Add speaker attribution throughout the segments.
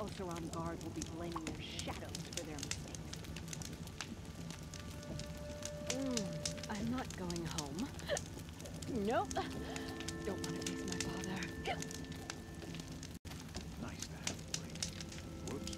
Speaker 1: also on guard will be blaming their shadows for their mistakes.
Speaker 2: I'm not going home. Nope. Don't want to face my father.
Speaker 3: Nice to have a break. Whoops.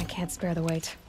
Speaker 2: Can't spare the wait.
Speaker 1: 「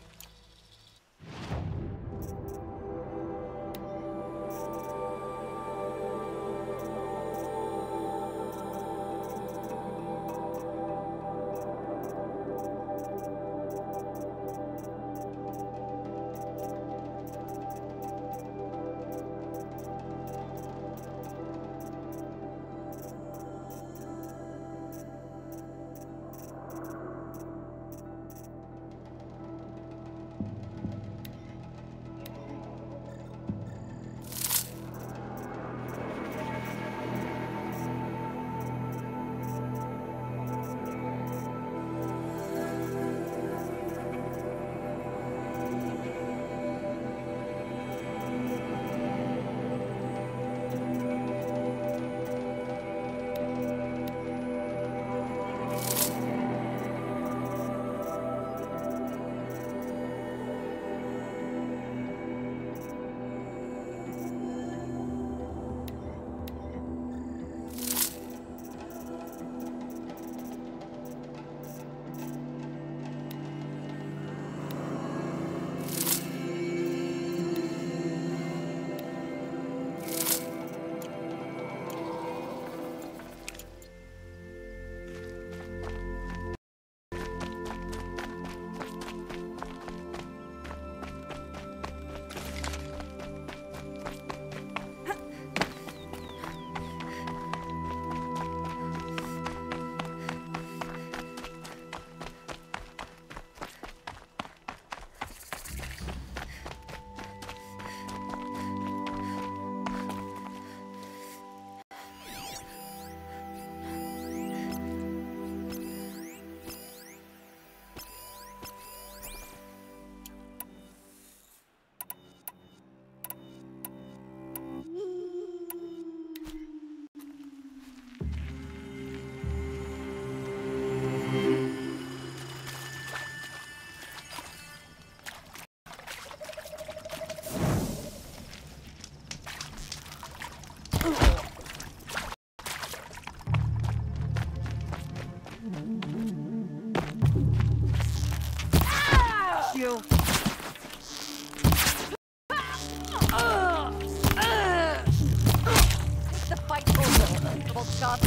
Speaker 1: you.
Speaker 2: The fight over, little scum.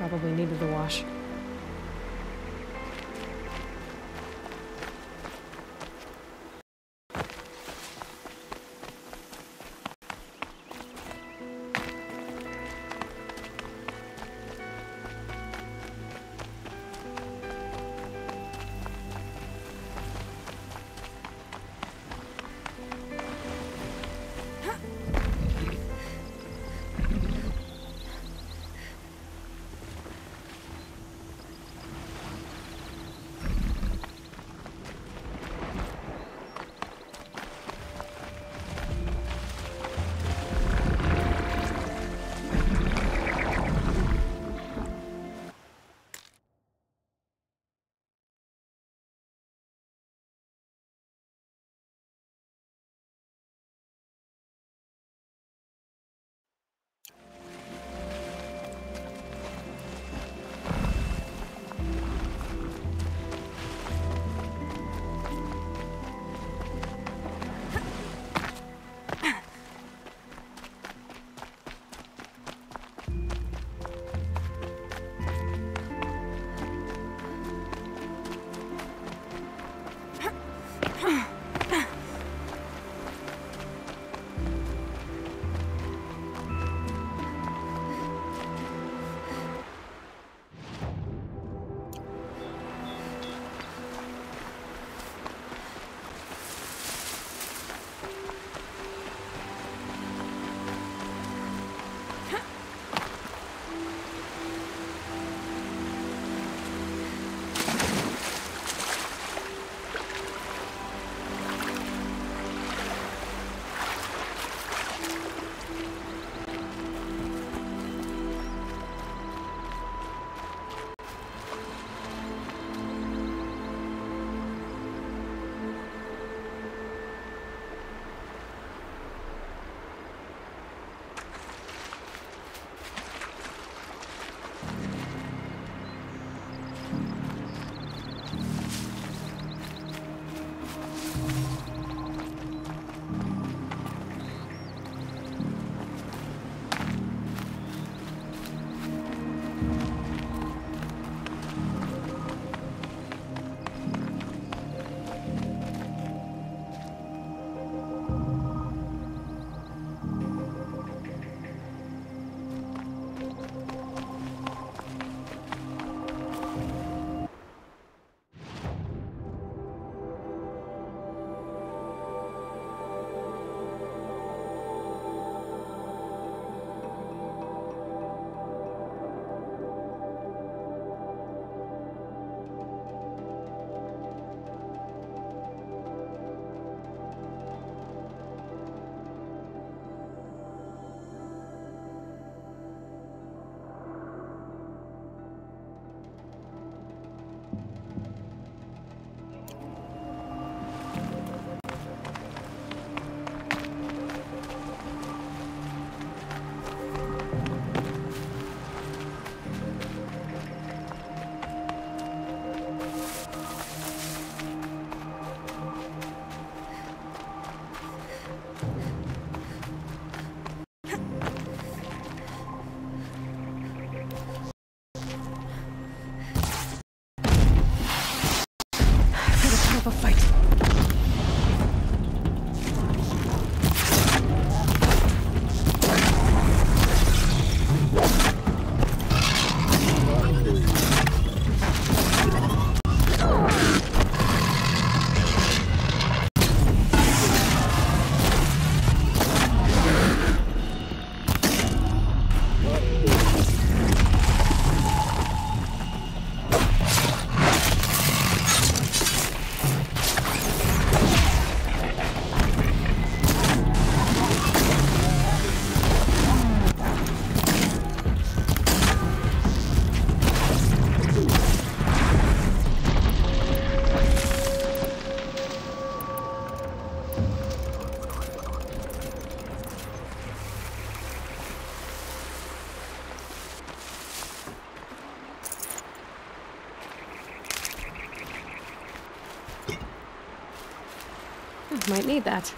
Speaker 2: Probably needed a wash. Might need that.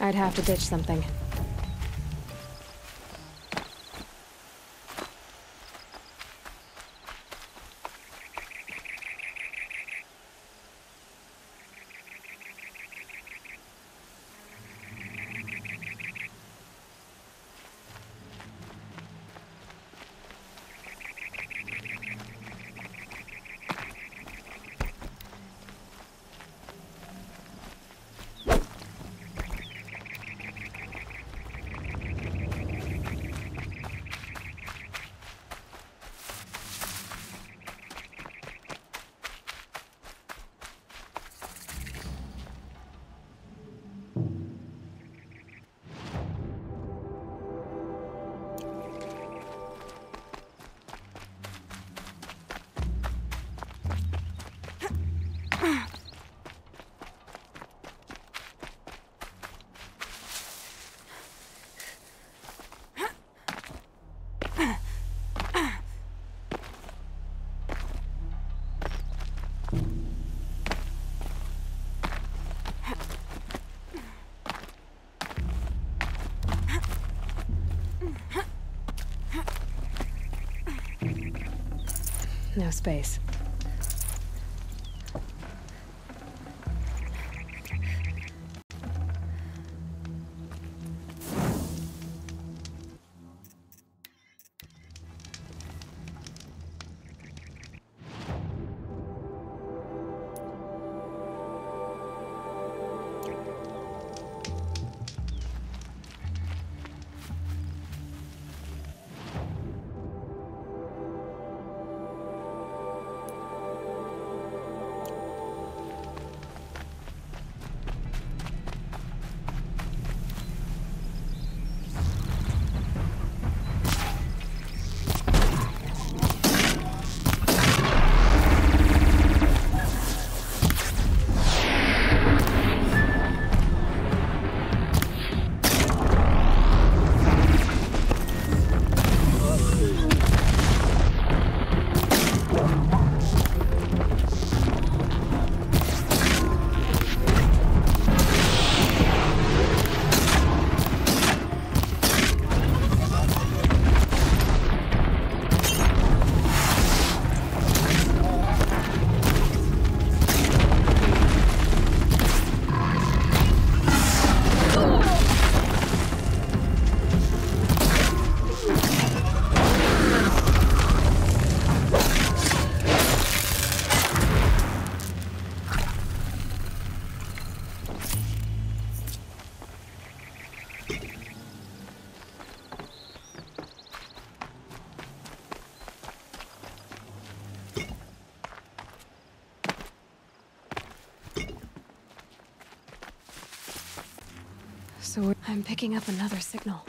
Speaker 2: I'd have to ditch something. No space. So I'm picking up another signal.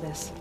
Speaker 2: This.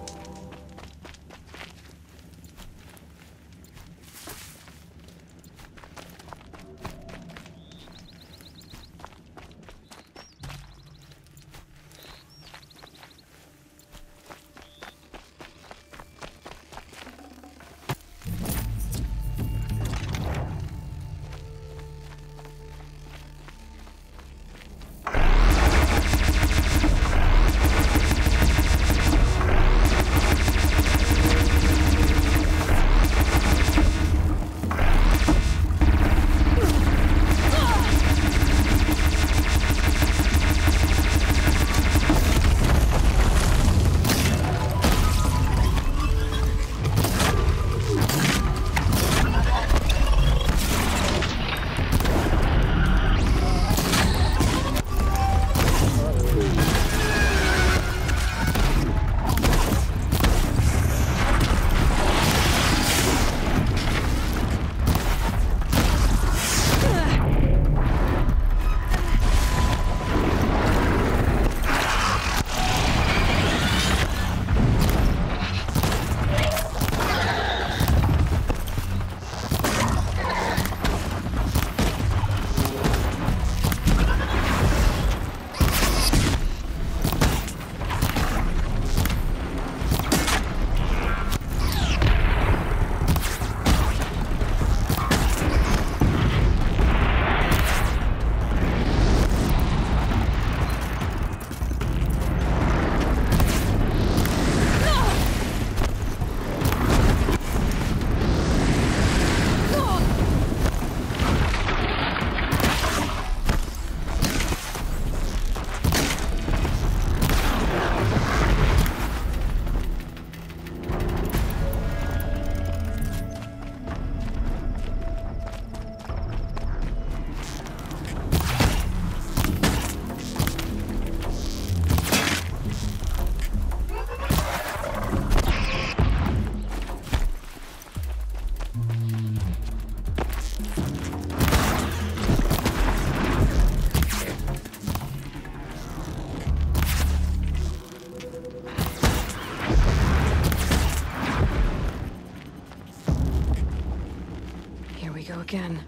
Speaker 2: again.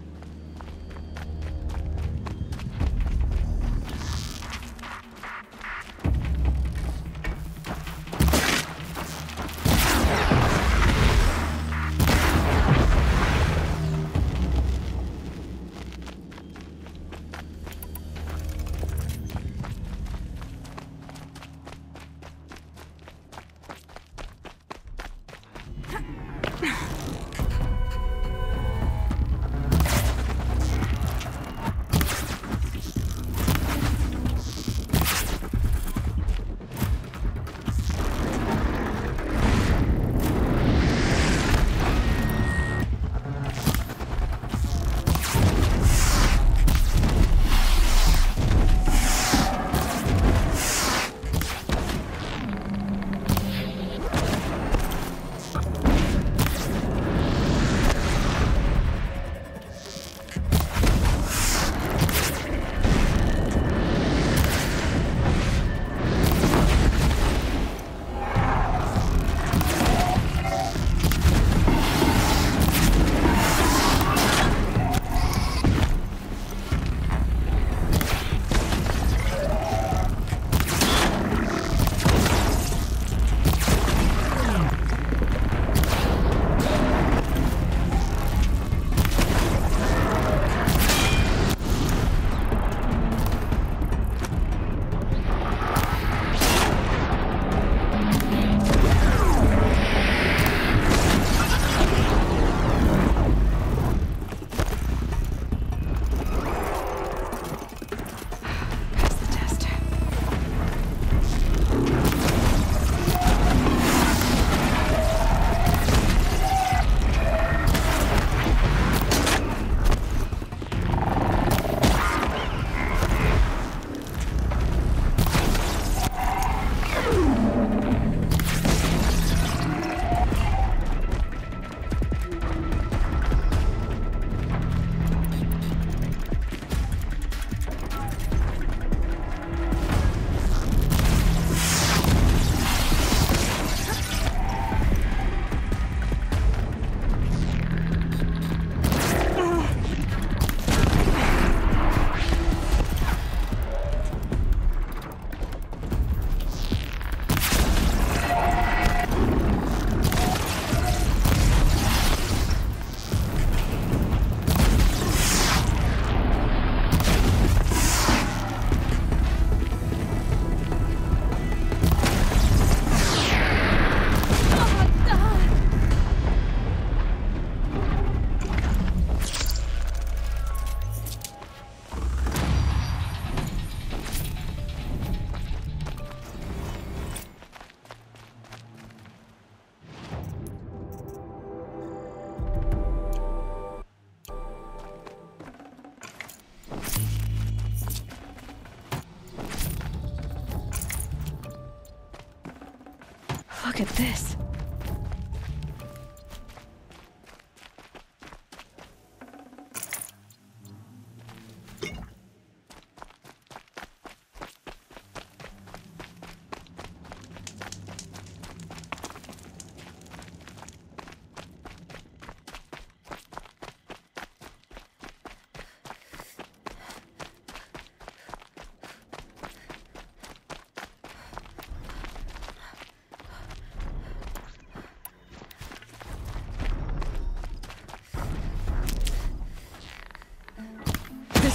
Speaker 2: Look at this.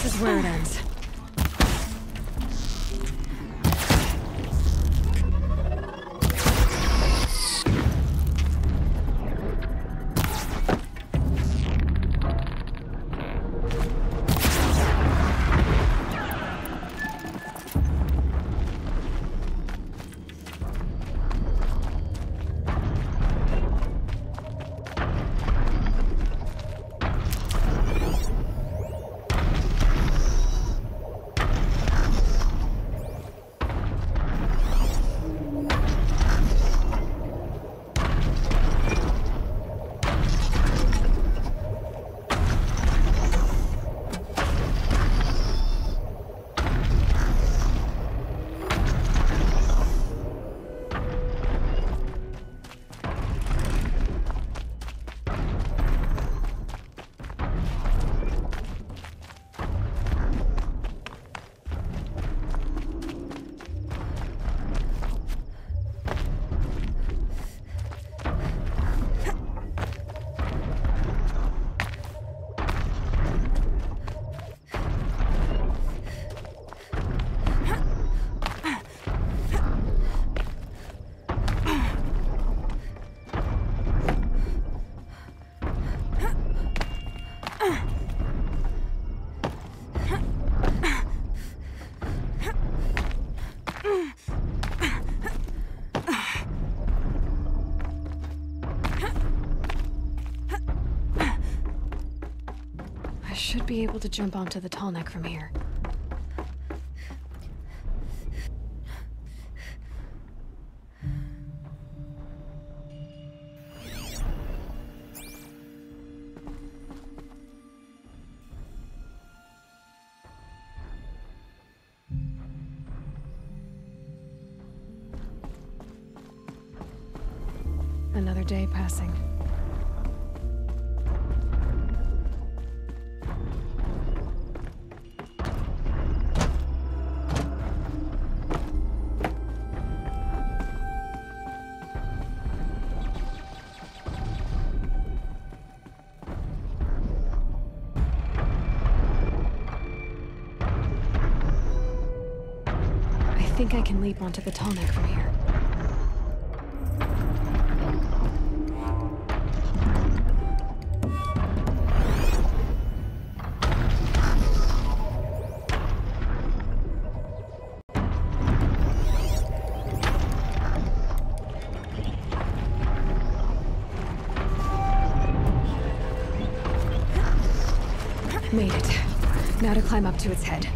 Speaker 2: This is where it ends. I should be able to jump onto the tall neck from here. Another day passing. I think I can leap onto the tall neck from here. Made it. Now to climb up to its head.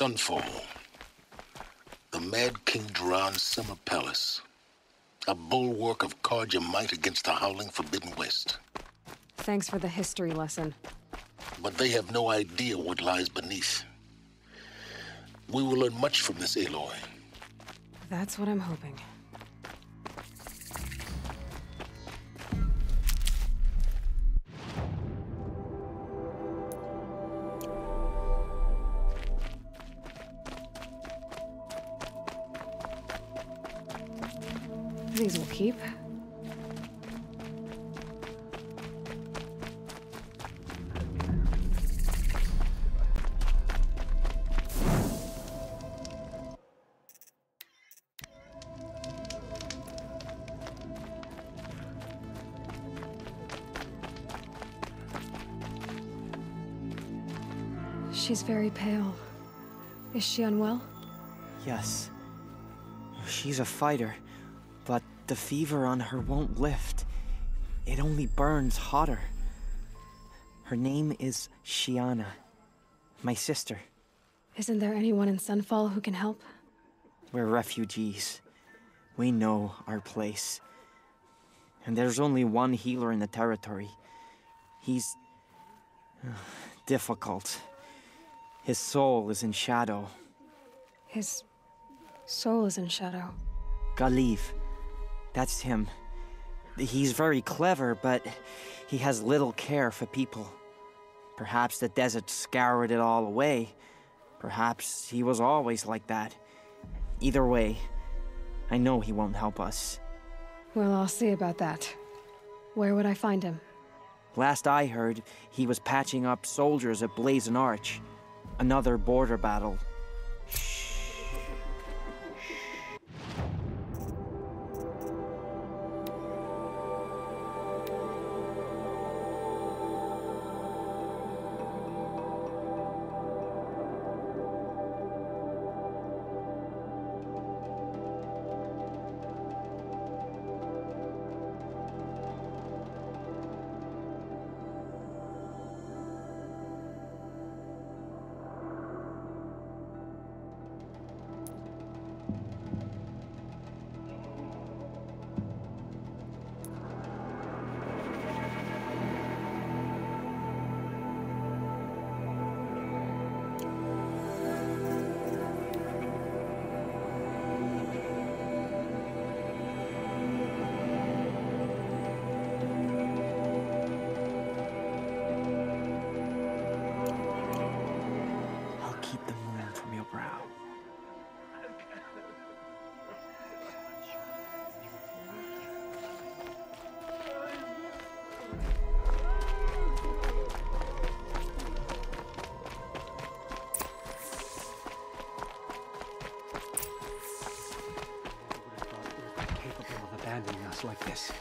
Speaker 4: Sunfall. The Mad King Duran's summer palace. A bulwark of card your might against the howling Forbidden West.
Speaker 2: Thanks for the history lesson.
Speaker 4: But they have no idea what lies beneath. We will learn much from this Aloy.
Speaker 2: That's what I'm hoping. These will keep. She's very pale. Is she unwell?
Speaker 5: Yes. She's a fighter, but the fever on her won't lift. It only burns hotter. Her name is Shiana, my sister.
Speaker 2: Isn't there anyone in Sunfall who can help?
Speaker 5: We're refugees. We know our place. And there's only one healer in the territory. He's difficult. His soul is in shadow.
Speaker 2: His soul is in shadow.
Speaker 5: Galiv. That's him. He's very clever, but he has little care for people. Perhaps the desert scoured it all away. Perhaps he was always like that. Either way, I know he won't help us.
Speaker 2: Well, I'll see about that. Where would I find him?
Speaker 5: Last I heard, he was patching up soldiers at Blazon Arch. Another border battle.
Speaker 3: Abandoning us like this.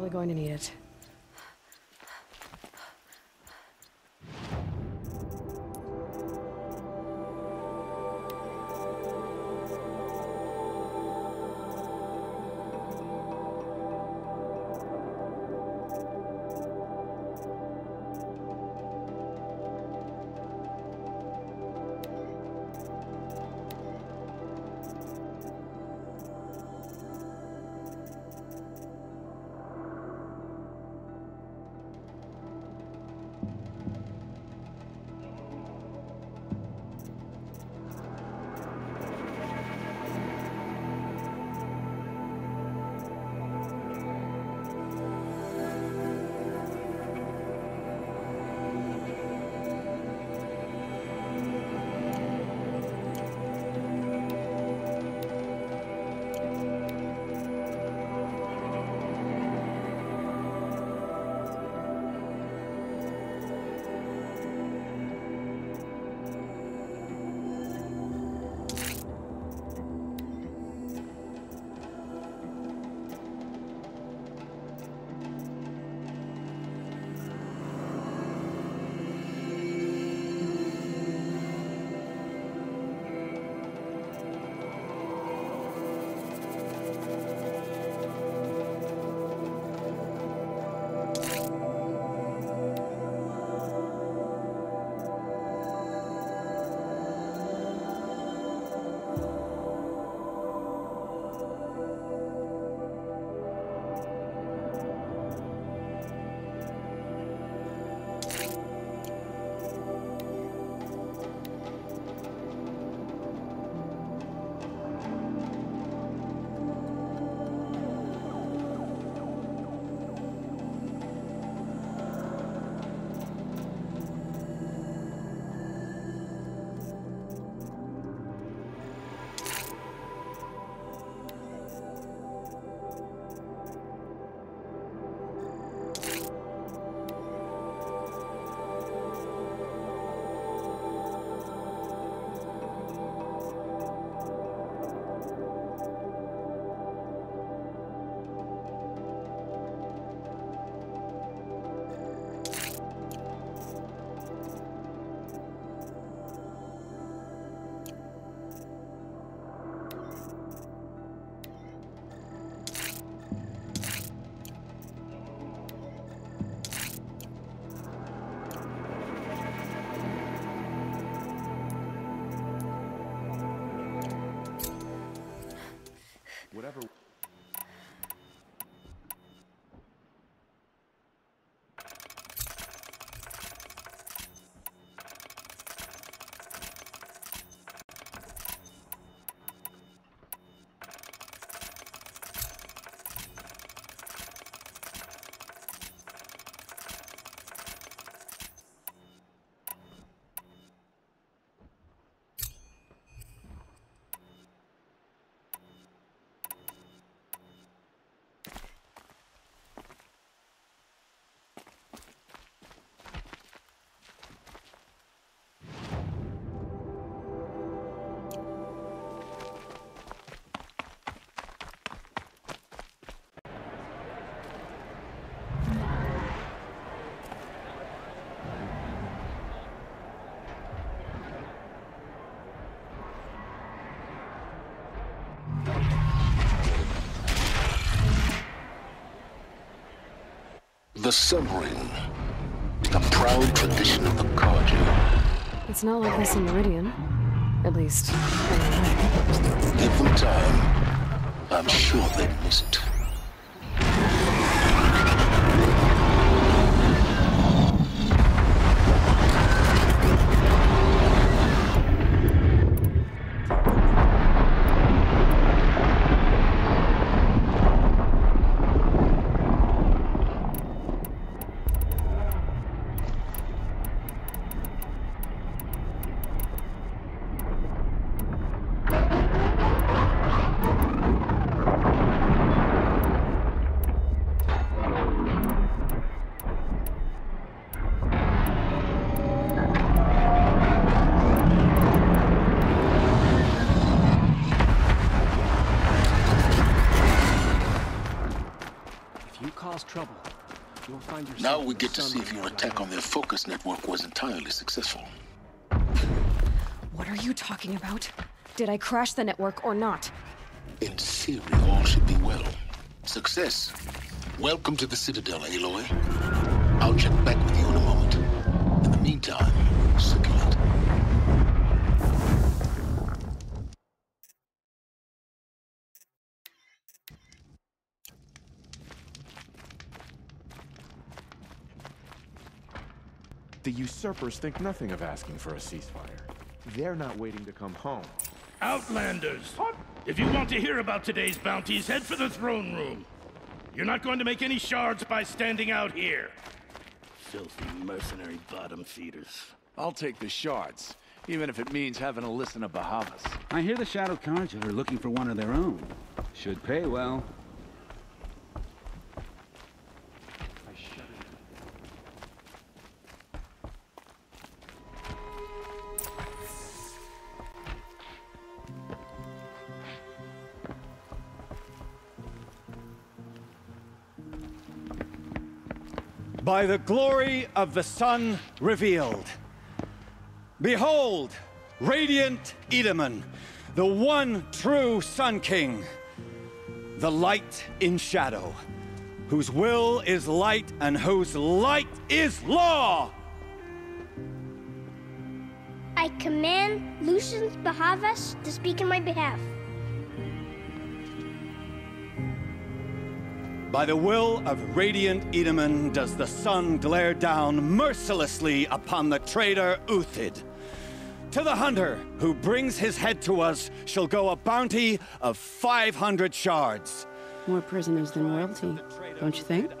Speaker 2: really going to need it.
Speaker 3: Whatever.
Speaker 4: The Submarine, a proud tradition of the Carja.
Speaker 2: It's not like this in Meridian. At least, in a way.
Speaker 4: Give them time. I'm sure they'd miss it.
Speaker 3: trouble, you'll find yourself
Speaker 4: Now
Speaker 3: in
Speaker 4: we
Speaker 3: the
Speaker 4: get to
Speaker 3: sun
Speaker 4: see if your
Speaker 3: right
Speaker 4: attack
Speaker 3: now.
Speaker 4: on their focus network was entirely successful.
Speaker 2: What are you talking about? Did I crash the network or not?
Speaker 4: In theory, all should be well. Success. Welcome to the Citadel, Aloy. I'll check back with you in a moment. In the meantime, circulate.
Speaker 6: The usurpers think nothing of asking for a ceasefire. They're not waiting to come home.
Speaker 7: Outlanders! If you want to hear about today's bounties, head for the throne room. You're not going to make any shards by standing out here. Filthy mercenary bottom feeders.
Speaker 8: I'll take the shards, even if it means having to listen to Bahavas.
Speaker 9: I hear the Shadow Cards are looking for one of their own. Should pay well.
Speaker 10: By the glory of the sun revealed. Behold, radiant Edaman, the one true Sun King, the light in shadow, whose will is light and whose light is law!
Speaker 11: I command Lucius Bahavas to speak in my behalf.
Speaker 10: By the will of radiant Edaman does the sun glare down mercilessly upon the traitor Uthid. To the hunter who brings his head to us shall go a bounty of 500 shards.
Speaker 12: More prisoners than royalty, don't you think?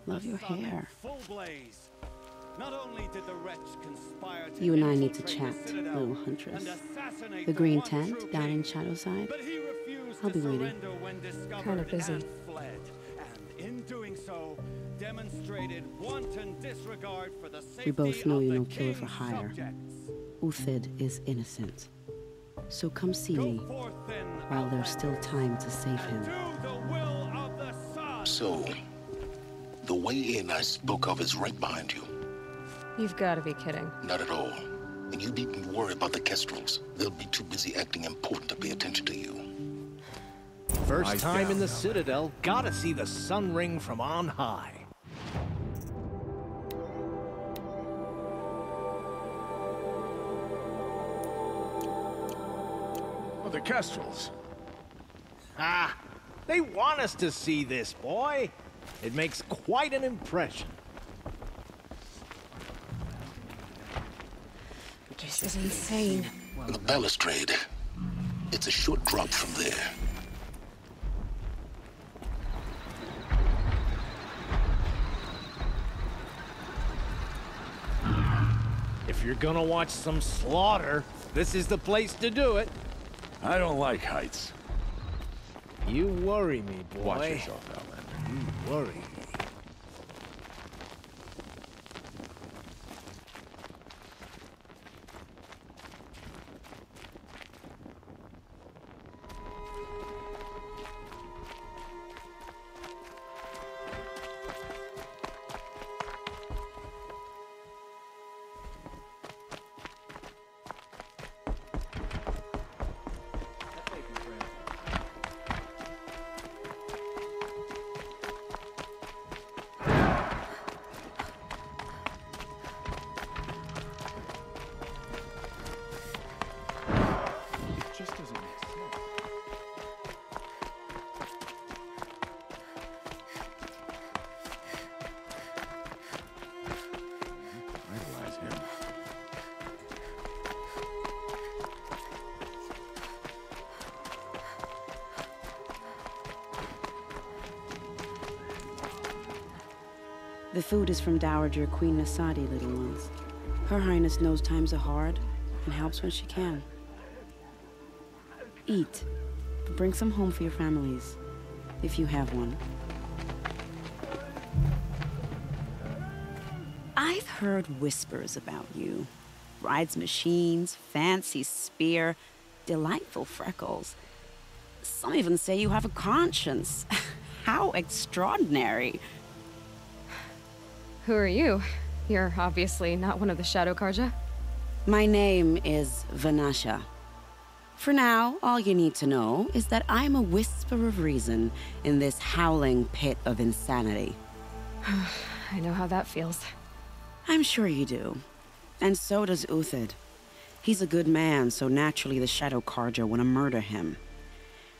Speaker 12: Love your hair. You and I need to chat, little huntress. The green tent down in Shadowside. I'll be waiting.
Speaker 2: Kind of busy.
Speaker 12: We both know you're no killer for hire. Uthid is innocent. So come see me while there's still time to save him.
Speaker 4: So, the way in I spoke of is right behind you.
Speaker 2: You've got to be kidding.
Speaker 4: Not at all. And you needn't worry about the Kestrels. They'll be too busy acting important to pay attention to you.
Speaker 13: First time in the Citadel, gotta see the sun ring from on high.
Speaker 8: Oh, the Kestrels.
Speaker 13: Ah, they want us to see this, boy. It makes quite an impression.
Speaker 2: This is insane.
Speaker 4: The balustrade. It's a short drop from there.
Speaker 13: If you're gonna watch some slaughter, this is the place to do it.
Speaker 8: I don't like heights.
Speaker 13: You worry me, boy.
Speaker 8: Watch yourself, Outlander.
Speaker 13: You worry me.
Speaker 12: The food is from Dowager Queen Nasadi, little ones. Her Highness knows times are hard and helps when she can. Eat, but bring some home for your families, if you have one. I've heard whispers about you. Rides machines, fancy spear, delightful freckles. Some even say you have a conscience. How extraordinary.
Speaker 2: Who are you? You're obviously not one of the Shadow Karja.
Speaker 12: My name is Vanasha. For now, all you need to know is that I'm a whisper of reason in this howling pit of insanity.
Speaker 2: I know how that feels.
Speaker 12: I'm sure you do. And so does Uthid. He's a good man, so naturally the Shadow Karja want to murder him.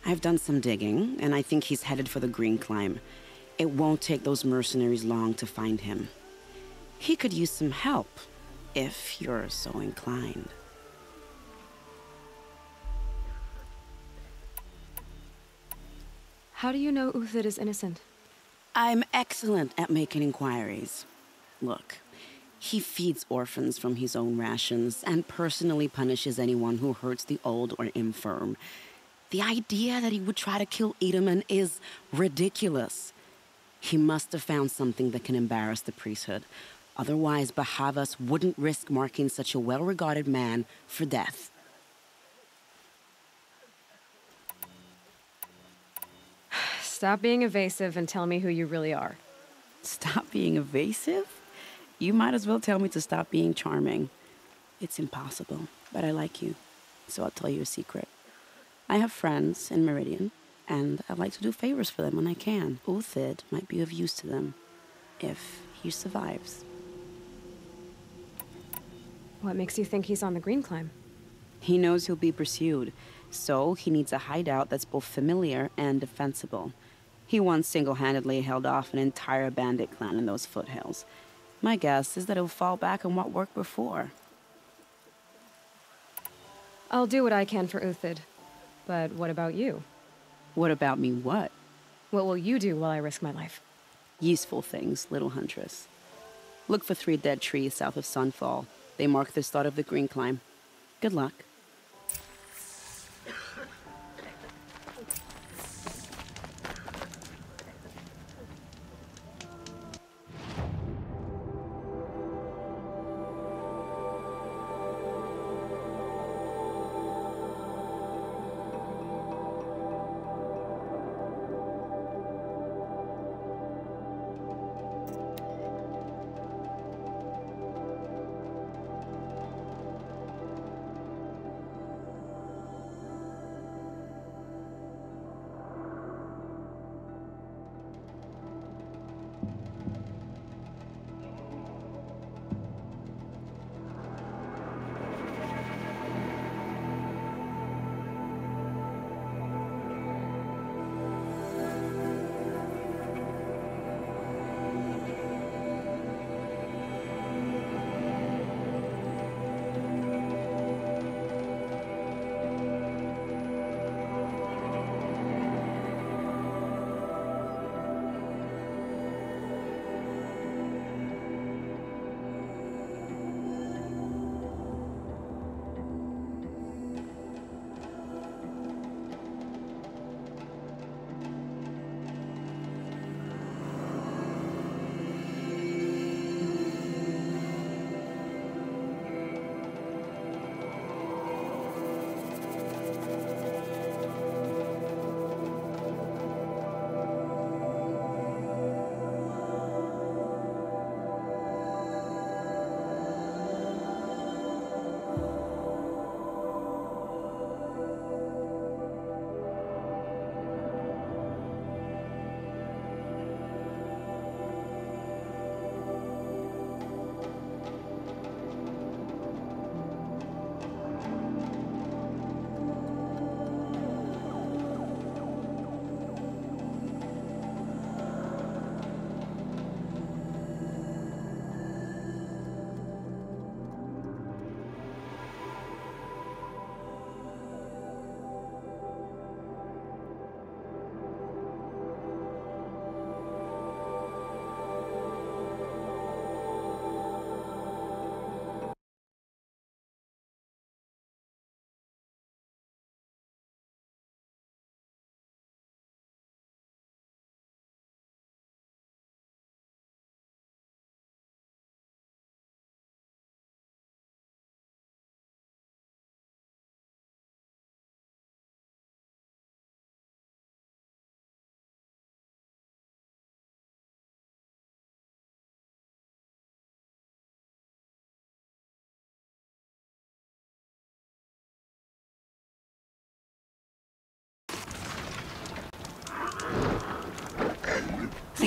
Speaker 12: I've done some digging, and I think he's headed for the Green Climb. It won't take those mercenaries long to find him. He could use some help, if you're so inclined.
Speaker 2: How do you know Uthid is innocent?
Speaker 12: I'm excellent at making inquiries. Look, he feeds orphans from his own rations and personally punishes anyone who hurts the old or infirm. The idea that he would try to kill Edelman is ridiculous. He must have found something that can embarrass the priesthood. Otherwise, Bahavas wouldn't risk marking such a well-regarded man for death.
Speaker 2: Stop being evasive and tell me who you really are.
Speaker 12: Stop being evasive? You might as well tell me to stop being charming. It's impossible, but I like you, so I'll tell you a secret. I have friends in Meridian, and I like to do favors for them when I can. Uthid might be of use to them, if he survives.
Speaker 2: What makes you think he's on the Green Climb?
Speaker 12: He knows he'll be pursued, so he needs a hideout that's both familiar and defensible. He once single-handedly held off an entire bandit clan in those foothills. My guess is that he'll fall back on what worked before.
Speaker 2: I'll do what I can for Uthid. But what about you?
Speaker 12: What about me what?
Speaker 2: What will you do while I risk my life?
Speaker 12: Useful things, little huntress. Look for 3 dead trees south of Sunfall. They mark the start of the Green Climb. Good luck.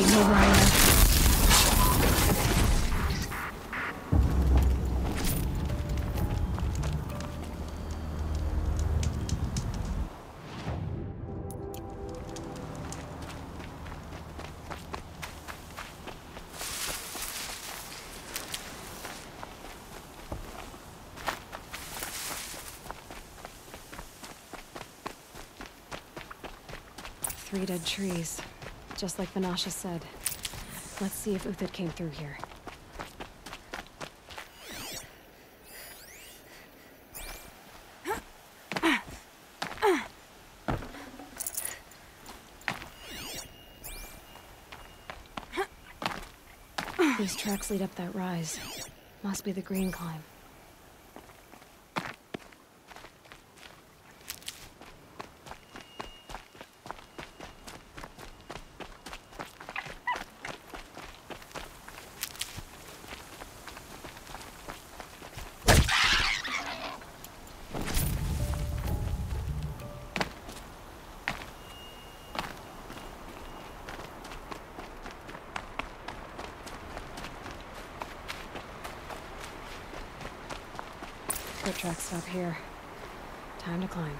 Speaker 2: They know where I am. Three dead trees, just like Vanasha said. Let's see if Uthid came through here. These tracks lead up that rise. Must be the green climb. Foot tracks stop here. Time to climb.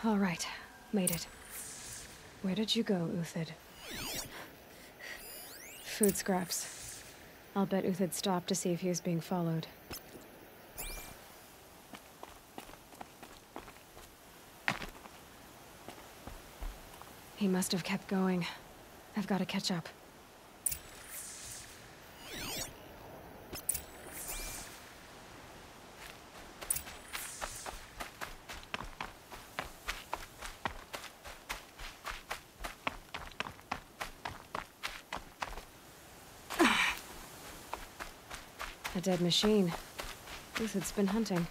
Speaker 2: All right, made it. Where did you go, Uthid? Food scraps. I'll bet Uthid stopped to see if he was being followed. He must have kept going. I've got to catch up. A dead machine. Uthid's been hunting.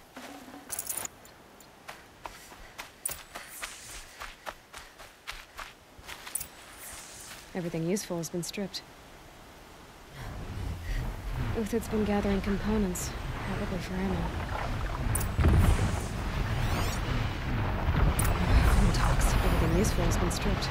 Speaker 2: Everything useful has been stripped. Uthid's been gathering components, probably for ammo. Everything useful has been stripped.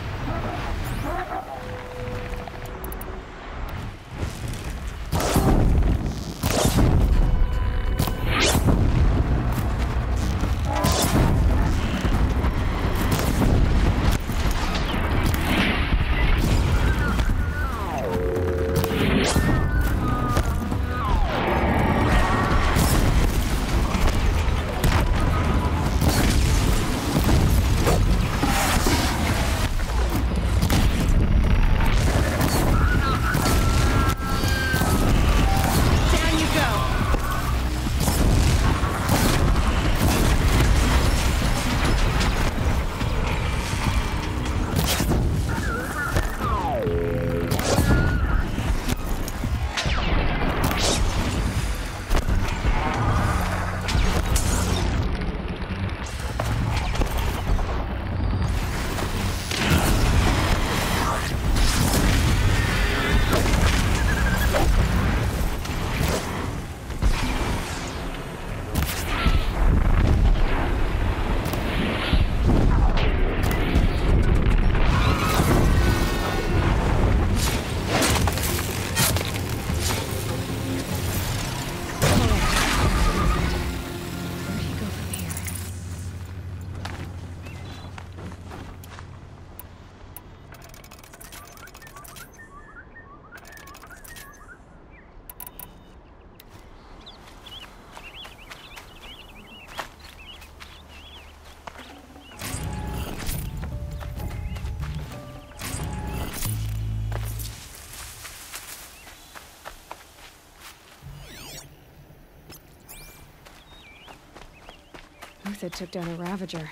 Speaker 2: Uthid took down a Ravager.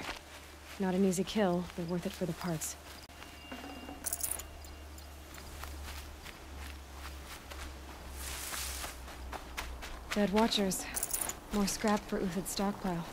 Speaker 2: Not an easy kill, but worth it for the parts. Dead Watchers. More scrap for Uthid's stockpile.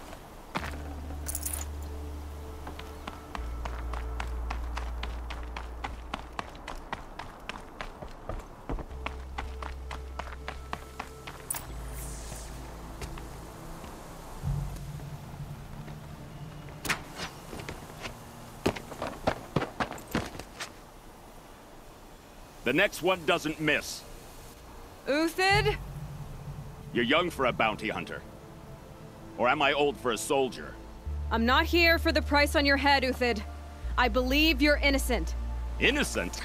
Speaker 14: The next one doesn't miss.
Speaker 2: Uthid?
Speaker 14: You're young for a bounty hunter. Or am I old for a soldier?
Speaker 2: I'm not here for the price on your head, Uthid. I believe you're innocent.
Speaker 14: Innocent?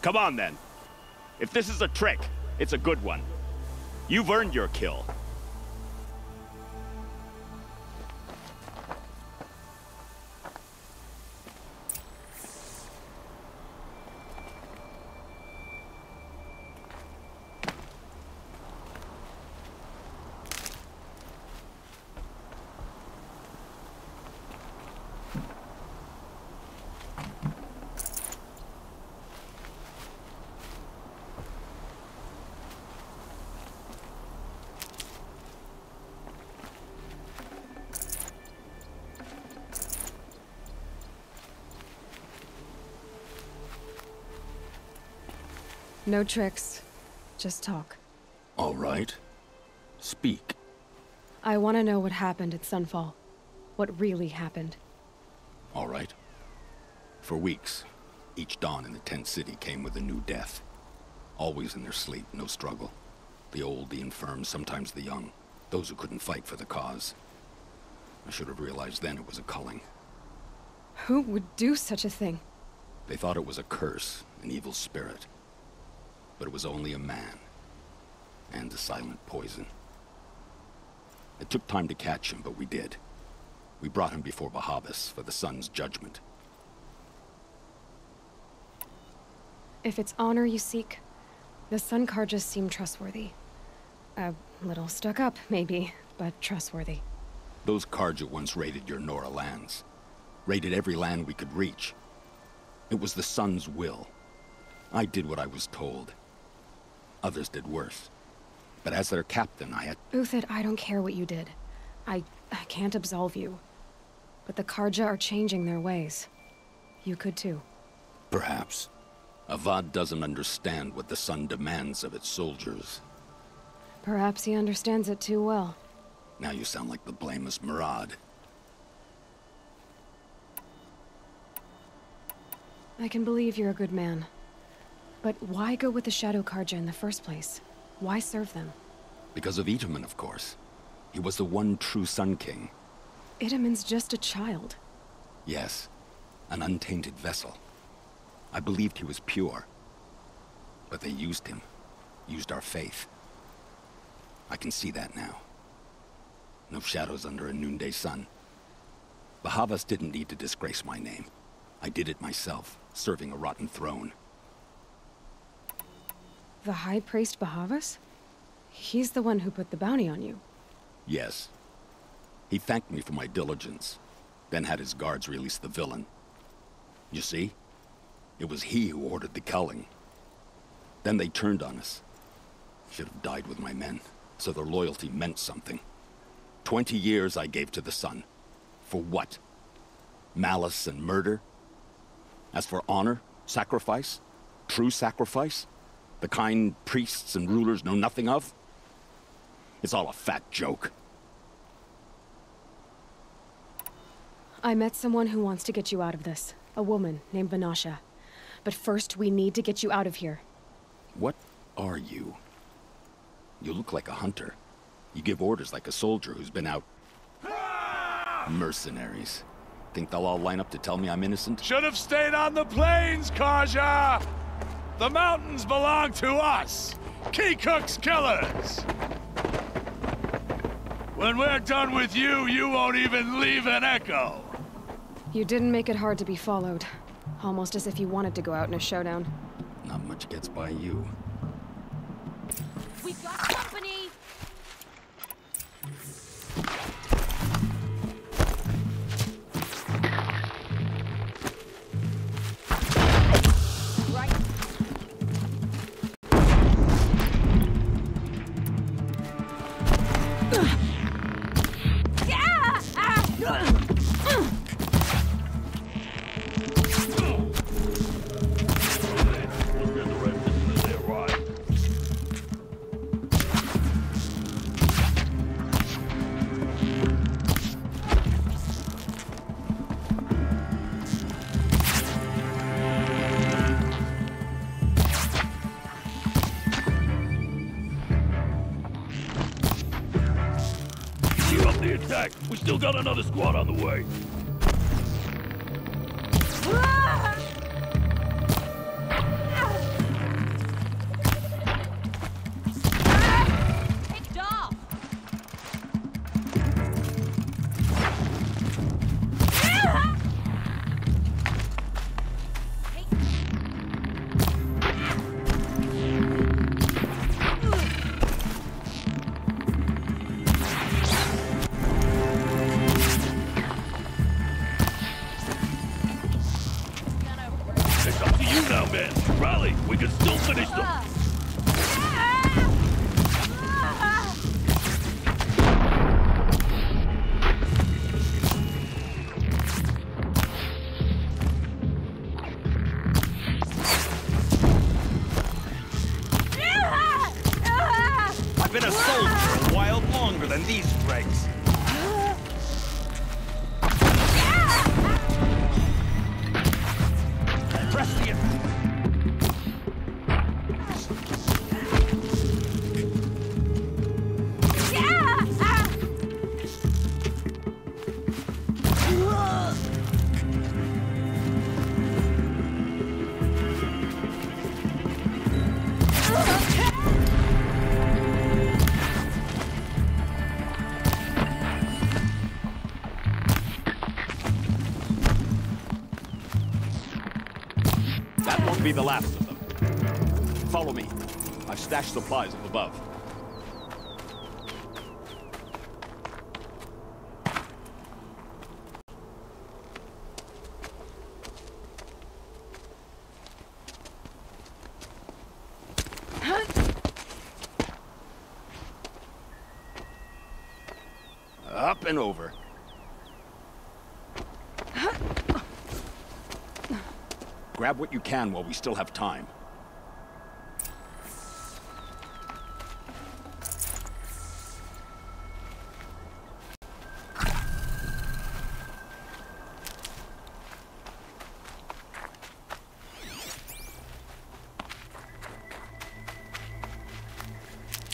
Speaker 14: Come on, then. If this is a trick, it's a good one. You've earned your kill.
Speaker 2: No tricks. Just talk.
Speaker 14: All right. Speak.
Speaker 2: I want to know what happened at Sunfall. What really happened.
Speaker 14: All right. For weeks, each dawn in the tent city came with a new death. Always in their sleep, no struggle. The old, the infirm, sometimes the young. Those who couldn't fight for the cause. I should have realized then it was a culling.
Speaker 2: Who would do such a thing?
Speaker 14: They thought it was a curse, an evil spirit. But it was only a man. And a silent poison. It took time to catch him, but we did. We brought him before Bahavas for the sun's judgment.
Speaker 2: If it's honor you seek, the Sun Karjas seem trustworthy. A little stuck up, maybe, but trustworthy.
Speaker 14: Those Karja once raided your Nora lands. Raided every land we could reach. It was the sun's will. I did what I was told. Others did worse. But as their captain, I had...
Speaker 2: Uthid, I don't care what you did. I can't absolve you. But the Karja are changing their ways. You could too.
Speaker 14: Perhaps. Avad doesn't understand what the sun demands of its soldiers.
Speaker 2: Perhaps he understands it too well.
Speaker 14: Now you sound like the blameless Murad.
Speaker 2: I can believe you're a good man. But why go with the Shadow Karja in the first place? Why serve them?
Speaker 14: Because of Itaman, of course. He was the one true Sun King.
Speaker 2: Itaman's just a child.
Speaker 14: Yes. An untainted vessel. I believed he was pure. But they used him. Used our faith. I can see that now. No shadows under a noonday sun. Bahavas didn't need to disgrace my name. I did it myself, serving a rotten throne.
Speaker 2: The High Priest Bahavas? He's the one who put the bounty on you.
Speaker 14: Yes. He thanked me for my diligence, then had his guards release the villain. You see? It was he who ordered the culling. Then they turned on us. Should have died with my men, so their loyalty meant something. 20 years I gave to the sun. For what? Malice and murder? As for honor, sacrifice, true sacrifice, the kind priests and rulers know nothing of, it's all a fat joke.
Speaker 2: I met someone who wants to get you out of this. A woman named Vanasha. But first, we need to get you out of here.
Speaker 14: What are you? You look like a hunter. You give orders like a soldier who's been out... Mercenaries. Think they'll all line up to tell me I'm innocent?
Speaker 8: Should have stayed on the plains, Karja! The mountains belong to us! Keycook's killers! When we're done with you, you won't even leave an echo!
Speaker 2: You didn't make it hard to be followed. Almost as if you wanted to go out in a showdown.
Speaker 14: Not much gets by you.
Speaker 2: We've got company!
Speaker 7: the attack. We still got another squad on the way.
Speaker 1: Picked off.
Speaker 7: It's up to you now, man. Rally, we can still finish them.
Speaker 10: I've been a soldier a while longer than these dregs. Press the attack.
Speaker 14: That won't be the last of them. Follow me. I've stashed supplies up above. Up and over. Grab what you can while we still have time.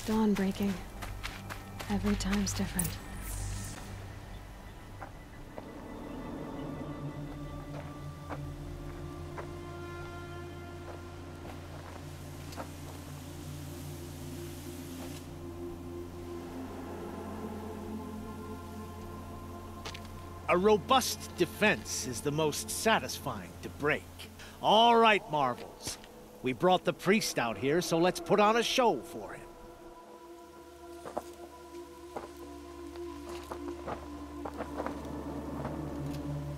Speaker 2: Dawn breaking. Every time's different.
Speaker 13: A robust defense is the most satisfying to break. All right, Marvels. We brought the priest out here, so let's put on a show for him.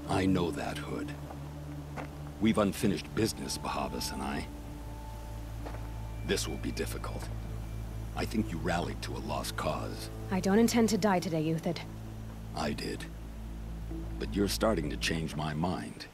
Speaker 14: I know that, Hood. We've unfinished business, Bahavas and I. This will be difficult. I think you rallied to a lost cause.
Speaker 2: I don't intend to die today, Euthid.
Speaker 14: I did. But you're starting to change my mind.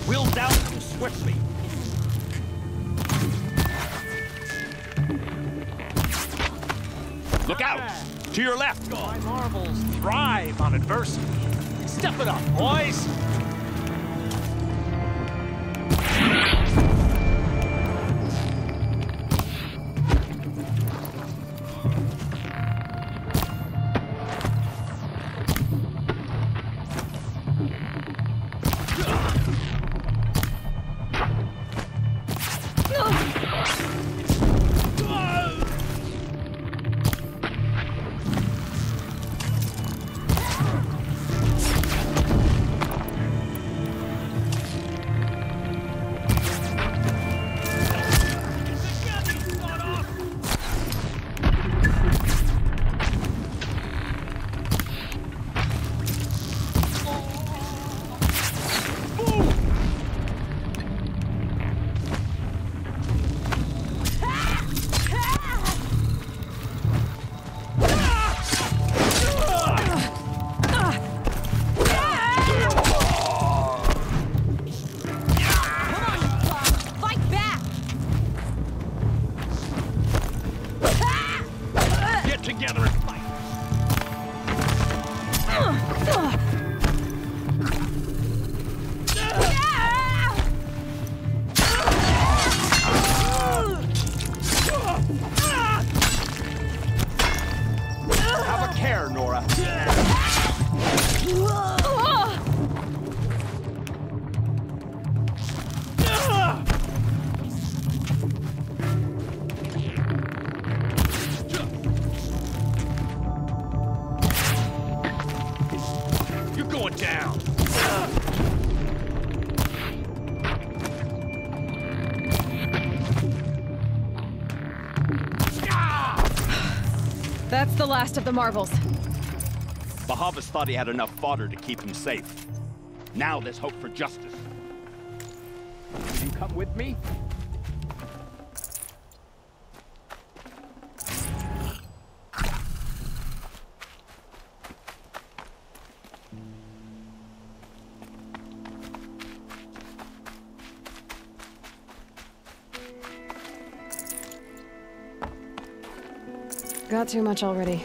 Speaker 10: We'll down them swiftly. Look out! To your left!
Speaker 13: My Marvels thrive on adversity. Step it up, boys!
Speaker 2: That's the last of the marvels.
Speaker 14: Bahavas thought he had enough fodder to keep him safe. Now there's hope for justice.
Speaker 3: Will you come with me?
Speaker 2: Got too much already.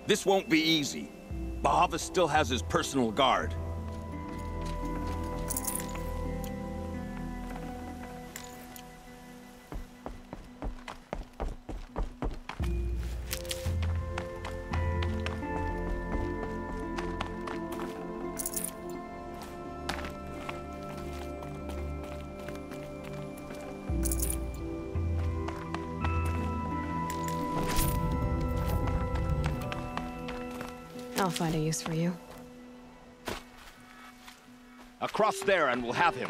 Speaker 14: This won't be easy. Bahavas still has his personal guard.
Speaker 2: I'll find a use for you.
Speaker 14: Across there and we'll have him.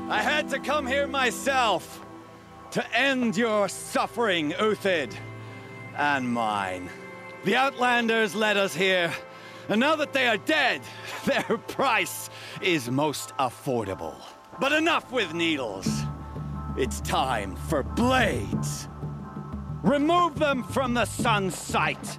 Speaker 10: I had to come here myself to end your suffering, Uthid, and mine. The Outlanders led us here, and now that they are dead, their price is most affordable. But enough with needles. It's time for blades. Remove them from the sun's sight.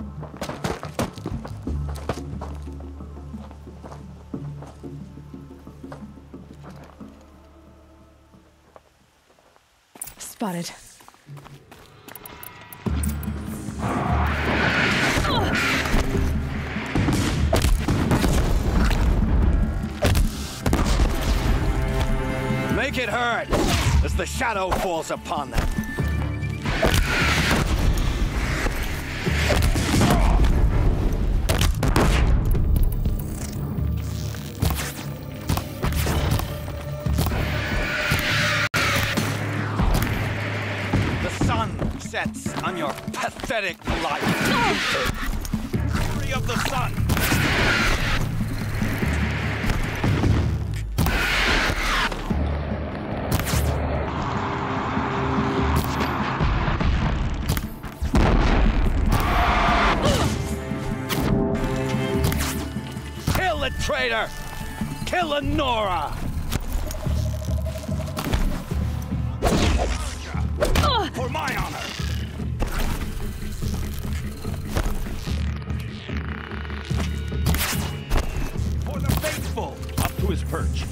Speaker 2: Spotted.
Speaker 10: Make it hurt as the shadow falls upon them. The sun sets on your pathetic life. Fury of the sun. Traitor! Kill Nora!
Speaker 14: For my honor! For the faithful! Up to his perch.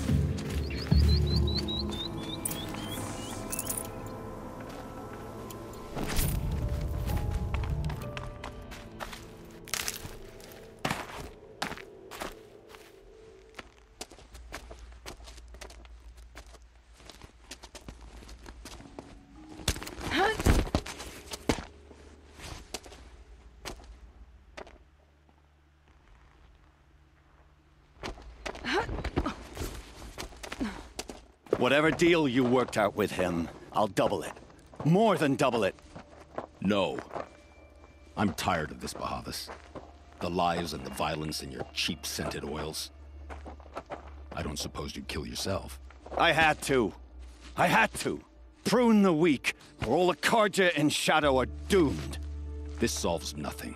Speaker 10: Whatever deal you worked out with him, I'll double it. More than double it.
Speaker 14: No. I'm tired of this, Bahavas. The lies and the violence and your cheap-scented oils. I don't suppose you'd kill yourself.
Speaker 10: I had to. I had to. Prune the weak, or all the Karja in Shadow are doomed.
Speaker 14: This solves nothing.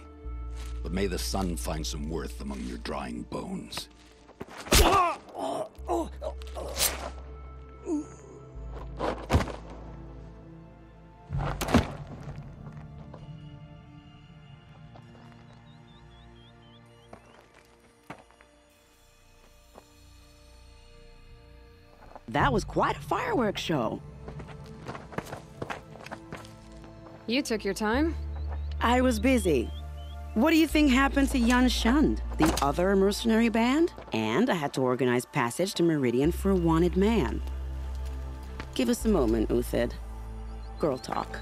Speaker 14: But may the sun find some worth among your drying bones.
Speaker 12: That was quite a fireworks show.
Speaker 2: You took your time?
Speaker 12: I was busy. What do you think happened to Yan Shund, the other mercenary band? And I had to organize passage to Meridian for a wanted man. Give us a moment, Uthid. Girl talk.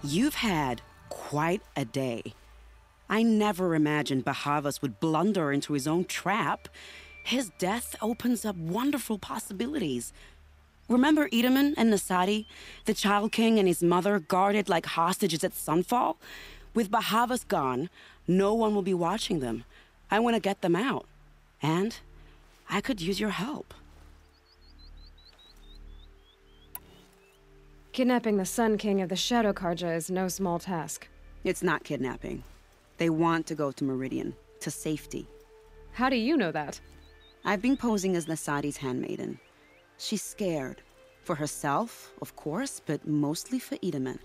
Speaker 12: You've had quite a day. I never imagined Bahavas would blunder into his own trap. His death opens up wonderful possibilities. Remember Itaman and Nasadi, the Child King and his mother guarded like hostages at Sunfall? With Bahavas gone, no one will be watching them. I want to get them out. And I could use your help.
Speaker 2: Kidnapping the Sun King of the Shadow Karja is no small task.
Speaker 12: It's not kidnapping. They want to go to Meridian, to safety.
Speaker 2: How do you know that?
Speaker 12: I've been posing as Nasadi's handmaiden. She's scared. For herself, of course, but mostly for Itaman.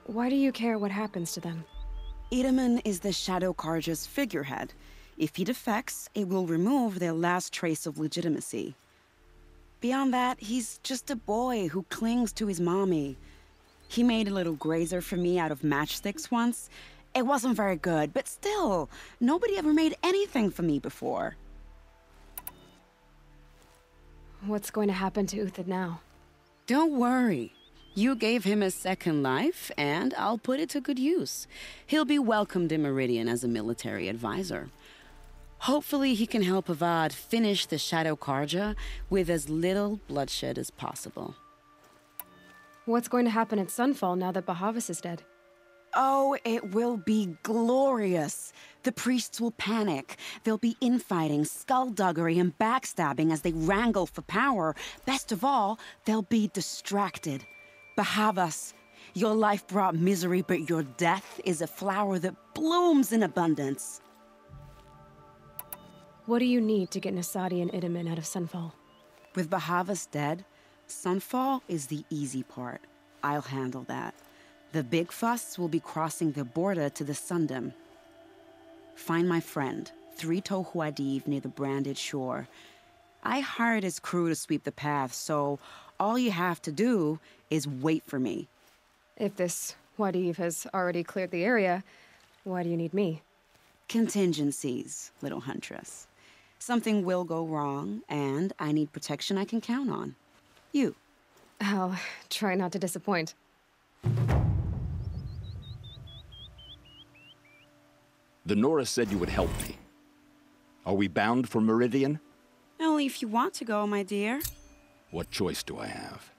Speaker 2: Why do you care what happens to them?
Speaker 12: Itaman is the Shadow Karja's figurehead. If he defects, it will remove their last trace of legitimacy. Beyond that, he's just a boy who clings to his mommy. He made a little grazer for me out of matchsticks once. It wasn't very good, but still, nobody ever made anything for me before.
Speaker 2: What's going to happen to Uthid now?
Speaker 12: Don't worry. You gave him a second life, and I'll put it to good use. He'll be welcomed in Meridian as a military advisor. Hopefully he can help Avad finish the Shadow Karja with as little bloodshed as possible.
Speaker 2: What's going to happen at Sunfall now that Bahavas is dead?
Speaker 12: Oh, it will be glorious. The priests will panic. There'll be infighting, skullduggery, and backstabbing as they wrangle for power. Best of all, they'll be distracted. Bahavas, your life brought misery, but your death is a flower that blooms in abundance.
Speaker 2: What do you need to get Nasadi and Itaman out of Sunfall?
Speaker 12: With Bahavas dead, Sunfall is the easy part. I'll handle that. The big fuss will be crossing the border to the Sundom. Find my friend, 3-Toe Huadiv, near the branded shore. I hired his crew to sweep the path, so all you have to do is wait for me.
Speaker 2: If this Huadiv has already cleared the area, why do you need me?
Speaker 12: Contingencies, little huntress. Something will go wrong, and I need protection I can count on. You.
Speaker 2: I'll try not to disappoint.
Speaker 14: The Nora said you would help me. Are we bound for Meridian?
Speaker 12: Only if you want to go, my dear.
Speaker 14: What choice do I have?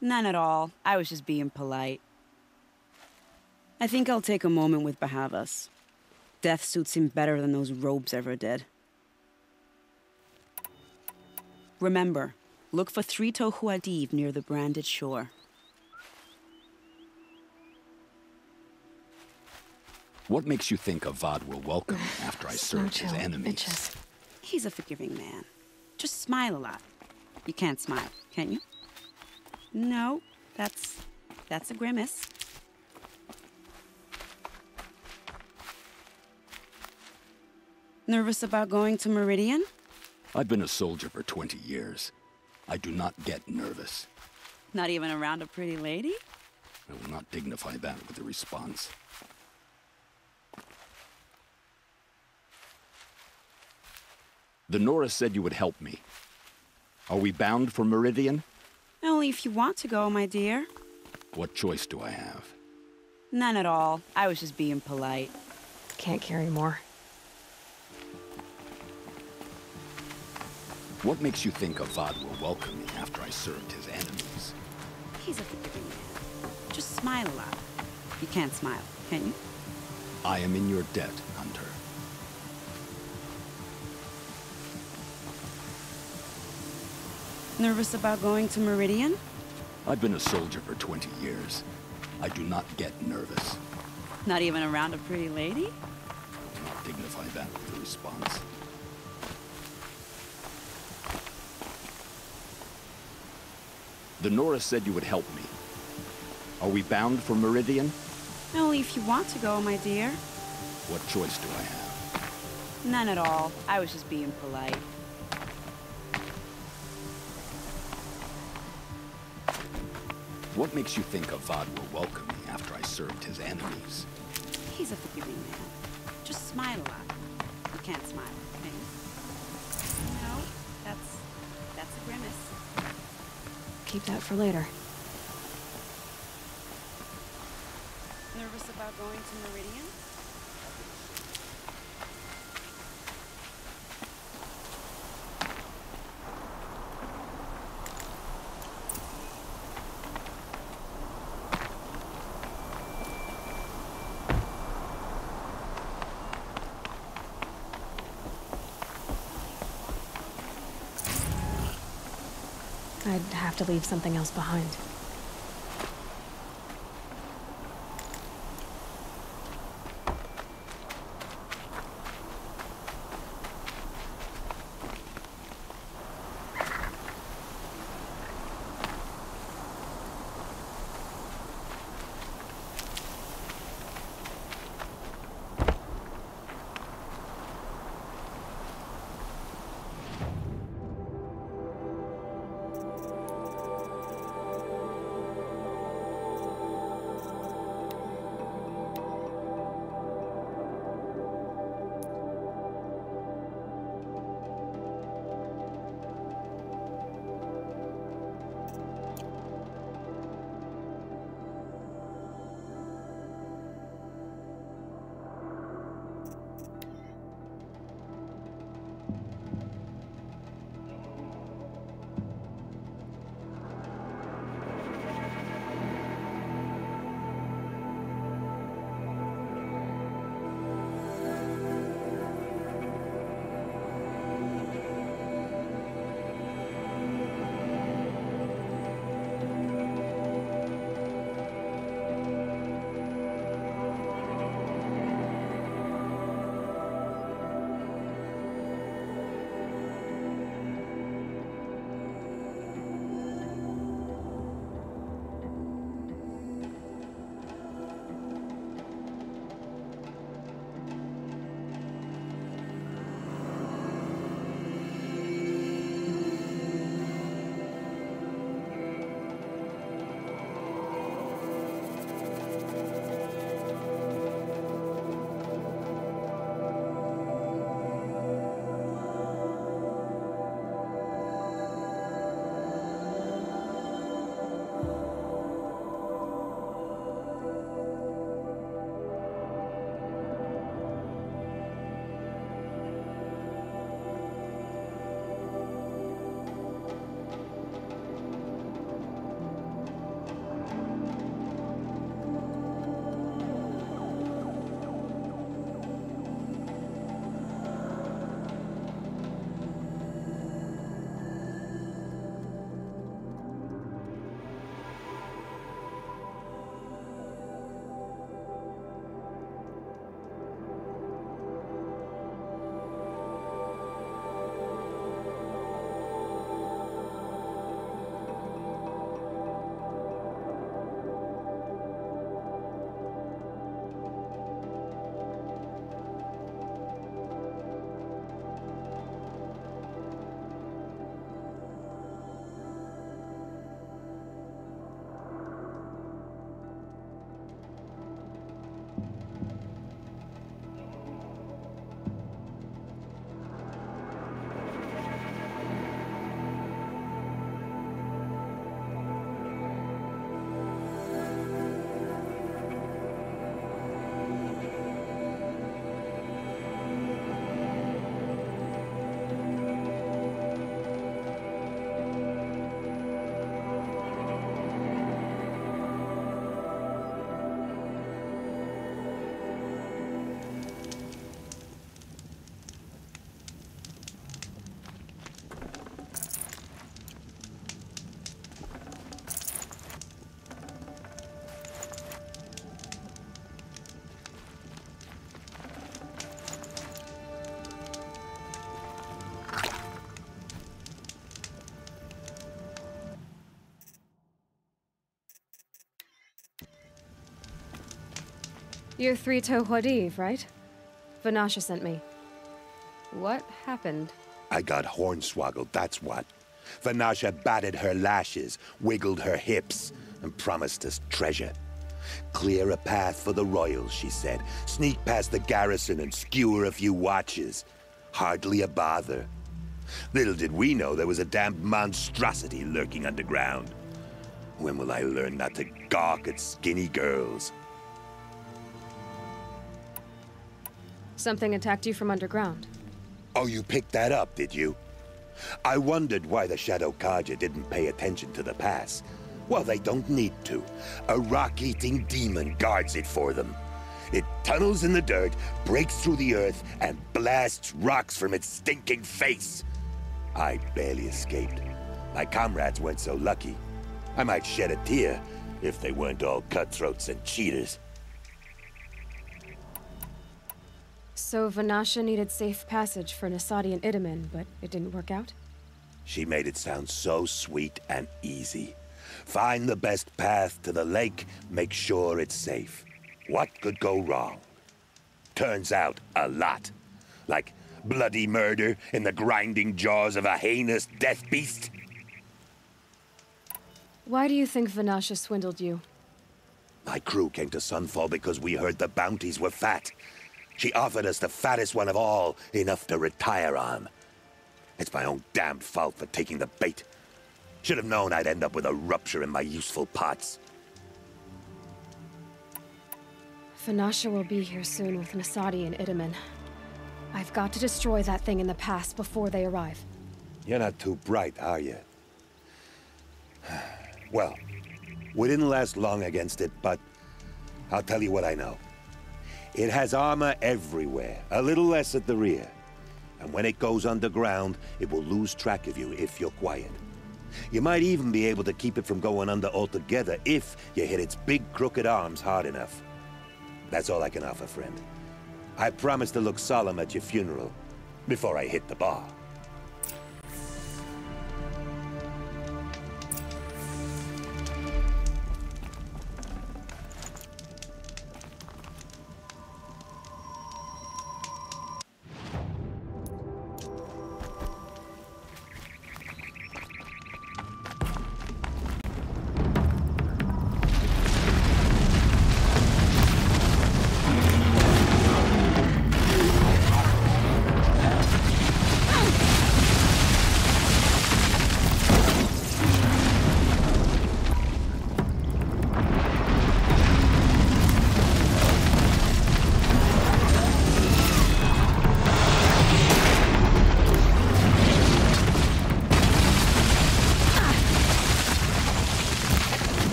Speaker 12: None at all. I was just being polite. I think I'll take a moment with Bahavas. Death suits him better than those robes ever did. Remember, look for 3-Toe Huadiv near the branded shore.
Speaker 14: What makes you think Avad will welcome me after I served his enemies?
Speaker 2: Bitches.
Speaker 12: He's a forgiving man. Just smile a lot. You can't smile, can you? No, that's a grimace. Nervous about going to Meridian?
Speaker 14: I've been a soldier for 20 years. I do not get nervous.
Speaker 12: Not even around a pretty lady?
Speaker 14: I will not dignify that with a response. The Nora said you would help me. Are we bound for Meridian?
Speaker 12: Only if you want to go, my dear.
Speaker 14: What choice do I have?
Speaker 12: None at all. I was just being polite.
Speaker 2: Can't carry more.
Speaker 14: What makes you think Avad will welcome me after I served his enemies?
Speaker 12: He's a forgiving man. Just smile a lot. You can't smile, can you?
Speaker 14: I am in your debt, Hunter.
Speaker 12: Nervous about going to Meridian?
Speaker 14: I've been a soldier for 20 years. I do not get nervous.
Speaker 12: Not even around a pretty lady?
Speaker 14: I will not dignify that with a response. The Nora said you would help me. Are we bound for Meridian?
Speaker 12: Only if you want to go, my dear.
Speaker 14: What choice do I have?
Speaker 12: None at all. I was just being polite.
Speaker 14: What makes you think Avad will welcome me after I served his enemies?
Speaker 12: He's a forgiving man. Just smile a lot. You can't smile at things. No, that's a grimace.
Speaker 2: Keep that for later.
Speaker 12: Nervous about going to Meridian?
Speaker 2: I'd have to leave something else behind. You're 3-toe Huadiv, right? Vanasha sent me. What happened?
Speaker 15: I got hornswoggled, that's what. Vanasha batted her lashes, wiggled her hips, and promised us treasure. Clear a path for the royals, she said. Sneak past the garrison and skewer a few watches. Hardly a bother. Little did we know there was a damned monstrosity lurking underground. When will I learn not to gawk at skinny girls?
Speaker 2: Something attacked you from underground.
Speaker 15: Oh, you picked that up, did you? I wondered why the Shadow Kaja didn't pay attention to the pass. Well, they don't need to. A rock-eating demon guards it for them. It tunnels in the dirt, breaks through the earth, and blasts rocks from its stinking face. I barely escaped. My comrades weren't so lucky. I might shed a tear if they weren't all cutthroats and cheaters.
Speaker 2: So Vanasha needed safe passage for Nasadi and Itamen, but it didn't work out?
Speaker 15: She made it sound so sweet and easy. Find the best path to the lake, make sure it's safe. What could go wrong? Turns out, a lot. Like bloody murder in the grinding jaws of a heinous death beast.
Speaker 2: Why do you think Vanasha swindled you?
Speaker 15: My crew came to Sunfall because we heard the bounties were fat. She offered us the fattest one of all, enough to retire on. It's my own damned fault for taking the bait. Should have known I'd end up with a rupture in my useful parts.
Speaker 2: Vanasha will be here soon with Nasadi and Itamen. I've got to destroy that thing in the past before they arrive.
Speaker 15: You're not too bright, are you? Well, we didn't last long against it, but I'll tell you what I know. It has armor everywhere, a little less at the rear. And when it goes underground, it will lose track of you if you're quiet. You might even be able to keep it from going under altogether if you hit its big crooked arms hard enough. That's all I can offer, friend. I promise to look solemn at your funeral before I hit the bar.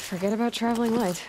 Speaker 2: Forget about traveling light.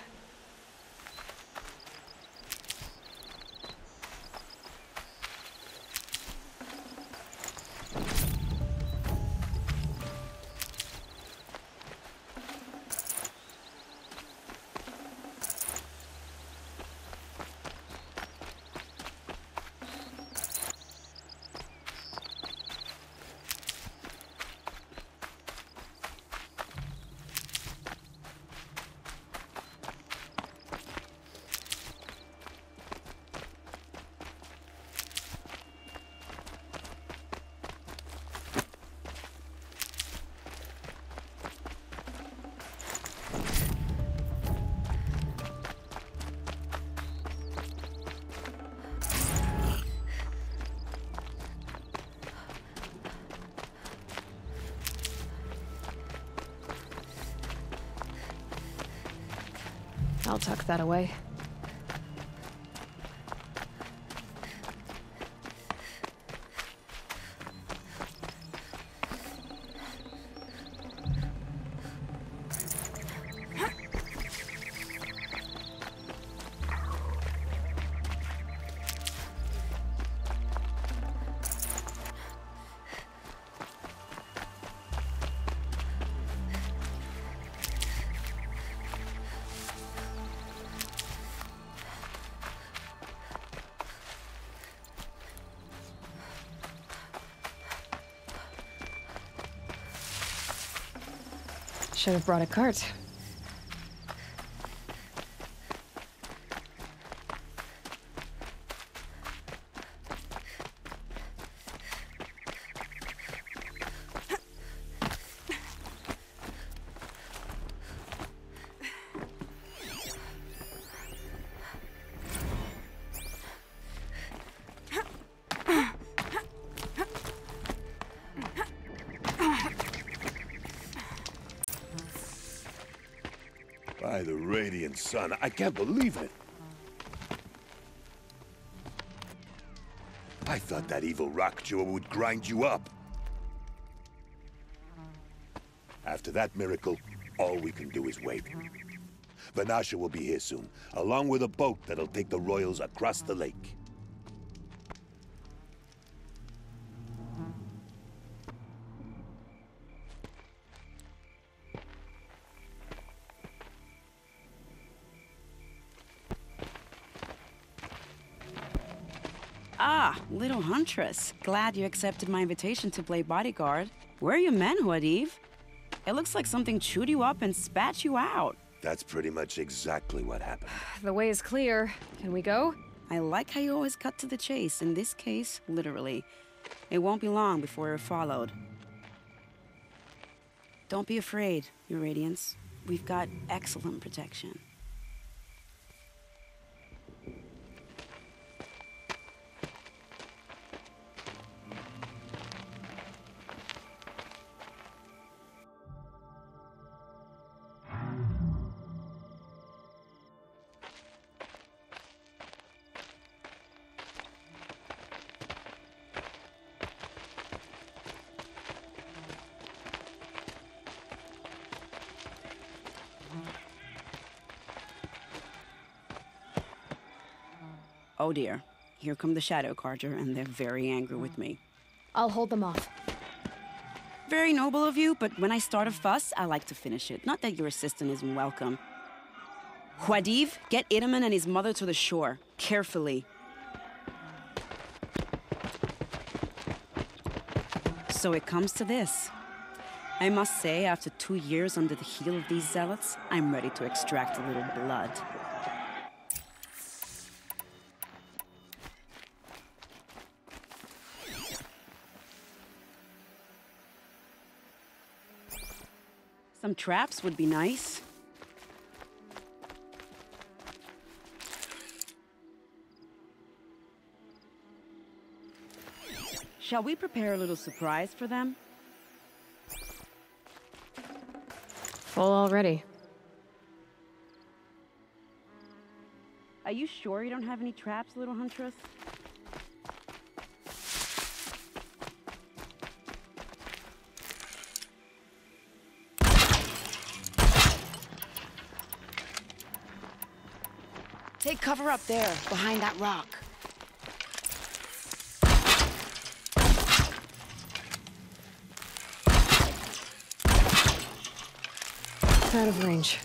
Speaker 2: I'll tuck that away. Should have brought a cart.
Speaker 15: By the radiant sun, I can't believe it. I thought that evil rock jewel would grind you up. After that miracle, all we can do is wait. Vanasha will be here soon, along with a boat that'll take the royals across the lake.
Speaker 12: Ah, little huntress. Glad you accepted my invitation to play bodyguard. Where are your men, Huadiv? It looks like something chewed you up and spat you out.
Speaker 15: That's pretty much exactly what happened.
Speaker 2: The way is clear. Can we go?
Speaker 12: I like how you always cut to the chase. In this case, literally. It won't be long before we're followed. Don't be afraid, Your Radiance. We've got excellent protection. Oh dear, here come the Shadow Carja, and they're very angry with me.
Speaker 2: I'll hold them off.
Speaker 12: Very noble of you, but when I start a fuss, I like to finish it. Not that your assistant isn't welcome. Huadiv, get Itaman and his mother to the shore. Carefully. So it comes to this. I must say, after 2 years under the heel of these zealots, I'm ready to extract a little blood. Some traps would be nice. Shall we prepare a little surprise for them?
Speaker 2: Full already.
Speaker 12: Are you sure you don't have any traps, little huntress? cover up there, behind that rock.
Speaker 2: Out of range.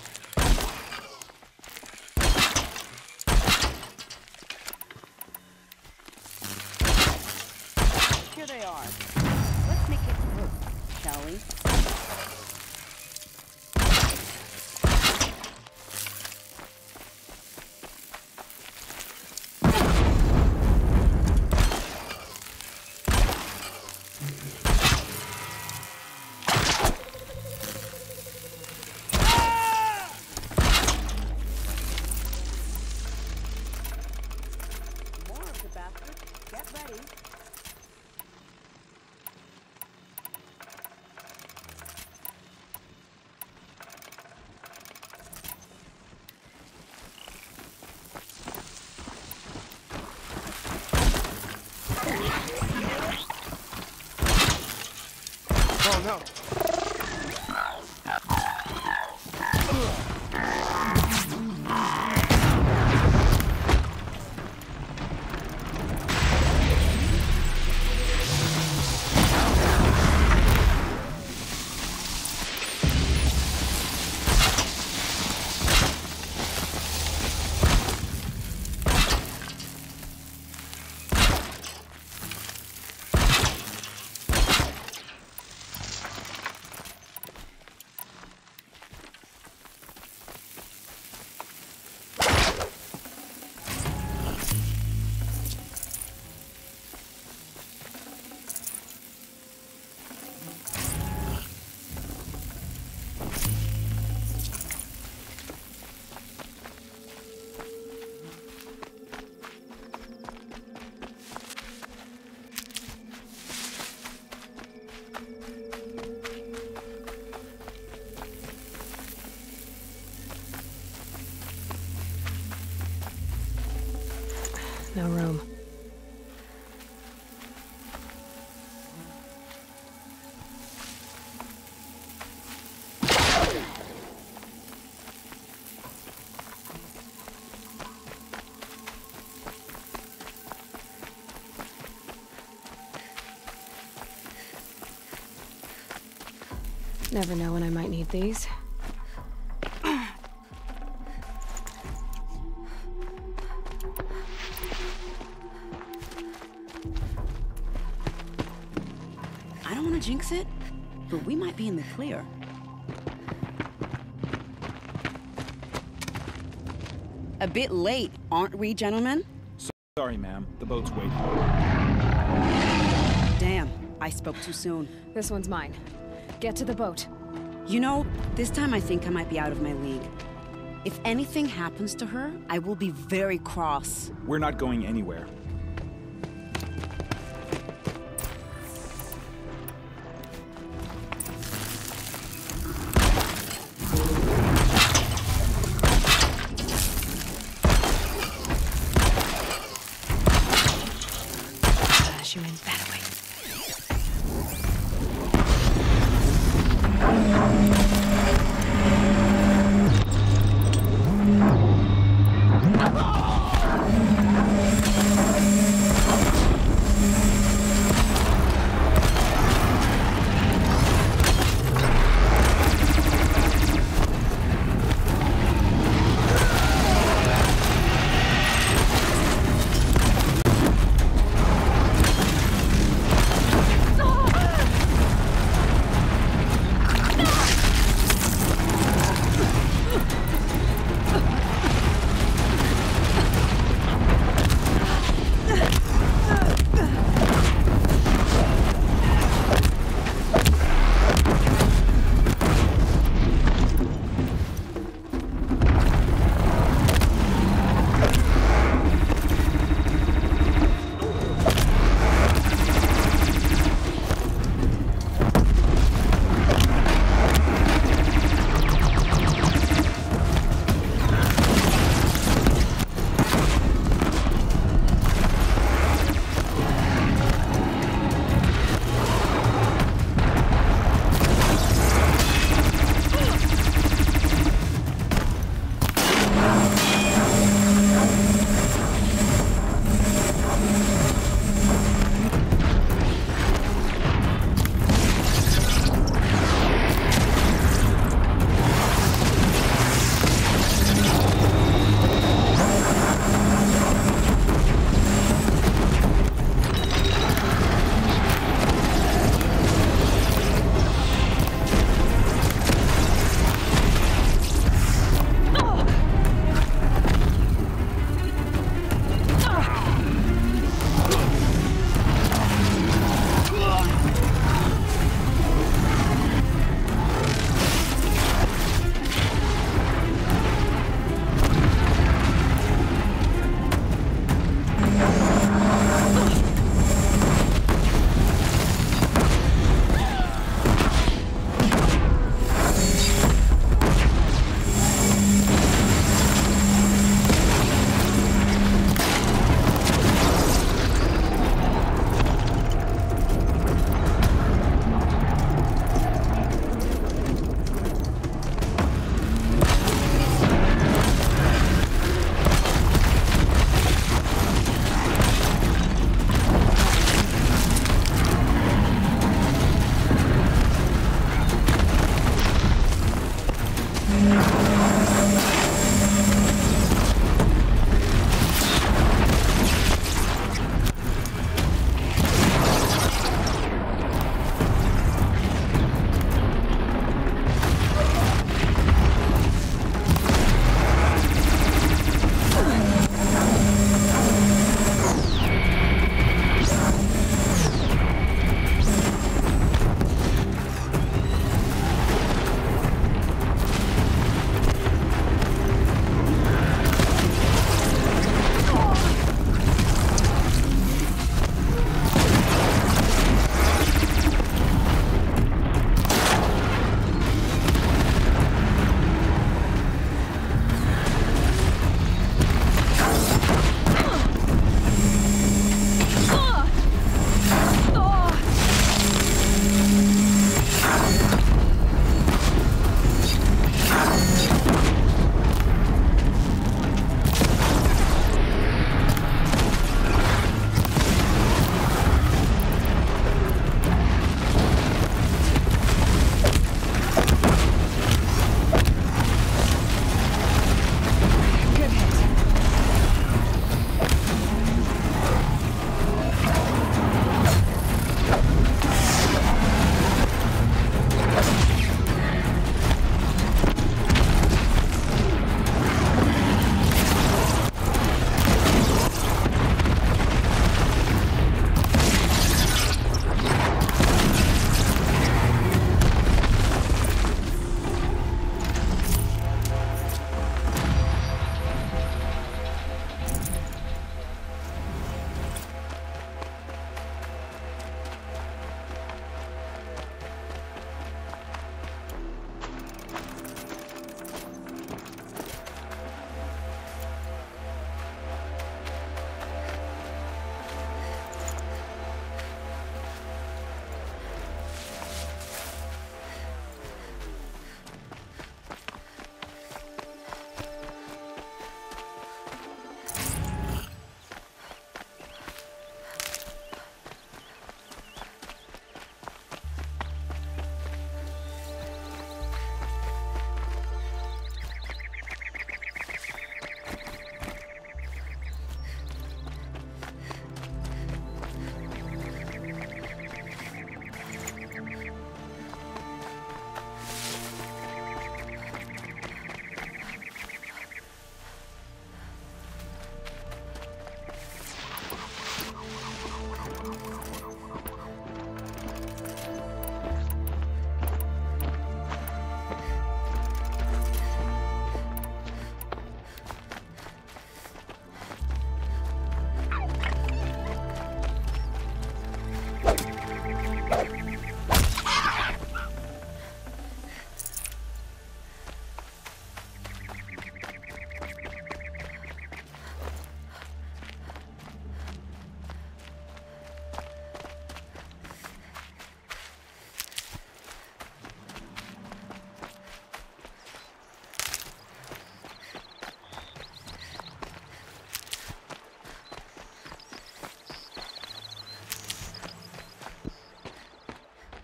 Speaker 1: Here they are. Let's make it work, shall we?
Speaker 6: Oh no!
Speaker 2: No room. Never know when I might need these.
Speaker 12: I don't want to jinx it, but we might be in the clear. A bit late, aren't we, gentlemen?
Speaker 16: Sorry, ma'am. The boat's waiting.
Speaker 12: Damn, I spoke too soon.
Speaker 2: This one's mine. Get to the boat.
Speaker 12: You know, this time I think I might be out of my league. If anything happens to her, I will be very cross.
Speaker 16: We're not going anywhere.
Speaker 2: You in that way.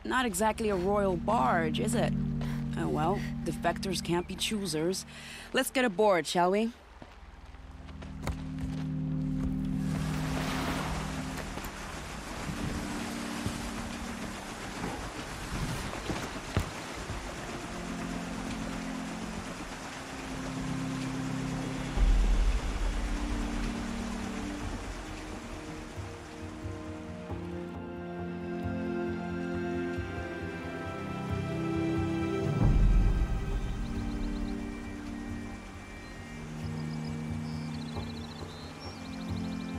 Speaker 12: Not exactly a royal barge, is it? Oh well, defectors can't be choosers. Let's get aboard, shall we?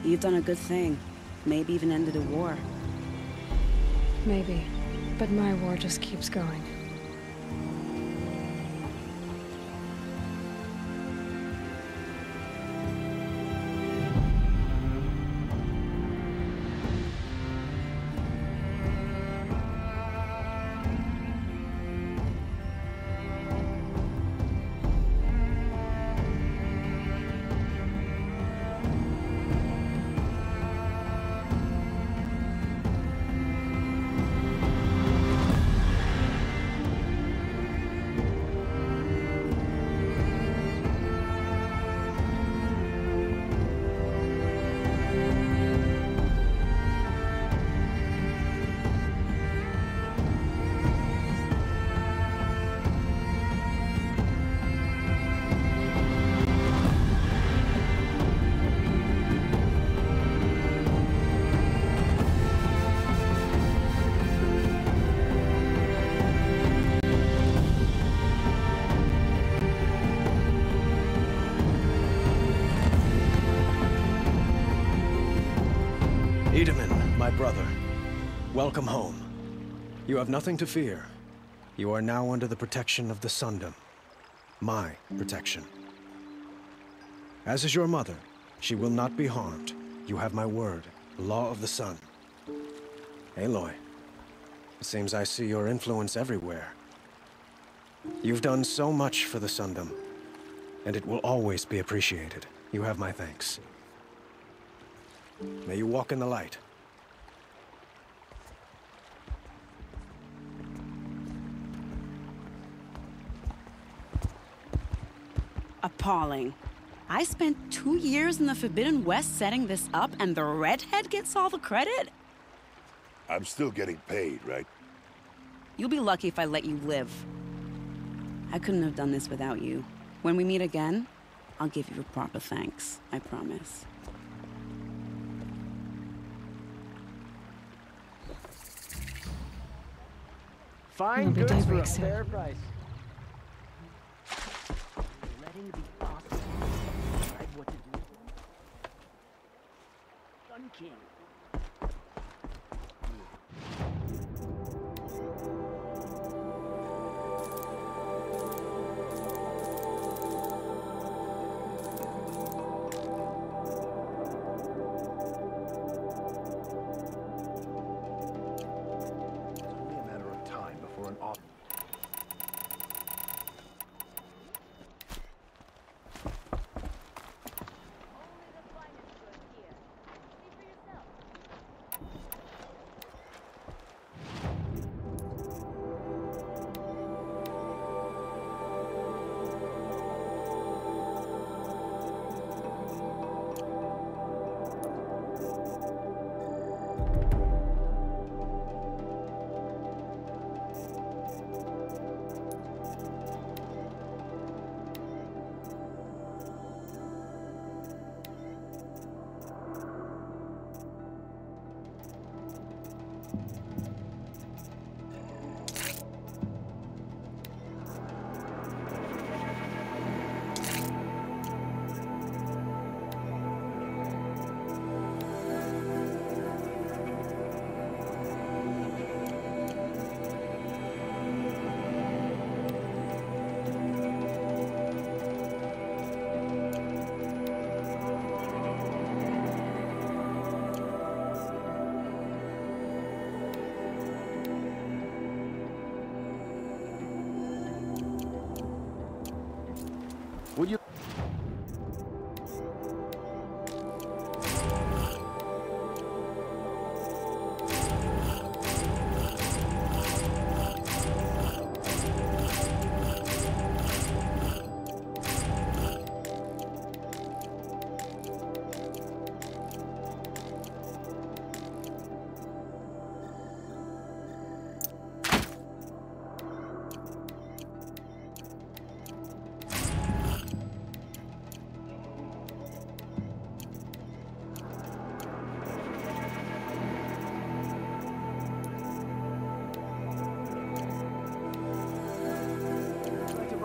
Speaker 12: You've done a good thing. Maybe even ended a war.
Speaker 2: Maybe. But my war just keeps going.
Speaker 17: Iedemann, my brother, welcome home. You have nothing to fear. You are now under the protection of the Sundom. My protection. As is your mother, she will not be harmed. You have my word, the law of the sun. Aloy, it seems I see your influence everywhere. You've done so much for the Sundom, and it will always be appreciated. You have my thanks. May you walk in the light.
Speaker 12: Appalling. I spent 2 years in the Forbidden West setting this up, and the redhead gets all the credit?
Speaker 15: I'm still getting paid, right?
Speaker 12: You'll be lucky if I let you live. I couldn't have done this without you. When we meet again, I'll give you a proper thanks. I promise.
Speaker 13: Fine goods for a fair price.
Speaker 1: Letting the awesome decide what to do. Sun King.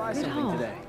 Speaker 3: try
Speaker 2: Good
Speaker 3: something
Speaker 2: haul.
Speaker 3: today.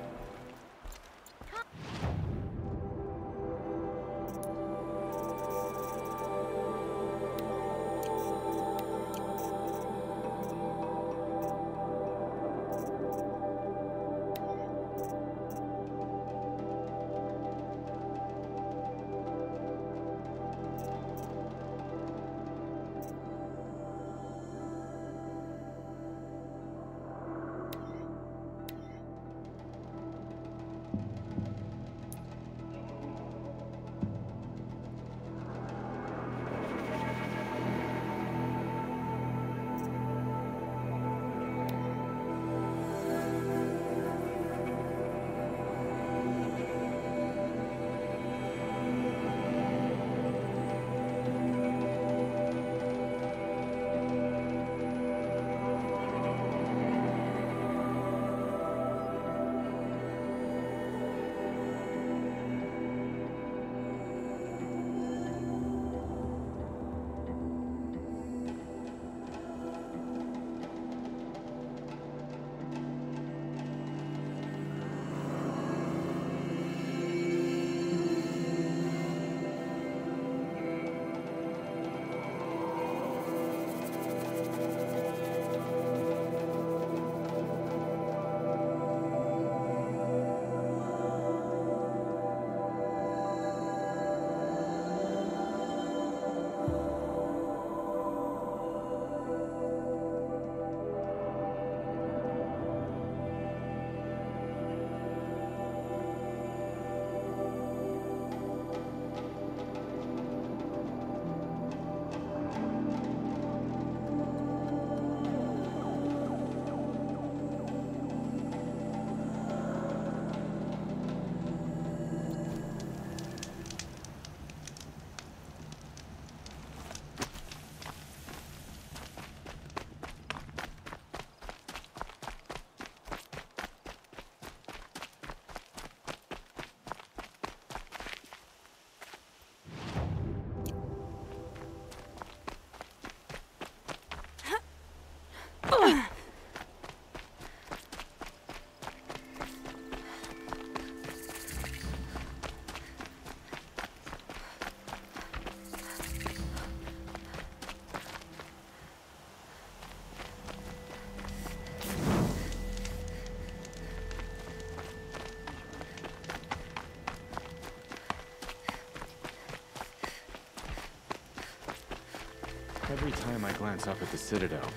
Speaker 6: Every time I glance up at the Citadel,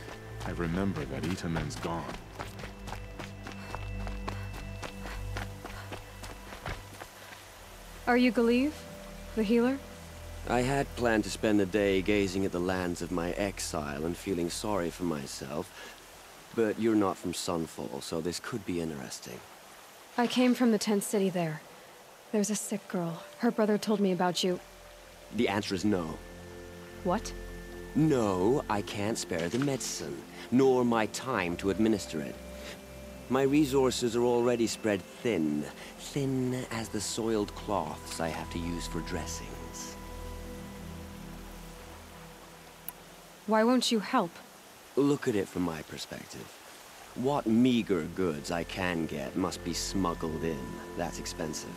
Speaker 6: I remember that Itamen's gone.
Speaker 2: Are you Galeev, the healer?
Speaker 18: I had planned to spend the day gazing at the lands of my exile and feeling sorry for myself, but you're not from Sunfall, so this could be interesting.
Speaker 2: I came from the tent city there. There's a sick girl. Her brother told me about you.
Speaker 18: The answer is no.
Speaker 2: What?
Speaker 18: No, I can't spare the medicine, nor my time to administer it. My resources are already spread thin, thin as the soiled cloths I have to use for dressings.
Speaker 2: Why won't you help?
Speaker 18: Look at it from my perspective. What meager goods I can get must be smuggled in. That's expensive.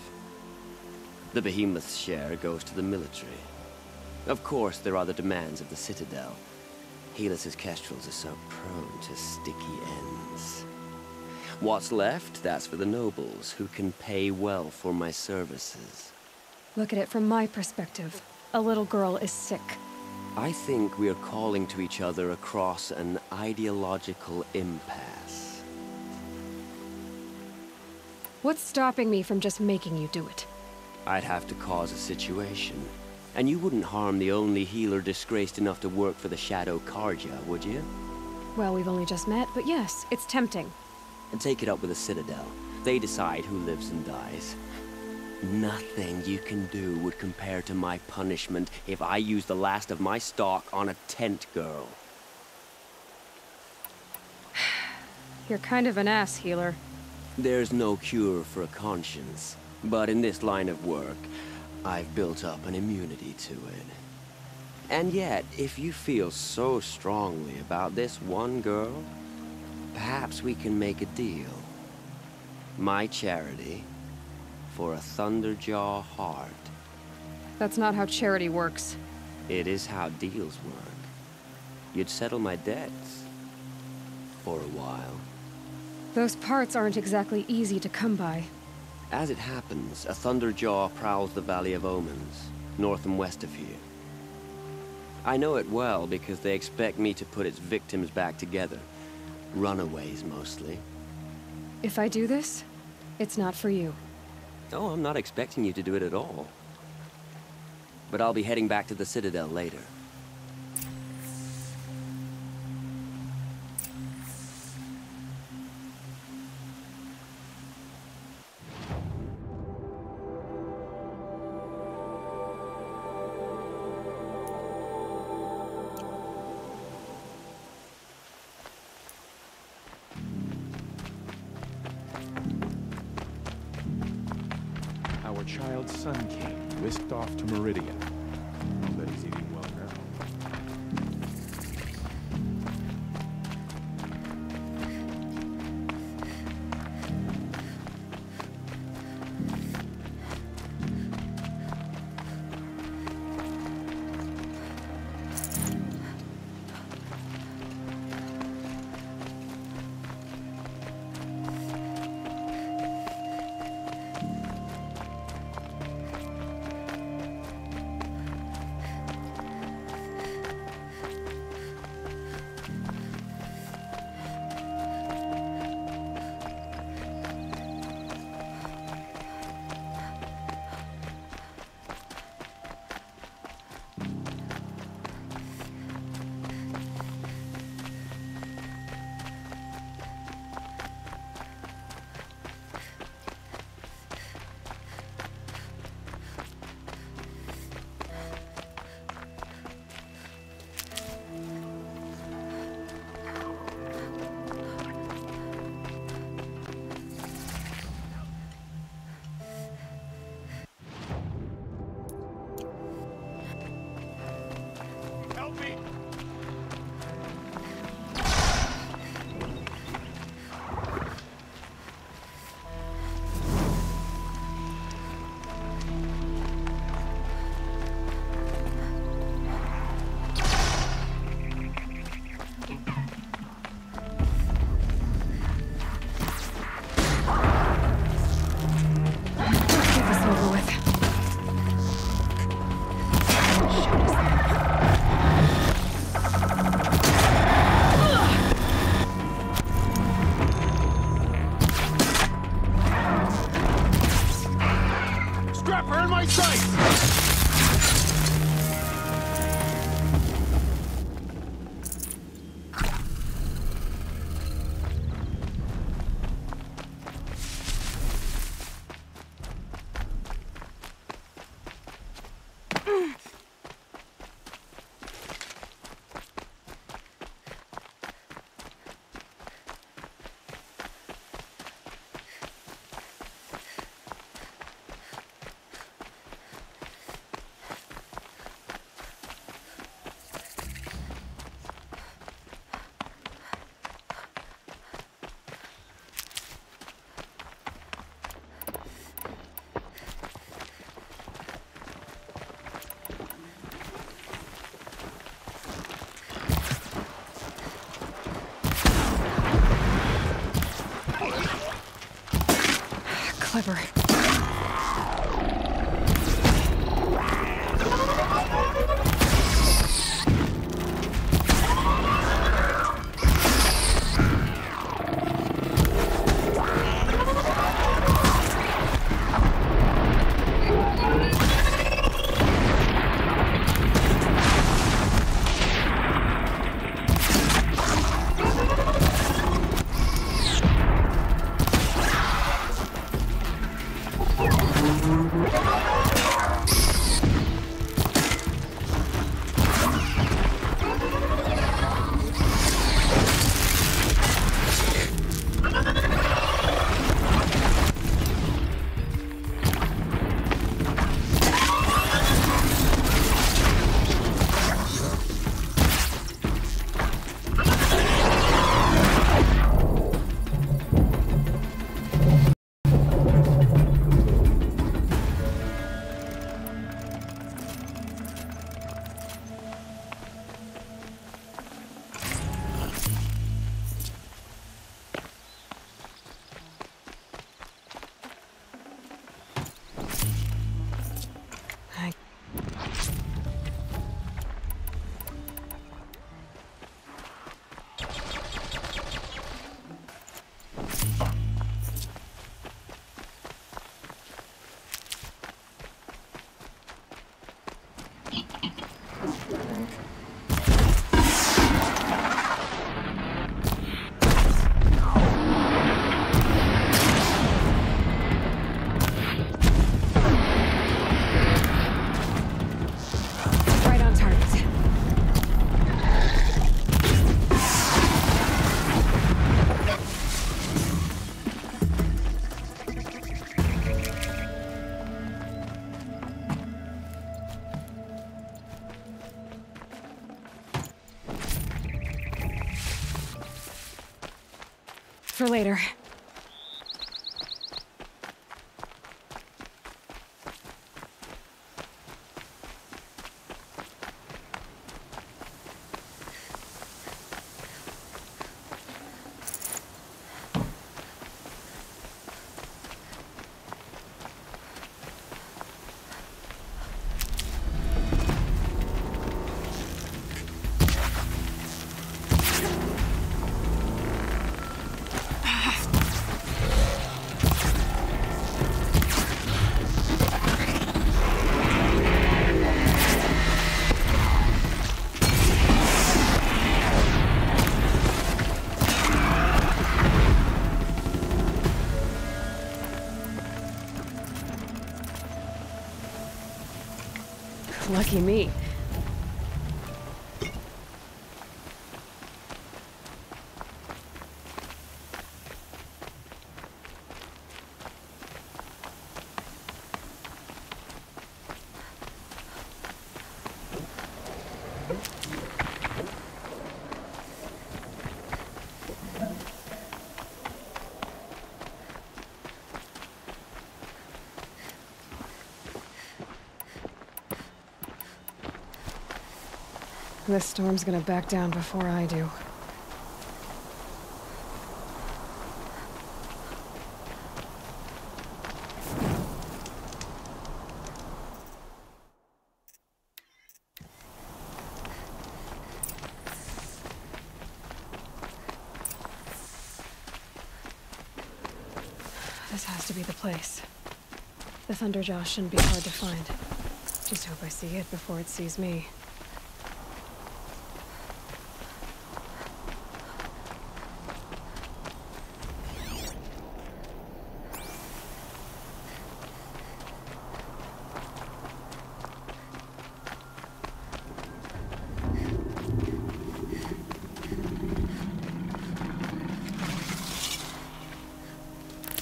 Speaker 18: The behemoth's share goes to the military. Of course, there are the demands of the Citadel. Helis's kestrels are so prone to sticky ends. What's left, that's for the nobles, who can pay well for my services.
Speaker 2: Look at it from my perspective. A little girl is sick.
Speaker 18: I think we're calling to each other across an ideological impasse.
Speaker 2: What's stopping me from just making you do it?
Speaker 18: I'd have to cause a situation. And you wouldn't harm the only healer disgraced enough to work for the Shadow Karja, would you?
Speaker 2: Well, we've only just met, but yes, it's tempting.
Speaker 18: And take it up with the Citadel. They decide who lives and dies. Nothing you can do would compare to my punishment if I use the last of my stock on a tent girl.
Speaker 2: You're kind of an ass, healer.
Speaker 18: There's no cure for a conscience. But in this line of work, I've built up an immunity to it. And yet, if you feel so strongly about this one girl, perhaps we can make a deal. My charity for a Thunderjaw heart.
Speaker 2: That's not how charity works.
Speaker 18: It is how deals work. You'd settle my debts. For a while.
Speaker 2: Those parts aren't exactly easy to come by.
Speaker 18: As it happens, a Thunderjaw prowls the Valley of Omens, north and west of here. I know it well because they expect me to put its victims back together. Runaways, mostly.
Speaker 2: If I do this, it's not for you.
Speaker 18: Oh, I'm not expecting you to do it at all. But I'll be heading back to the Citadel later.
Speaker 6: Our child's son came, whisked off to Meridian. I'll bet he's eating well now.
Speaker 2: Clever. for later. Lucky me. This storm's gonna back down before I do. This has to be the place. The Thunderjaw shouldn't be hard to find. Just hope I see it before it sees me.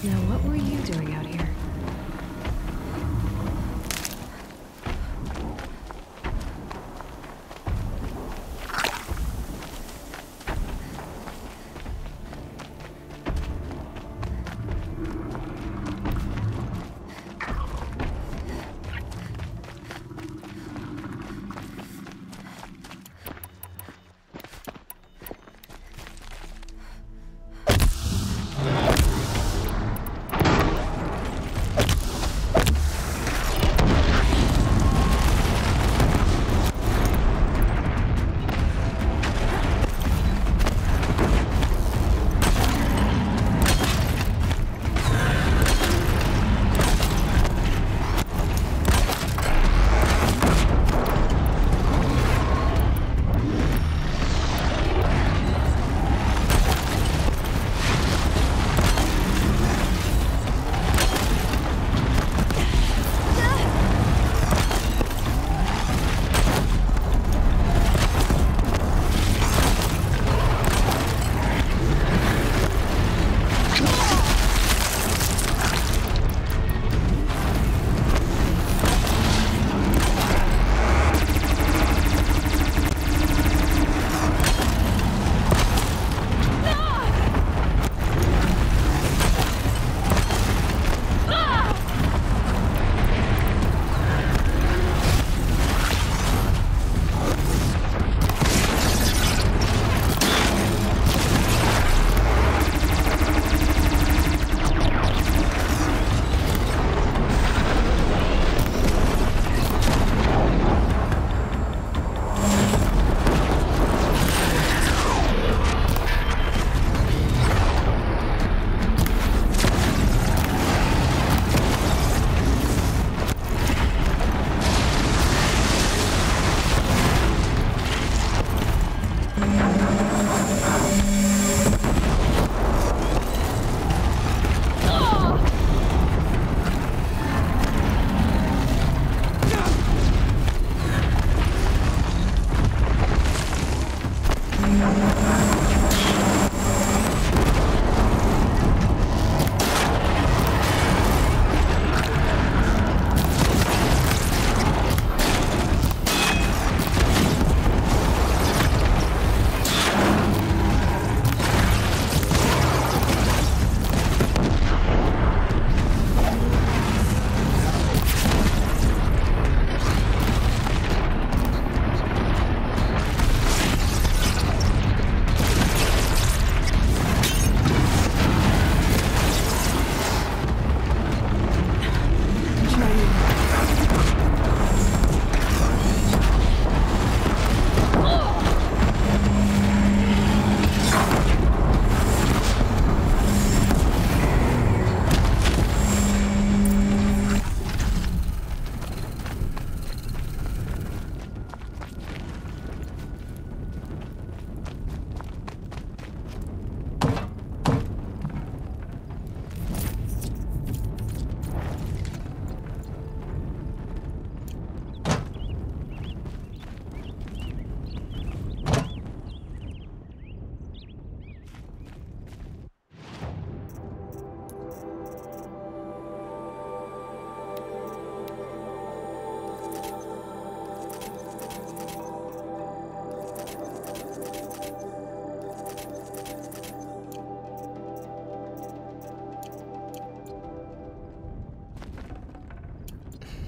Speaker 2: Now, what were you doing out here?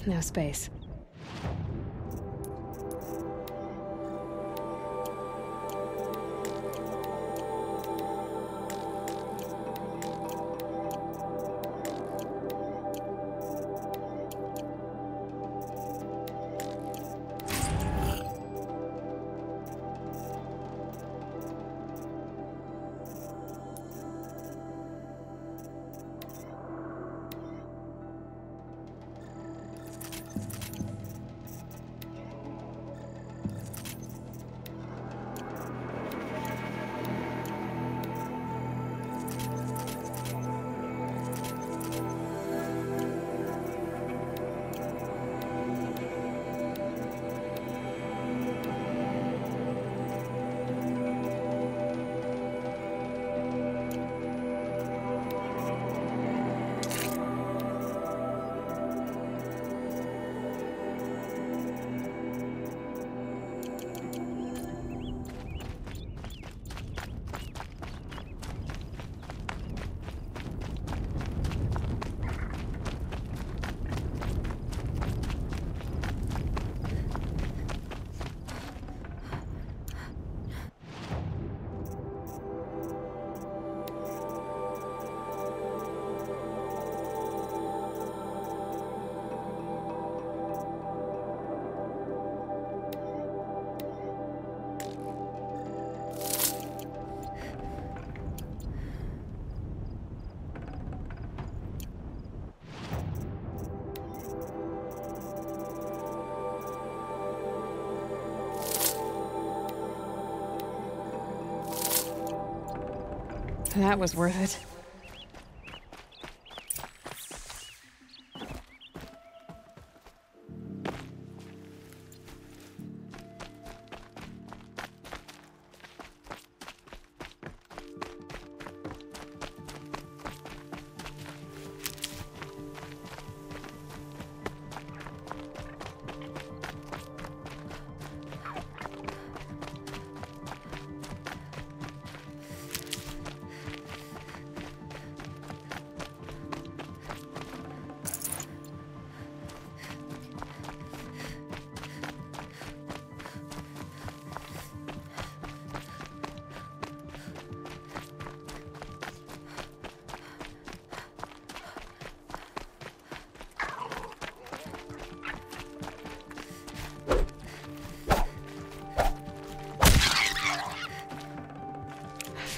Speaker 2: No space. That was worth it.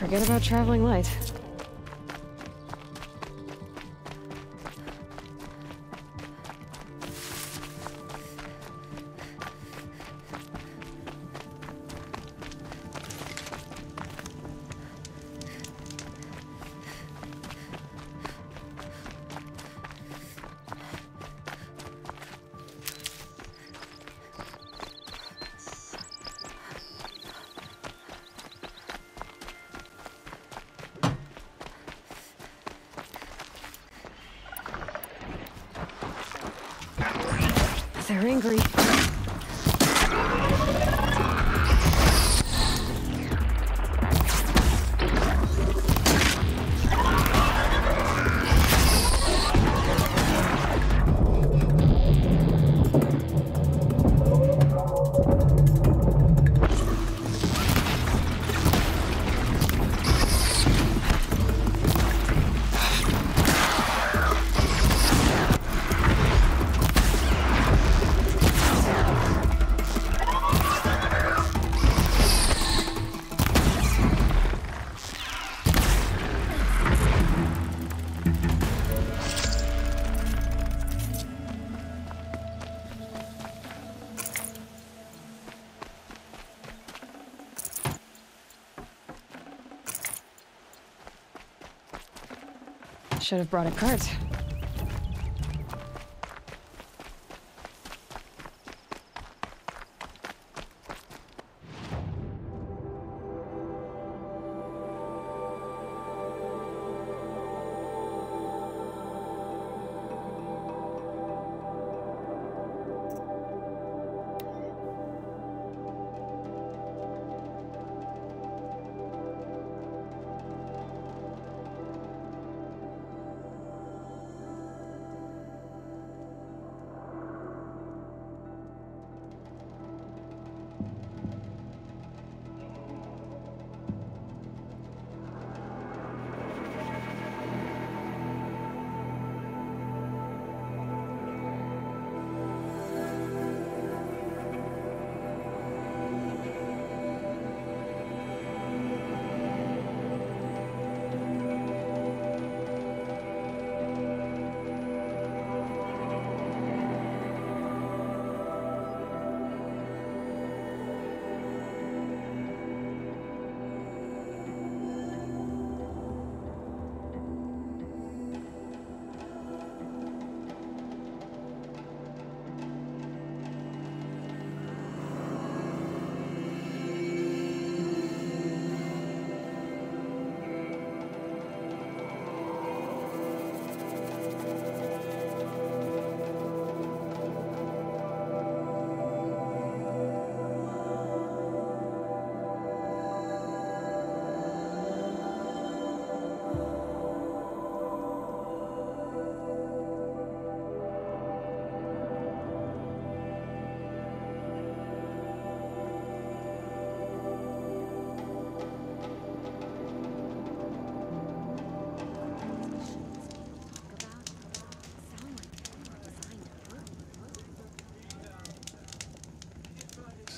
Speaker 2: Forget about traveling light. They're angry. Should have brought a cart.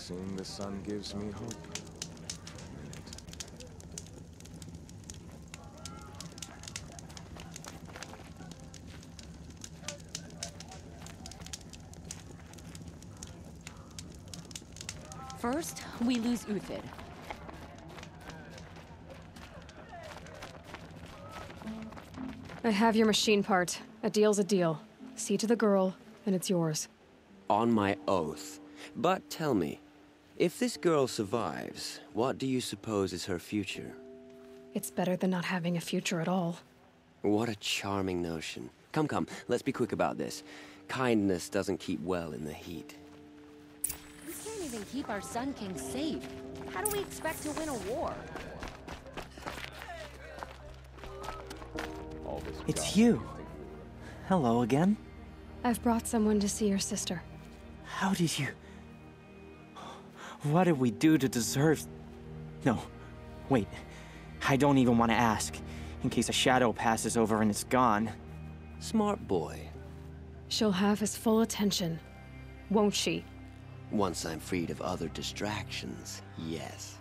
Speaker 6: Seeing the sun gives me hope.
Speaker 1: First, we lose Uthid.
Speaker 2: I have your machine part. A deal's a deal. See to the girl, and it's yours.
Speaker 18: On my oath. But tell me, if this girl survives, what do you suppose is her future?
Speaker 2: It's better than not having a future at all.
Speaker 18: What a charming notion. Come, come, let's be quick about this. Kindness doesn't keep well in the heat.
Speaker 1: We can't even keep our Sun King safe. How do we expect to win a war?
Speaker 5: It's you. Hello again.
Speaker 2: I've brought someone to see your sister.
Speaker 5: How did you... What did we do to deserve... No, wait. I don't even want to ask, in case a shadow passes over and it's gone.
Speaker 18: Smart boy.
Speaker 2: She'll have his full attention, won't she?
Speaker 18: Once I'm freed of other distractions, yes.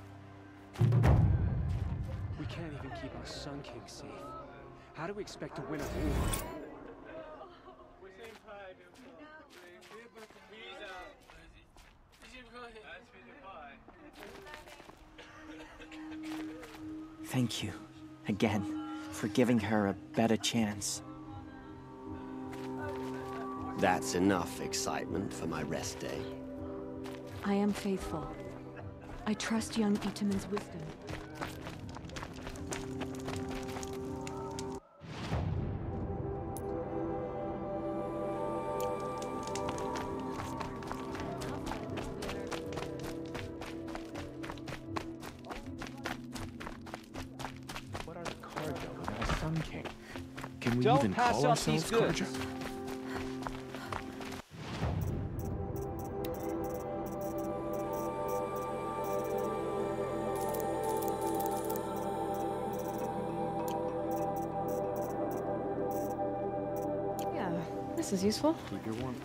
Speaker 3: We can't even keep our Sun King safe. How do we expect to win a war?
Speaker 5: Thank you, again, for giving her a better chance.
Speaker 18: That's enough excitement for my rest day.
Speaker 1: I am faithful. I trust young Itaman's wisdom.
Speaker 6: What are the Karja without a Sun King? Can we
Speaker 3: Don't
Speaker 6: even
Speaker 3: pass
Speaker 6: call
Speaker 3: up these
Speaker 6: ourselves
Speaker 3: goods.
Speaker 6: Karja?
Speaker 2: Yeah, this is useful.
Speaker 6: Keep your warmth.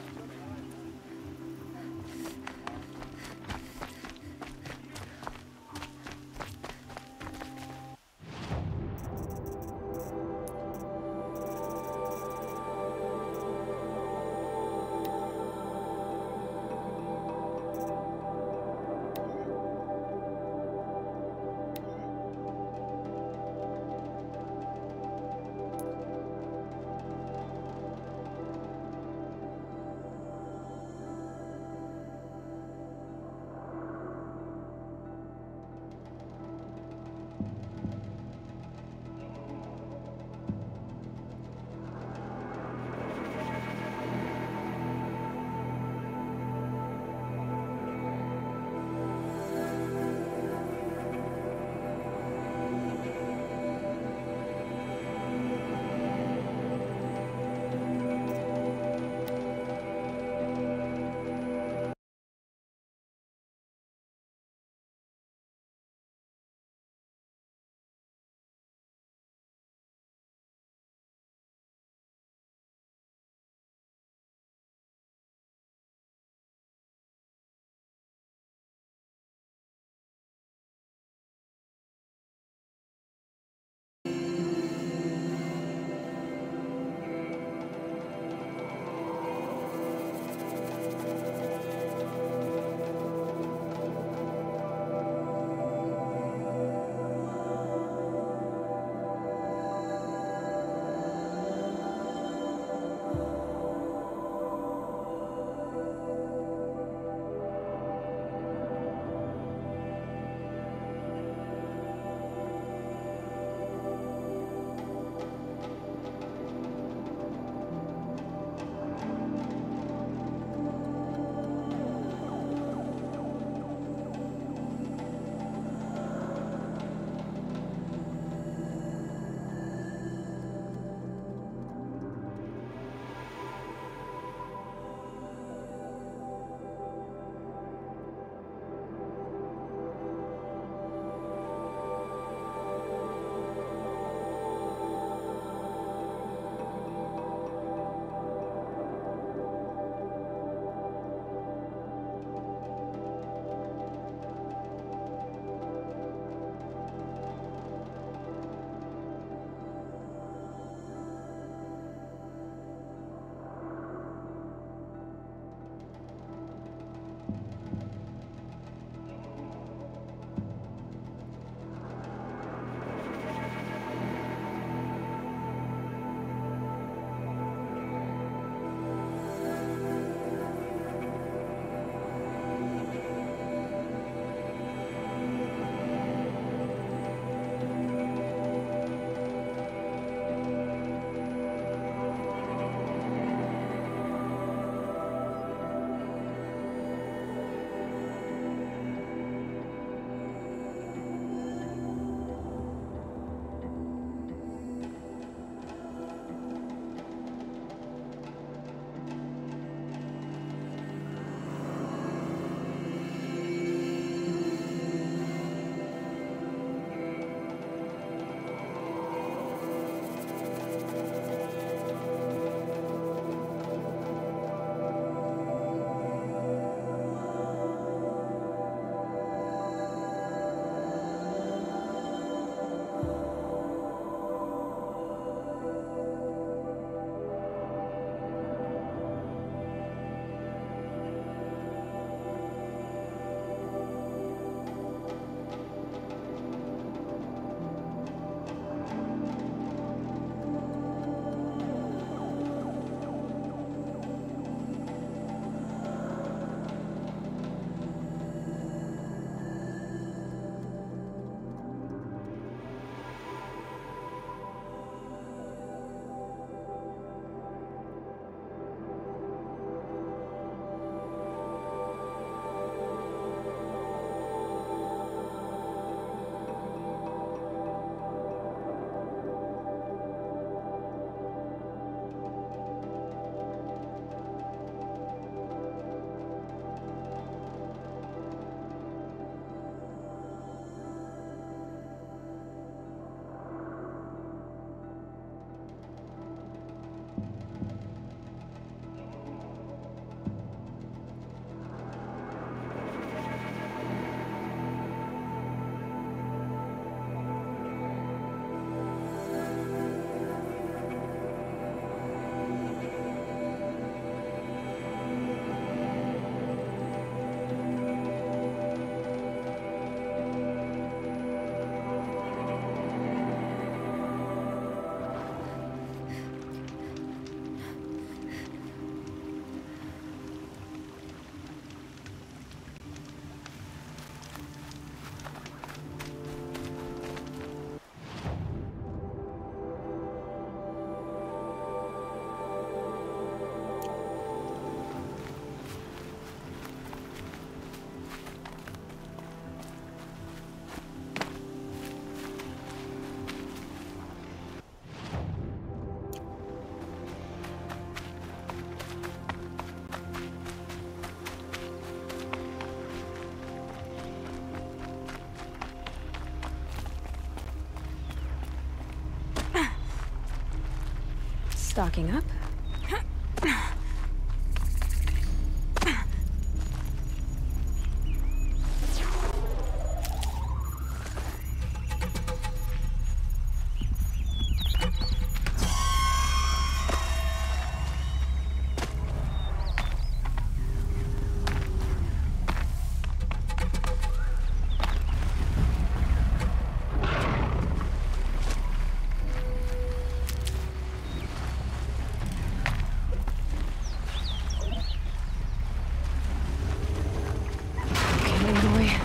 Speaker 2: Stocking up.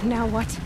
Speaker 2: Now what?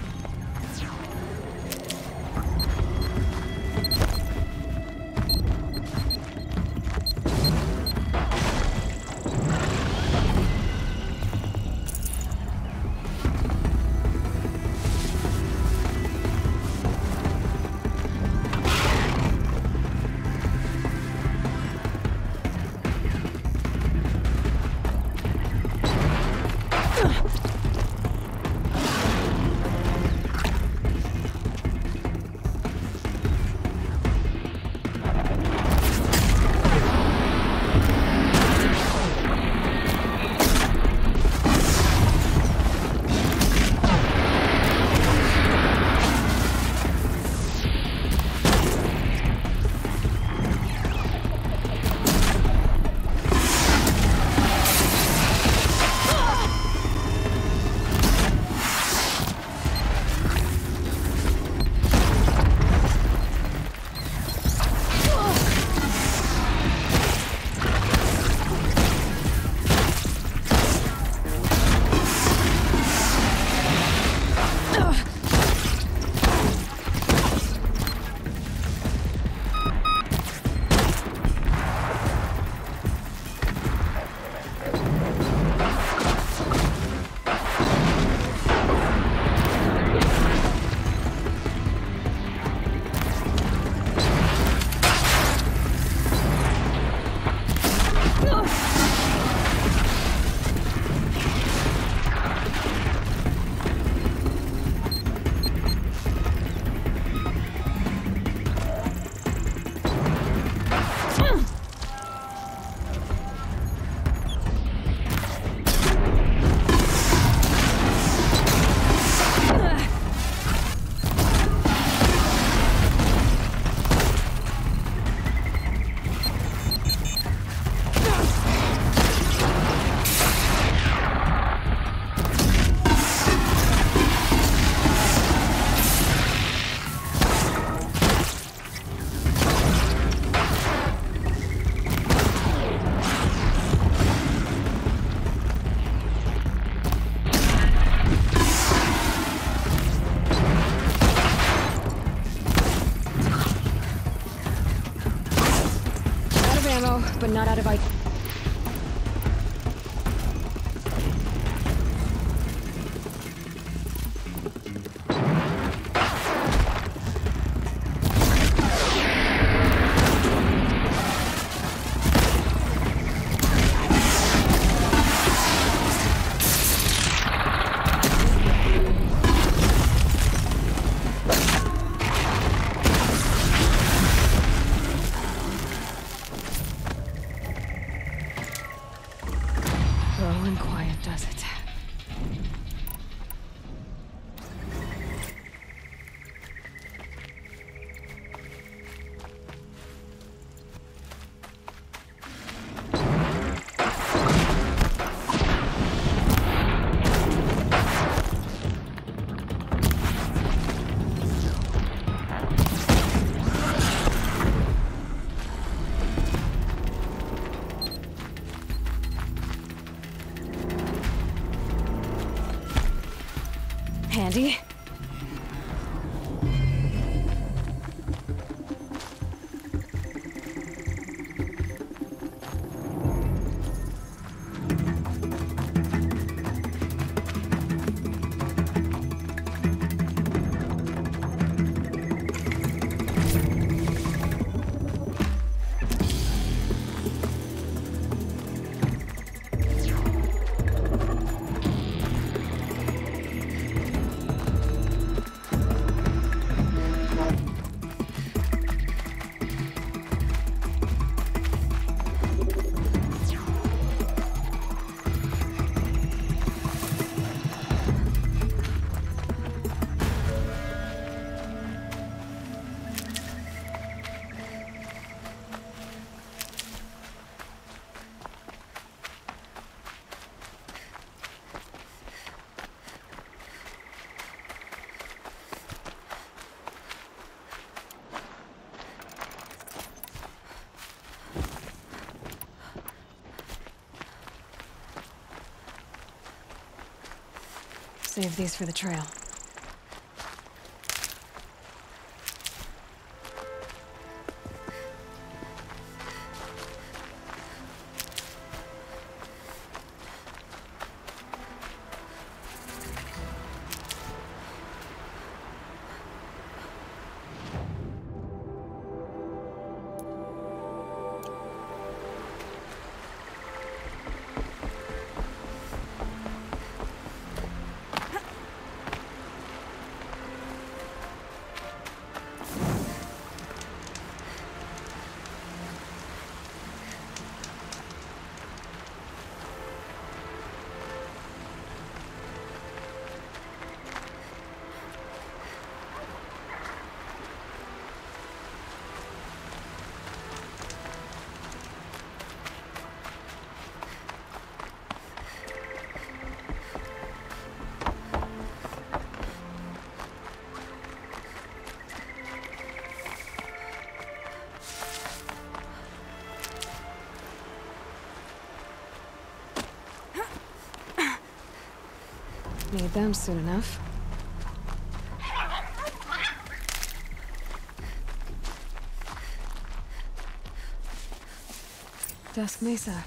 Speaker 2: But not out of ideas. Handy. save these for the trail. Need them soon enough. Dusk Mesa.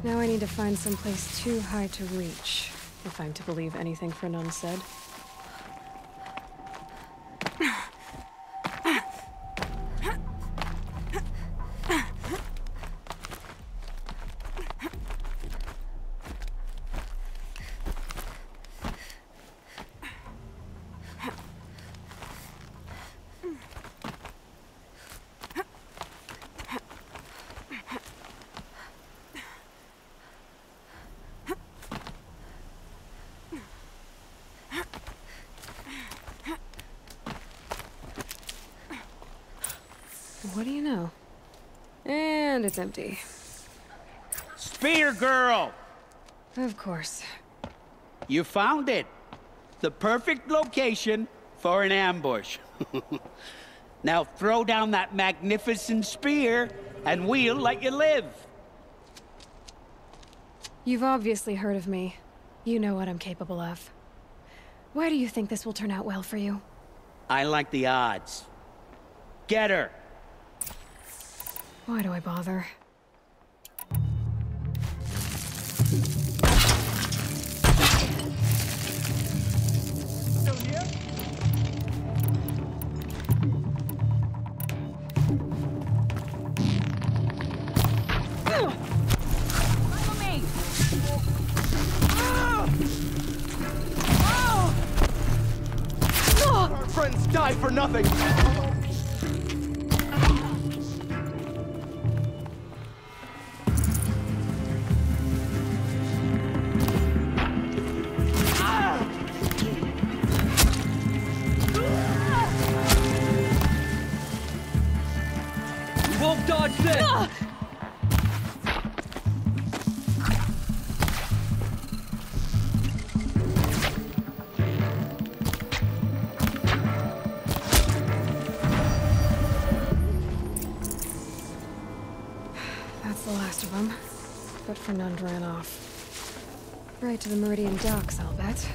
Speaker 2: Now I need to find someplace too high to reach, if I'm to believe anything Frenon said. What do you know? And it's empty.
Speaker 19: Spear girl!
Speaker 2: Of course.
Speaker 19: You found it. The perfect location for an ambush. Now throw down that magnificent spear, and we'll let you live.
Speaker 2: You've obviously heard of me. You know what I'm capable of. Why do you think this will turn out well for you?
Speaker 19: I like the odds. Get her!
Speaker 2: Why do I bother?
Speaker 19: Our friends die for nothing!
Speaker 20: Won't dodge this!
Speaker 2: That's the last of them. But Fernand ran off. Right to the Meridian docks, I'll bet.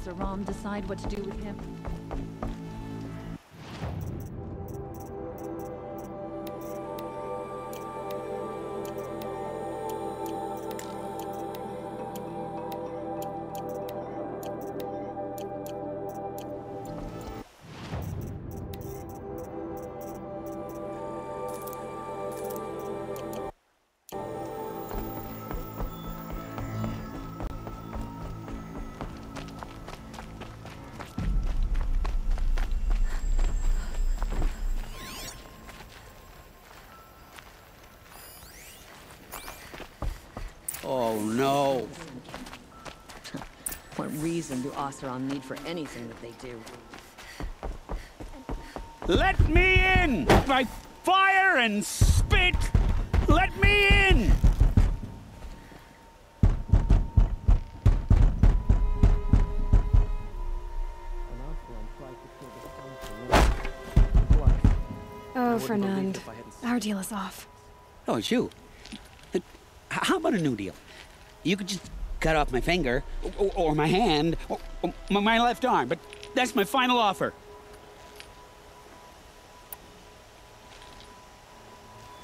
Speaker 1: Saram decide what to do with him?
Speaker 19: Oh, no.
Speaker 1: What reason do Oseram need for anything that they do?
Speaker 19: Let me in! By fire and spit! Let me in!
Speaker 2: Oh, Fernand. Our deal is off.
Speaker 19: Oh, it's you. How about a new deal? You could just cut off my finger, or my hand, or my left arm, but that's my final offer.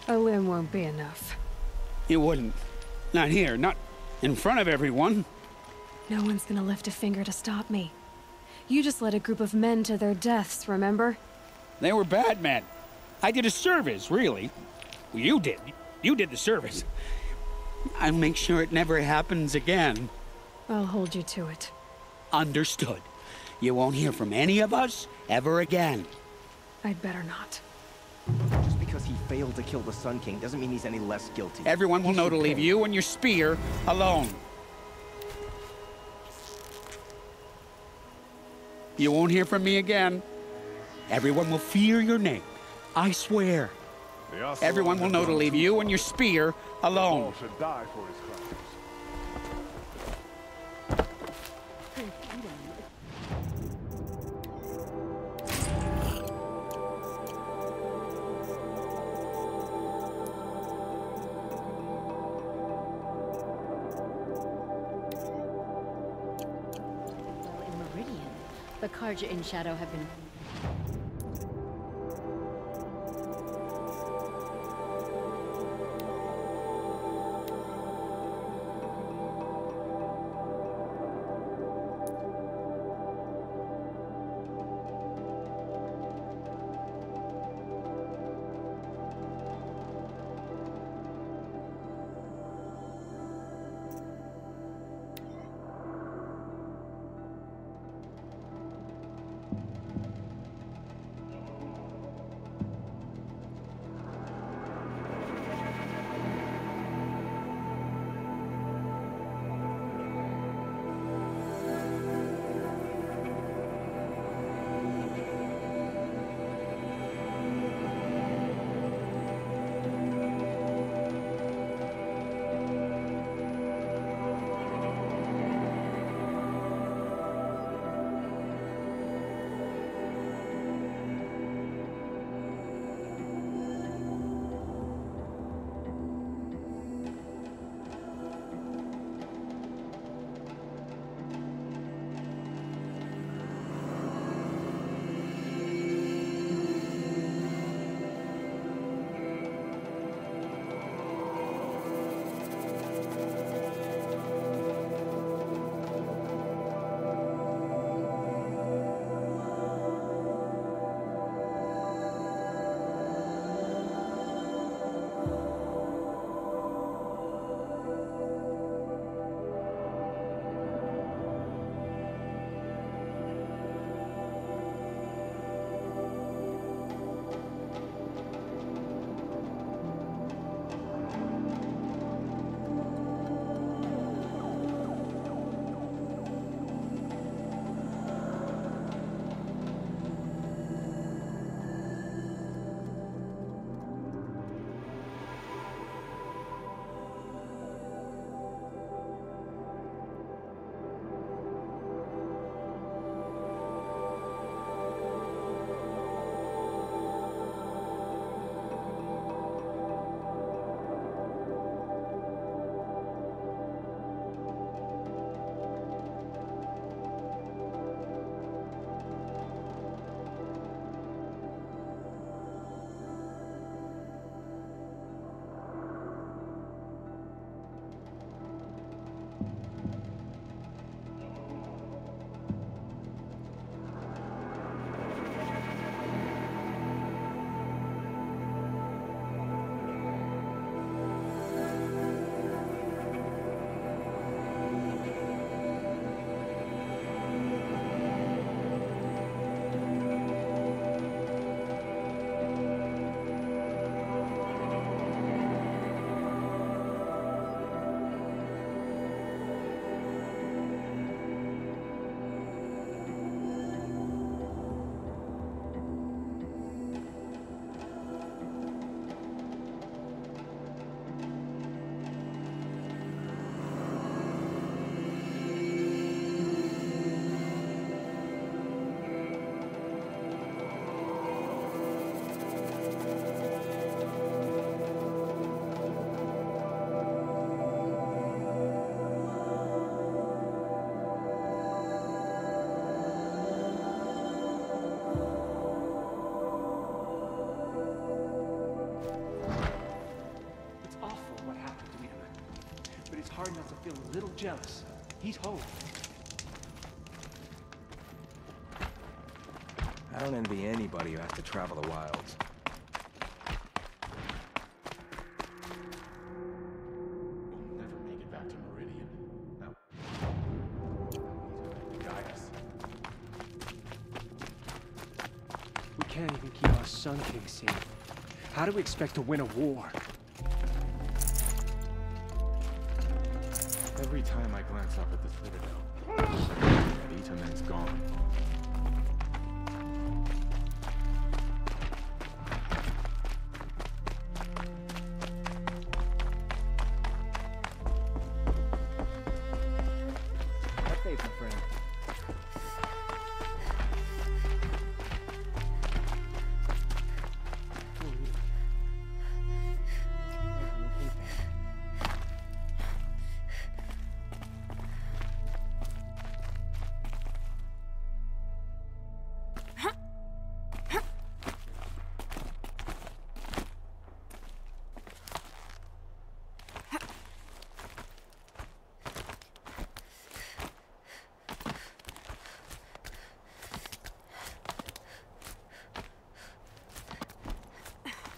Speaker 2: A limb won't be enough.
Speaker 19: You wouldn't. Not here, not in front of everyone.
Speaker 2: No one's gonna lift a finger to stop me. You just led a group of men to their deaths, remember?
Speaker 19: They were bad men. I did a service, really. Well, you did. You did the service. I'll make sure it never happens again.
Speaker 2: I'll hold you to it.
Speaker 19: Understood. You won't hear from any of us ever again.
Speaker 2: I'd better not.
Speaker 20: Just because he failed to kill the Sun King doesn't mean he's any less guilty.
Speaker 19: Everyone will know to leave you and your spear alone. You won't hear from me again. Everyone will fear your name. I swear. Everyone will know to leave you and your spear alone.
Speaker 6: Should die for his crimes.
Speaker 1: Well, in Meridian, the Karja in Shadow have been...
Speaker 3: it's hard not to feel a little jealous. He's home.
Speaker 20: I don't envy anybody who has to travel the wilds.
Speaker 6: We'll never make it back to Meridian. No. Guide us.
Speaker 3: We can't even keep our Sun King safe. How do we expect to win a war?
Speaker 6: Every time I glance up at the Citadel, that Itaman's gone.
Speaker 20: Have faith, my friend.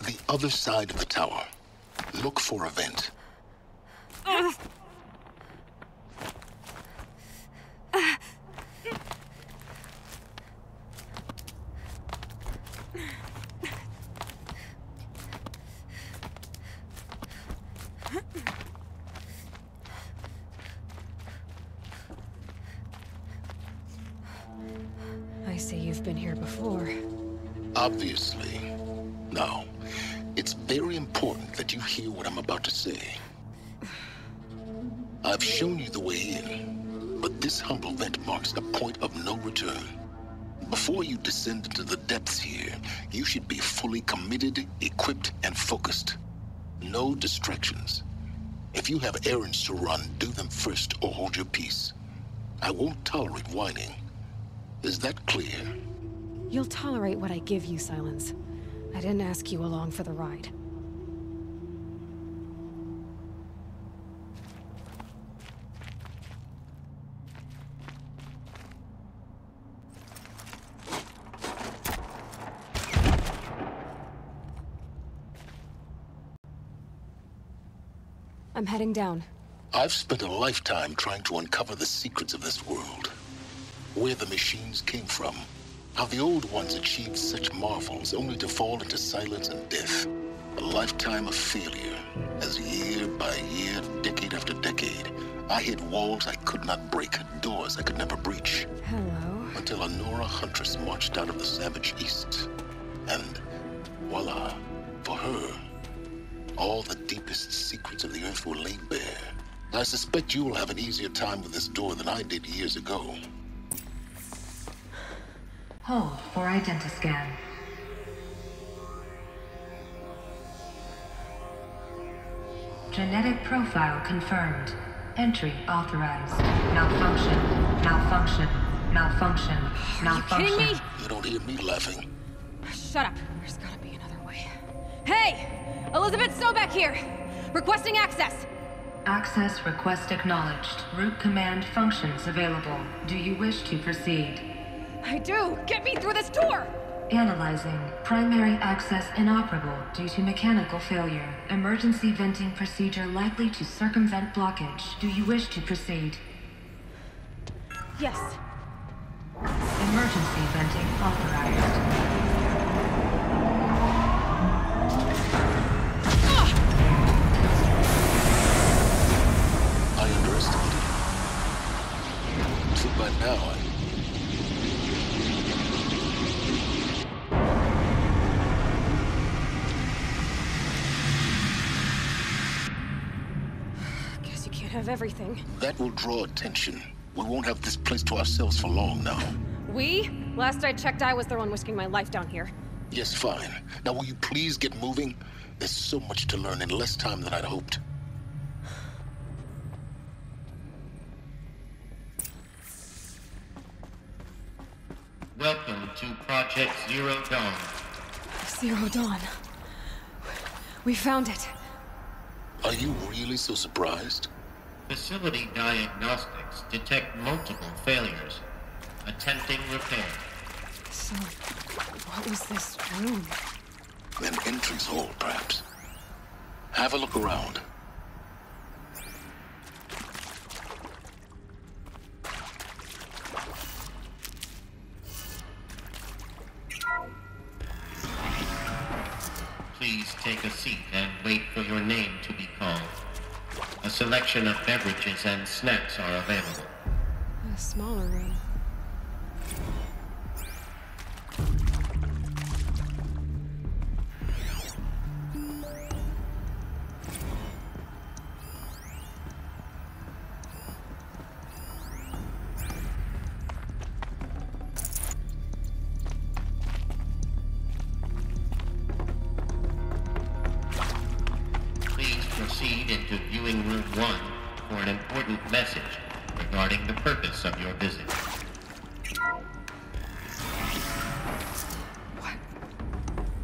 Speaker 4: The other side of the tower. Look for a vent.
Speaker 2: I see you've been here before.
Speaker 4: Obviously. Now, it's very important that you hear what I'm about to say. I've shown you the way in, but this humble vent marks a point of no return. Before you descend into the depths here, you should be fully committed, equipped, and focused. No distractions. If you have errands to run, do them first or hold your peace. I won't tolerate whining. Is that clear?
Speaker 2: You'll tolerate what I give you, Silence. I didn't ask you along for the ride. I'm heading down.
Speaker 4: I've spent a lifetime trying to uncover the secrets of this world. Where the machines came from. How the old ones achieved such marvels only to fall into silence and death. A lifetime of failure, as year by year, decade after decade, I hit walls I could not break, doors I could never breach.
Speaker 2: Hello.
Speaker 4: Until a Nora huntress marched out of the savage east. And voila, for her, all the deepest secrets of the earth were laid bare. I suspect you will have an easier time with this door than I did years ago.
Speaker 21: Hold for identiscan. Genetic profile confirmed. Entry authorized. Malfunction. Malfunction. Malfunction. Malfunction.
Speaker 2: Are you kidding me?
Speaker 4: You don't hear me laughing.
Speaker 2: Shut up. There's gotta be another way. Hey! Elizabeth Sobek here! Requesting access!
Speaker 21: Access request acknowledged. Root command functions available. Do you wish to proceed?
Speaker 2: I do! Get me through this door!
Speaker 21: Analyzing. Primary access inoperable due to mechanical failure. Emergency venting procedure likely to circumvent blockage. Do you wish to proceed?
Speaker 2: Yes.
Speaker 21: Emergency venting authorized.
Speaker 4: I underestimated you. So by now,
Speaker 2: Guess you can't have everything.
Speaker 4: that will draw attention. We won't have this place to ourselves for long now.
Speaker 2: We? Last I checked, I was the one risking my life down here.
Speaker 4: Yes, fine. Now will you please get moving? There's so much to learn in less time than I'd hoped.
Speaker 22: Welcome to Project Zero Dawn.
Speaker 2: Zero Dawn. We found it.
Speaker 4: Are you really so surprised?
Speaker 22: Facility diagnostics detect multiple failures. Attempting repair.
Speaker 2: So, what was this room?
Speaker 4: An entrance hall, perhaps. Have a look around.
Speaker 22: Please take a seat and wait for your name to be called. A selection of beverages and snacks are available.
Speaker 2: A smaller room.
Speaker 22: Proceed into viewing room 1 for an important message regarding the purpose of your visit.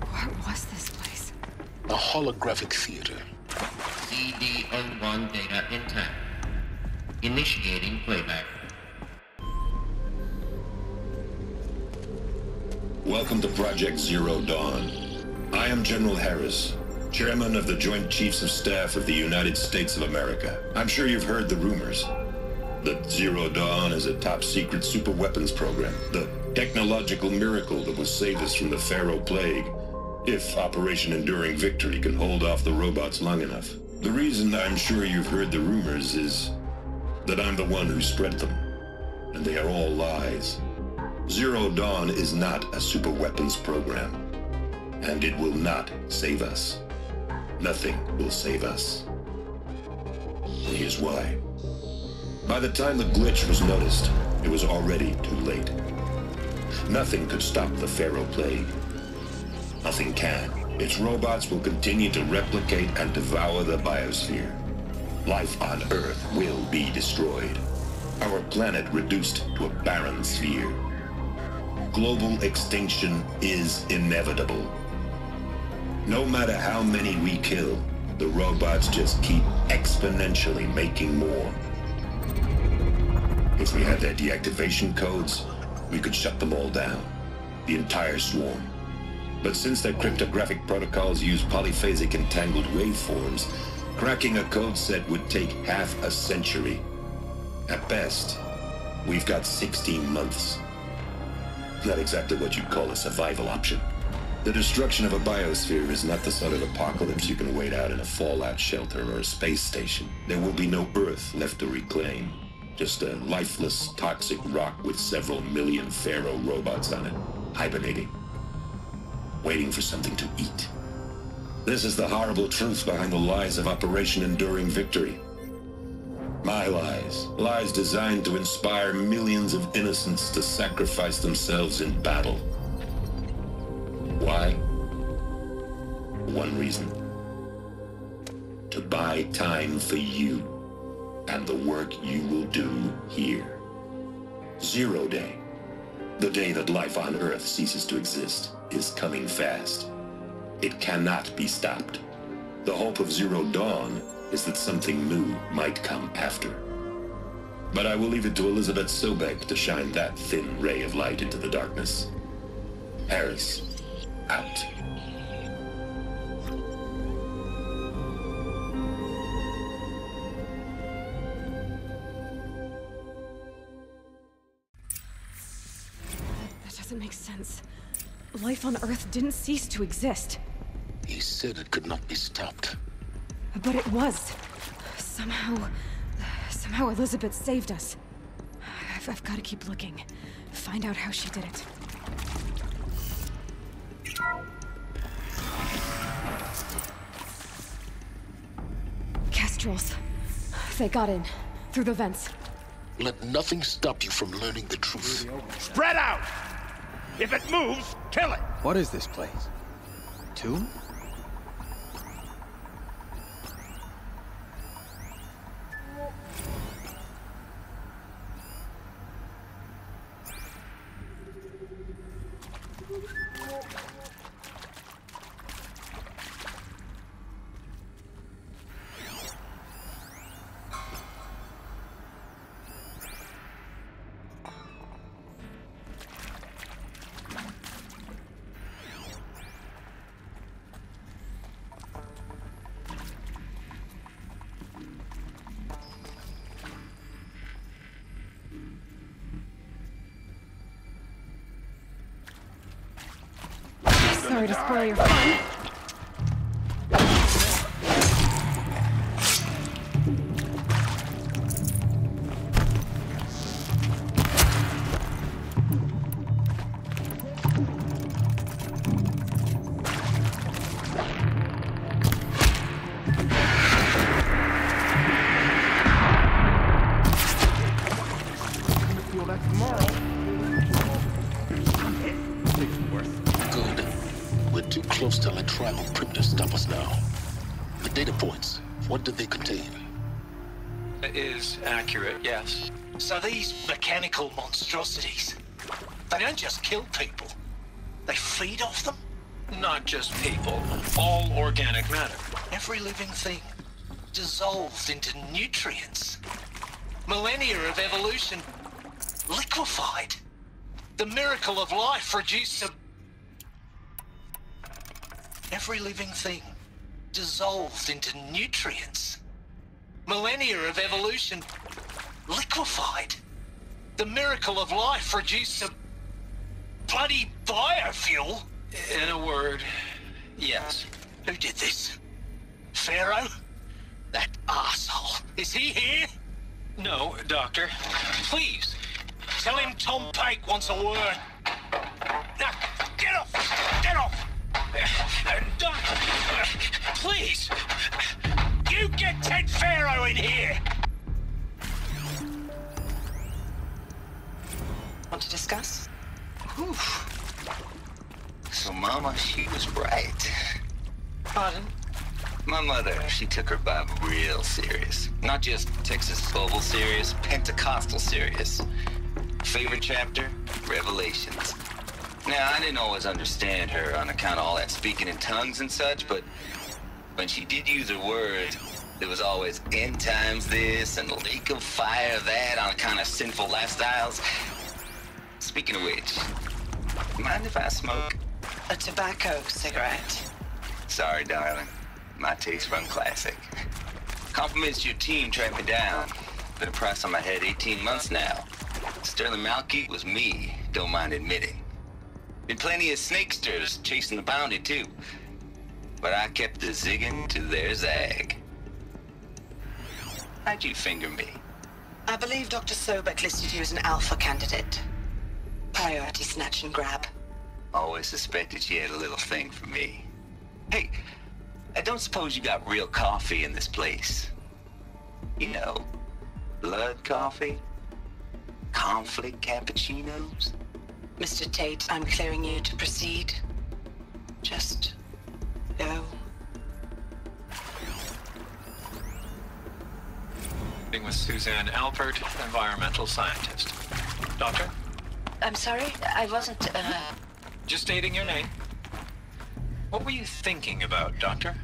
Speaker 2: What was this place?
Speaker 4: A holographic theater.
Speaker 22: CD01 data intact. Initiating playback.
Speaker 15: Welcome to Project Zero Dawn. I am General Harris, Chairman of the Joint Chiefs of Staff of the United States of America. I'm sure you've heard the rumors that Zero Dawn is a top-secret superweapons program, the technological miracle that will save us from the Pharaoh Plague, if Operation Enduring Victory can hold off the robots long enough. The reason I'm sure you've heard the rumors is that I'm the one who spread them, and they are all lies. Zero Dawn is not a superweapons program, and it will not save us. Nothing will save us. And here's why. By the time the glitch was noticed, it was already too late. Nothing could stop the Pharaoh Plague. Nothing can. Its robots will continue to replicate and devour the biosphere. Life on Earth will be destroyed. Our planet reduced to a barren sphere. Global extinction is inevitable. No matter how many we kill, the robots just keep exponentially making more. If we had their deactivation codes, we could shut them all down, the entire swarm. But since their cryptographic protocols use polyphasic entangled waveforms, cracking a code set would take half a century. At best, we've got 16 months. Not exactly what you'd call a survival option. The destruction of a biosphere is not the sort of apocalypse you can wait out in a fallout shelter or a space station. There will be no Earth left to reclaim. Just a lifeless, toxic rock with several million Pharaoh robots on it, hibernating, waiting for something to eat. This is the horrible truth behind the lies of Operation Enduring Victory. My lies. Lies designed to inspire millions of innocents to sacrifice themselves in battle. Why? One reason. To buy time for you and the work you will do here. Zero Day, the day that life on Earth ceases to exist, is coming fast. It cannot be stopped. The hope of Zero Dawn is that something new might come after. But I will leave it to Elizabeth Sobek to shine that thin ray of light into the darkness. Harris, out.
Speaker 2: That doesn't make sense. Life on Earth didn't cease to exist.
Speaker 4: He said it could not be stopped.
Speaker 2: But it was. Somehow Elizabeth saved us. I've got to keep looking. Find out how she did it. Kestrels. They got in. Through the vents.
Speaker 4: Let nothing stop you from learning the truth.
Speaker 8: Spread out! If it moves, kill it!
Speaker 17: What is this place? Tomb?
Speaker 2: Sorry to spoil your fun.
Speaker 4: Good. We're too close to let tribal primitives stop us now. The data points, what do they contain?
Speaker 9: It is accurate, yes.
Speaker 11: So these mechanical monstrosities, they don't just kill people, they feed off them?
Speaker 9: Not just people, all organic matter.
Speaker 11: Every living thing dissolved into nutrients. Millennia of evolution liquefied. The miracle of life reduced to... Every living thing dissolved into nutrients. Millennia of evolution liquefied. The miracle of life reduced to bloody biofuel.
Speaker 9: In a word, yes.
Speaker 11: Who did this? Pharaoh? That asshole. Is he here?
Speaker 9: No, Doctor.
Speaker 11: Please, tell him Tom Pake wants a word. Now, get off! Get off! Doctor, please! You get Ted Pharaoh in here!
Speaker 23: Want to discuss?
Speaker 24: Whew. So Mama, she was right.
Speaker 23: Pardon?
Speaker 24: My mother, she took her Bible real serious. Not just Texas Bible serious, Pentecostal serious. Favorite chapter? Revelations. Now, I didn't always understand her on account of all that speaking in tongues and such, but when she did use her words, there was always end times this and lake of fire that on account of sinful lifestyles. Speaking of which, mind if I smoke?
Speaker 23: A tobacco cigarette.
Speaker 24: Sorry, darling. My taste run classic. Compliments to your team tracked me down. Been a price on my head 18 months now. Sterling Malky was me, don't mind admitting. Been plenty of snakesters chasing the bounty too. But I kept the zigging to their zag. How'd you finger me?
Speaker 23: I believe Dr. Sobek listed you as an alpha candidate. Priority snatch and grab.
Speaker 24: Always suspected she had a little thing for me. Hey, I don't suppose you got real coffee in this place. You know, blood coffee? Conflict cappuccinos?
Speaker 23: Mr. Tate, I'm clearing you to proceed. Just go.
Speaker 9: With Suzanne Alpert, environmental scientist. Doctor?
Speaker 23: I'm sorry, I wasn't,
Speaker 9: Just stating your name. What were you thinking about, Doctor?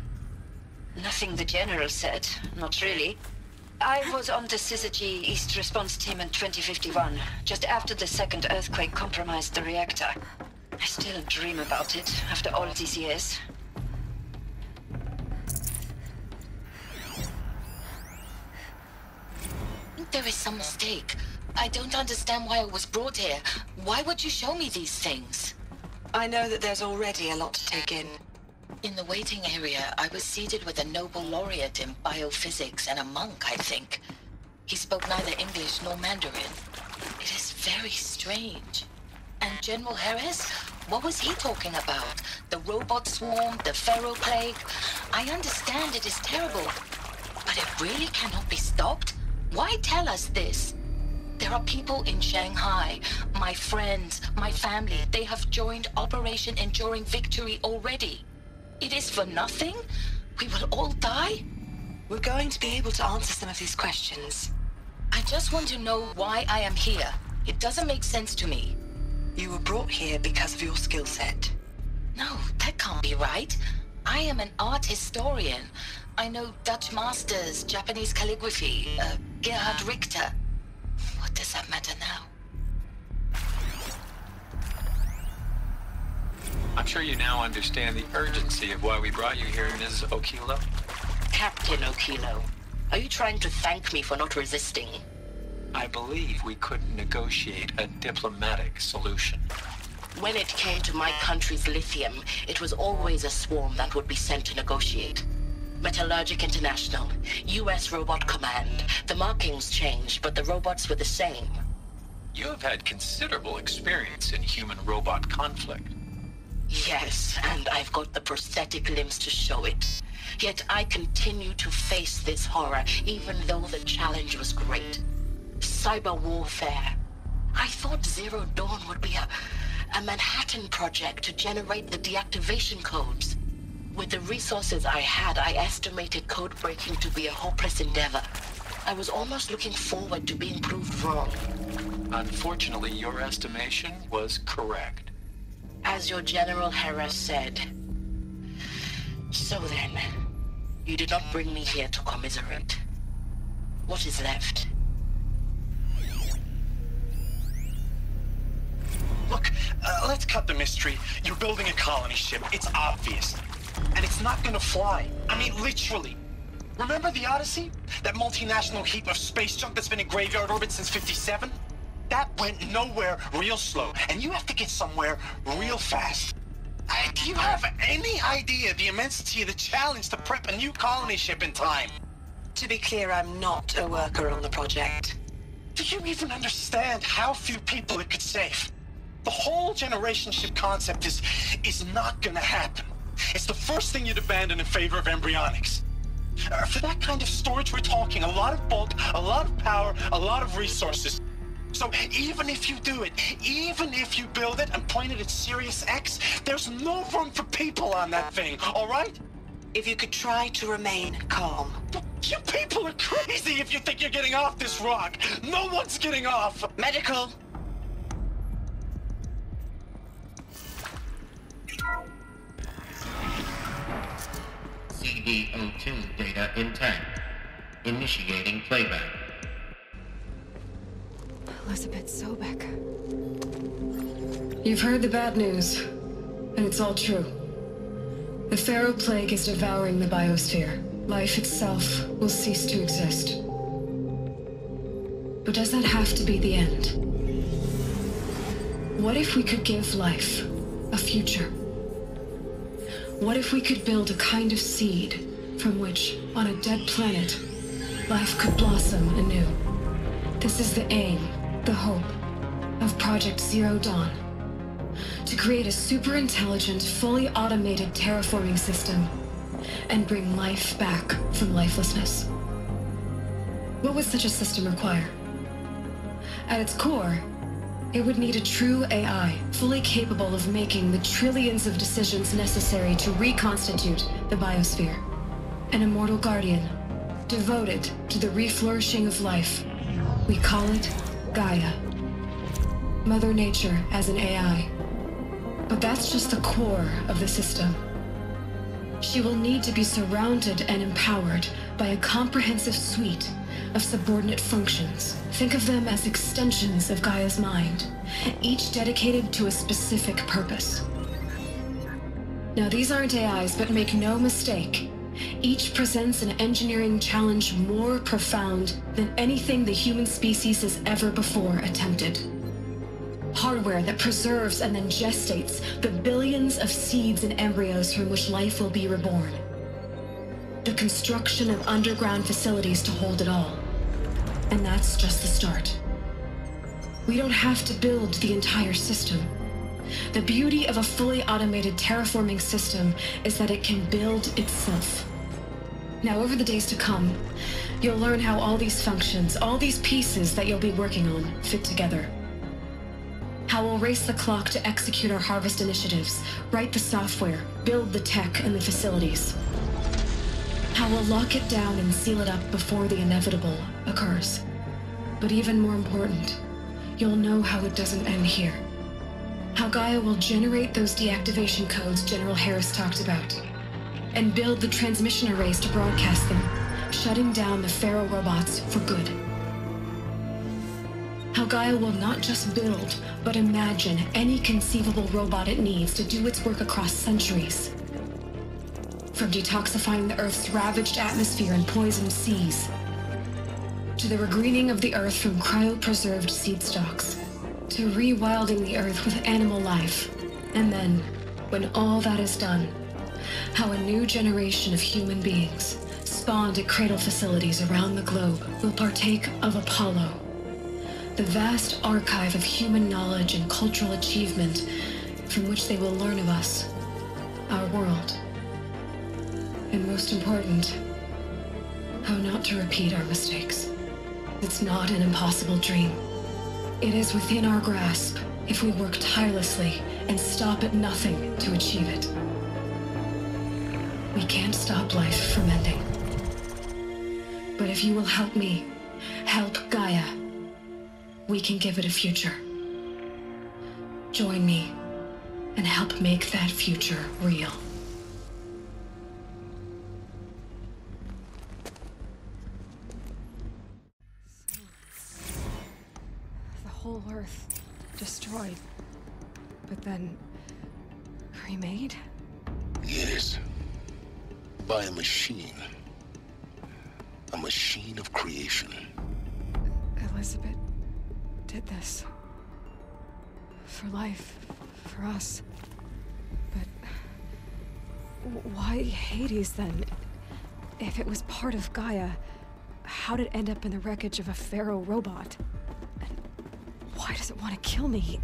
Speaker 23: Nothing the General said, not really. I was on the Syzygy East Response Team in 2051, just after the second earthquake compromised the reactor. I still dream about it, after all these years.
Speaker 25: There is some mistake. I don't understand why I was brought here. Why would you show me these things?
Speaker 23: I know that there's already a lot to take in.
Speaker 25: In the waiting area, I was seated with a Nobel laureate in biophysics and a monk, I think. He spoke neither English nor Mandarin. It is very strange. And General Harris? What was he talking about? The robot swarm, the Pharaoh plague? I understand it is terrible, but it really cannot be stopped? Why tell us this? There are people in Shanghai, my friends, my family. They have joined Operation Enduring Victory already. It is for nothing? We will all die?
Speaker 23: We're going to be able to answer some of these questions.
Speaker 25: I just want to know why I am here. It doesn't make sense to me.
Speaker 23: You were brought here because of your skill set.
Speaker 25: No, that can't be right. I am an art historian. I know Dutch masters, Japanese calligraphy, Gerhard Richter. What does that matter now?
Speaker 9: I'm sure you now understand the urgency of why we brought you here, Ms. Okilo.
Speaker 25: Captain Okilo, are you trying to thank me for not resisting?
Speaker 9: I believe we couldn't negotiate a diplomatic solution.
Speaker 25: When it came to my country's lithium, it was always a swarm that would be sent to negotiate. Metallurgic International, US Robot Command. The markings changed, but the robots were the same.
Speaker 9: You have had considerable experience in human-robot conflict.
Speaker 25: Yes, and I've got the prosthetic limbs to show it. Yet I continue to face this horror, even though the challenge was great. Cyber warfare. I thought Zero Dawn would be a Manhattan project to generate the deactivation codes. With the resources I had, I estimated code breaking to be a hopeless endeavor. I was almost looking forward to being proved wrong.
Speaker 9: Unfortunately, your estimation was correct.
Speaker 25: As your General Hera said. So then, you did not bring me here to commiserate. What is left?
Speaker 11: Look, let's cut the mystery. You're building a colony ship. It's obvious. And it's not gonna fly. I mean, literally. Remember the Odyssey? That multinational heap of space junk that's been in graveyard orbit since '57? That went nowhere real slow. And you have to get somewhere real fast. Do you have any idea the immensity of the challenge to prep a new colony ship in time?
Speaker 25: To be clear, I'm not a worker on the project.
Speaker 11: Do you even understand how few people it could save? The whole generation ship concept is not gonna happen. It's the first thing you'd abandon in favor of embryonics. For that kind of storage, we're talking a lot of bulk, a lot of power, a lot of resources. So even if you do it, even if you build it and point it at Sirius X, there's no room for people on that thing, all right?
Speaker 25: If you could try to remain calm.
Speaker 11: You people are crazy if you think you're getting off this rock. No one's getting off.
Speaker 25: Medical.
Speaker 22: CD02 data intact. Initiating playback.
Speaker 2: Elizabeth Sobek. You've heard the bad news, and it's all true. The Pharaoh Plague is devouring the biosphere. Life itself will cease to exist. But does that have to be the end? What if we could give life a future? What if we could build a kind of seed from which, on a dead planet, life could blossom anew? This is the aim, the hope, of Project Zero Dawn. To create a super-intelligent, fully automated terraforming system and bring life back from lifelessness. What would such a system require? At its core, it would need a true AI, fully capable of making the trillions of decisions necessary to reconstitute the biosphere. An immortal guardian, devoted to the reflourishing of life. We call it Gaia. Mother Nature as an AI. But that's just the core of the system. She will need to be surrounded and empowered by a comprehensive suite of subordinate functions. Think of them as extensions of Gaia's mind, each dedicated to a specific purpose. Now, these aren't AIs, but make no mistake, each presents an engineering challenge more profound than anything the human species has ever before attempted. Hardware that preserves and then gestates the billions of seeds and embryos from which life will be reborn. The construction of underground facilities to hold it all. And that's just the start. We don't have to build the entire system. The beauty of a fully automated terraforming system is that it can build itself. Now, over the days to come, you'll learn how all these functions, all these pieces that you'll be working on, fit together. How we'll race the clock to execute our harvest initiatives, write the software, build the tech and the facilities. How we'll lock it down and seal it up before the inevitable occurs. But even more important, you'll know how it doesn't end here. How Gaia will generate those deactivation codes General Harris talked about, and build the transmission arrays to broadcast them, shutting down the Pharaoh robots for good. How Gaia will not just build, but imagine any conceivable robot it needs to do its work across centuries. From detoxifying the Earth's ravaged atmosphere and poisoned seas, to the regreening of the Earth from cryopreserved seed stalks. to rewilding the Earth with animal life. And then, when all that is done, how a new generation of human beings, spawned at cradle facilities around the globe, will partake of Apollo, the vast archive of human knowledge and cultural achievement from which they will learn of us, our world. And most important, how not to repeat our mistakes. It's not an impossible dream. It is within our grasp if we work tirelessly and stop at nothing to achieve it. We can't stop life from ending. But if you will help me, help Gaia, we can give it a future. Join me and help make that future real.
Speaker 7: The whole Earth destroyed, but then remade?
Speaker 4: Yes. By a machine. A machine of creation.
Speaker 7: Elizabeth did this. For life. For us. But why Hades then? If it was part of Gaia, how did it end up in the wreckage of a pharaoh robot? And why does it want to kill me?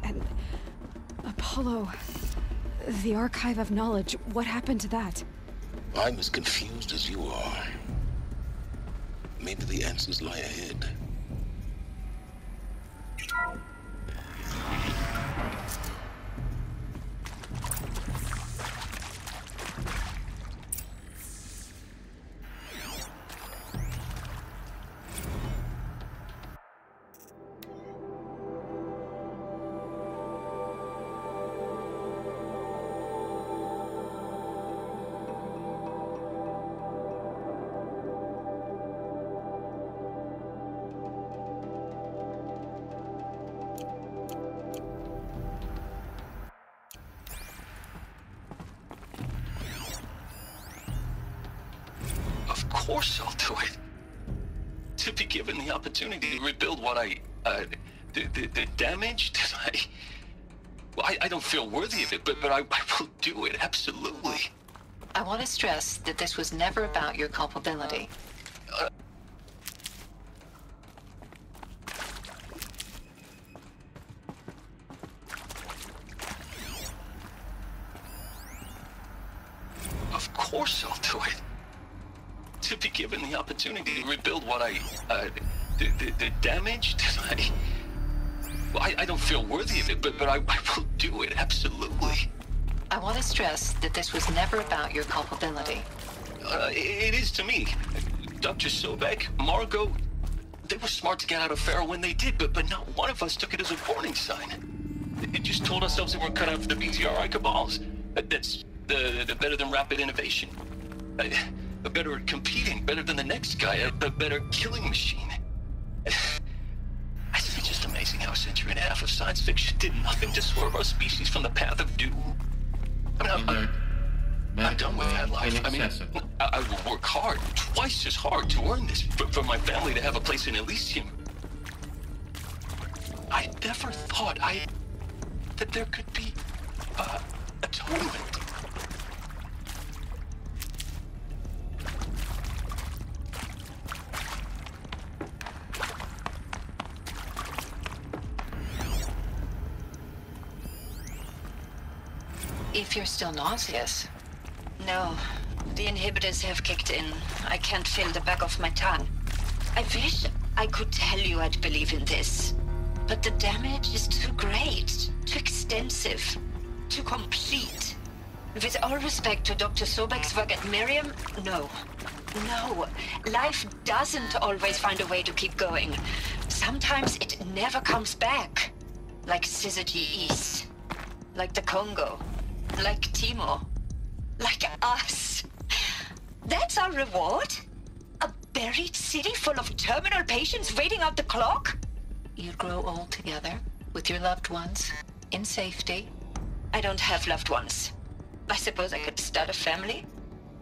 Speaker 7: And Apollo, the archive of knowledge, what happened to that?
Speaker 4: I'm as confused as you are. Maybe the answers lie ahead. Of course I'll do it. To be given the opportunity to rebuild what the damage that I don't feel worthy of it, but I will do it, absolutely.
Speaker 23: I want to stress that this was never about your culpability.
Speaker 4: Of course I'll do it. To be given the opportunity to rebuild what the damage that I don't feel worthy of it, but I will do it, absolutely.
Speaker 23: I want to stress that this was never about your culpability.
Speaker 4: It is to me. Dr. Sobek, Margot, they were smart to get out of Pharaoh when they did, but not one of us took it as a warning sign. It just told ourselves that we're cut out for the BTRI cabals. That's better than rapid innovation. Better at competing, better than the next guy, a better killing machine. It's just amazing how a century and a half of science fiction did nothing to swerve our species from the path of doom. I mean, I'm done with that life. I mean, I will work hard, twice as hard to earn this, for my family to have a place in Elysium. I never thought that there could be atonement.
Speaker 23: If you're still nauseous. No, the inhibitors have kicked in. I can't feel the back of my tongue. I wish I could tell you I'd believe in this. But the damage is too great, too extensive, too complete. With all respect to Dr. Sobek's work at Miriam, no. No, life doesn't always find a way to keep going. Sometimes it never comes back. Like Syzygy East. Like the Congo. Like Timo. Like us. That's our reward? A buried city full of terminal patients waiting out the clock? You grow old together, with your loved ones, in safety. I don't have loved ones. I suppose I could start a family?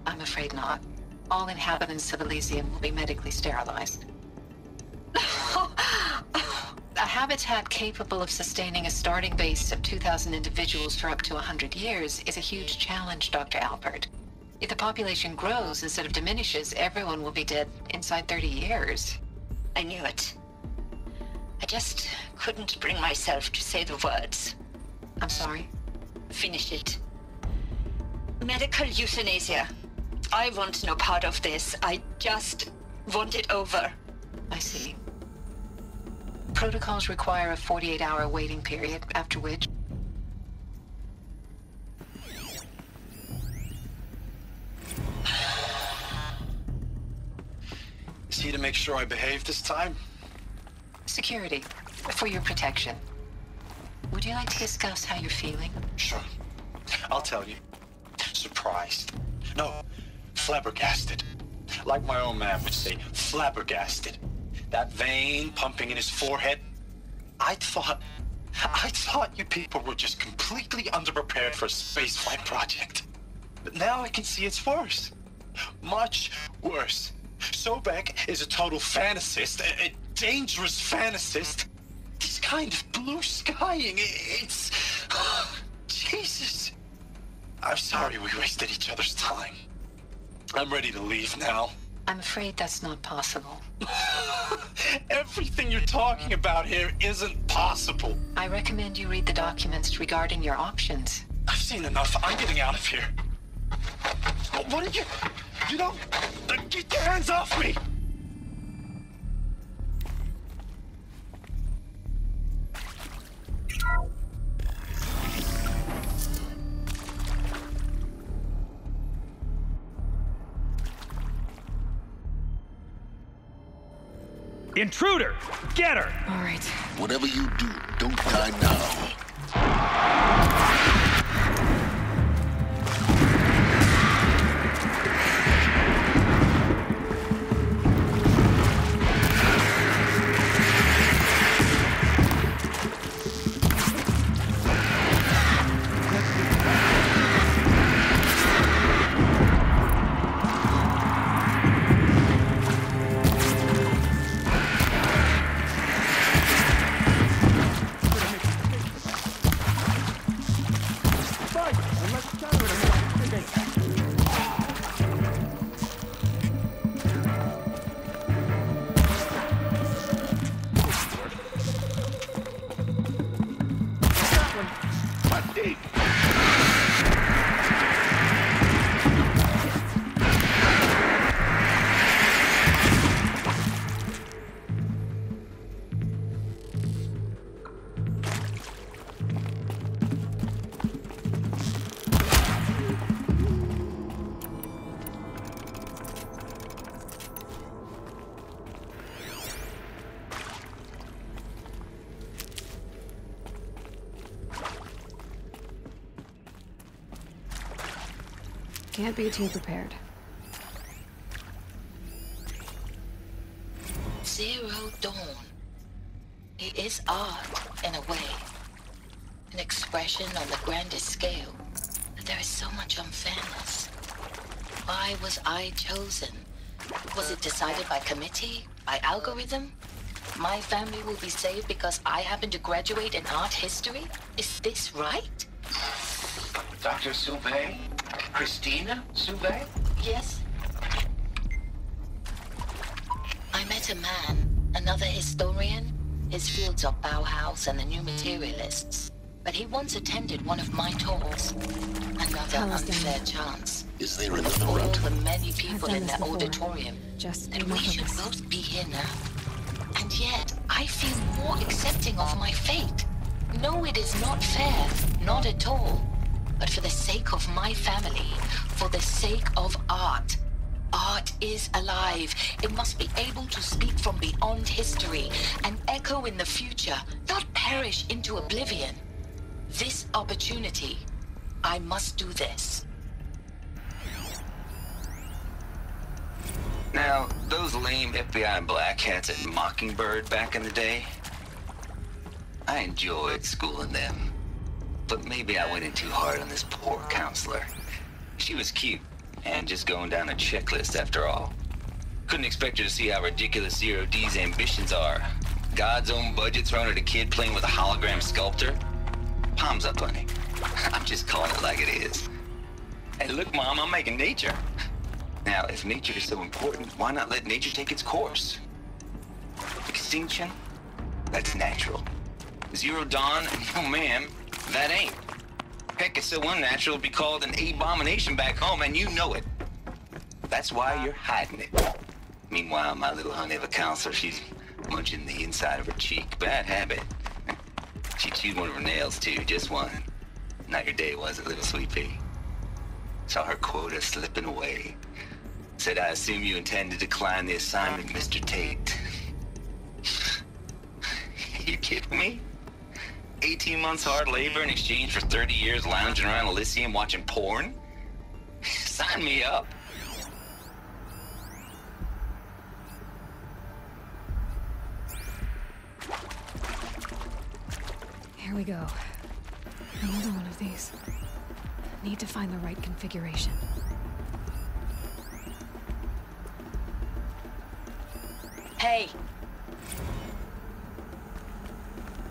Speaker 23: I'm afraid not. All inhabitants of Elysium will be medically sterilized. A habitat capable of sustaining a starting base of 2,000 individuals for up to 100 years is a huge challenge, Dr. Albert. If the population grows instead of diminishes, everyone will be dead inside 30 years. I knew it. I just couldn't bring myself to say the words. I'm sorry? Finish it. Medical euthanasia. I want no part of this. I just want it over. I see. Protocols require a 48-hour waiting period, after which...
Speaker 10: Is he to make sure I behave this time?
Speaker 23: Security. For your protection. Would you like to discuss how you're feeling?
Speaker 10: Sure. I'll tell you. Surprised. No, flabbergasted. Like my own man would say, flabbergasted. That vein pumping in his forehead. I thought you people were just completely underprepared for a spaceflight project. But now I can see it's worse. Much worse. Sobek is a total fantasist, a dangerous fantasist. He's kind of blue skying. It's... Jesus. I'm sorry we wasted each other's time. I'm ready to leave now.
Speaker 23: I'm afraid that's not possible.
Speaker 10: Everything you're talking about here isn't possible.
Speaker 23: I recommend you read the documents regarding your options.
Speaker 10: I've seen enough. I'm getting out of here. What are you... You don't... Get your hands off me!
Speaker 8: Intruder! Get her!
Speaker 7: All right.
Speaker 4: Whatever you do, don't die now.
Speaker 7: Can't be too prepared.
Speaker 25: Zero Dawn. It is art, in a way. An expression on the grandest scale. But there is so much unfairness. Why was I chosen? Was it decided by committee? By algorithm? My family will be saved because I happen to graduate in art history? Is this right?
Speaker 22: Dr. Soubet? Christina Soubet?
Speaker 25: Yes. I met a man, another historian. His fields are Bauhaus and the New Materialists. But he once attended one of my talks. Another unfair chance.
Speaker 4: Is there another
Speaker 25: All
Speaker 4: route?
Speaker 25: the many people in the auditorium. And we should both be here now. And yet, I feel more accepting of my fate. No, it is not fair. Not at all. But for the sake of my family, for the sake of art. Art is alive. It must be able to speak from beyond history and echo in the future, not perish into oblivion. This opportunity, I must do this.
Speaker 24: Now, those lame FBI black hats at Mockingbird back in the day, I enjoyed schooling them. But maybe I went in too hard on this poor counselor. She was cute, and just going down a checklist after all. Couldn't expect her to see how ridiculous Zero D's ambitions are. God's own budget thrown at a kid playing with a hologram sculptor? Palms up, honey. I'm just calling it like it is. Hey, look, Mom, I'm making nature. Now, if nature is so important, why not let nature take its course? Extinction? That's natural. Zero dawn? No, ma'am, that ain't. Heck, it's so unnatural it'd be called an abomination back home, and you know it. That's why you're hiding it. Meanwhile, my little honey of a counselor, she's munching the inside of her cheek. Bad habit. She chewed one of her nails, too, just one. Not your day, was it, little sweet pea? Saw her quota slipping away. Said, I assume you intend to decline the assignment, Mr. Tate. You kidding me? 18 months hard labor in exchange for 30 years lounging around Elysium watching porn? Sign me up.
Speaker 7: Here we go. Another one of these. Need to find the right configuration.
Speaker 23: Hey.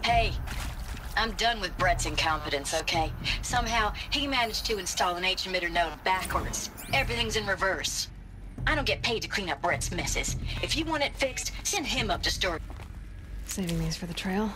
Speaker 23: Hey. I'm done with Brett's incompetence, okay? Somehow, he managed to install an H-emitter node backwards. Everything's in reverse. I don't get paid to clean up Brett's messes. If you want it fixed, send him up to store.
Speaker 7: Saving these for the trail.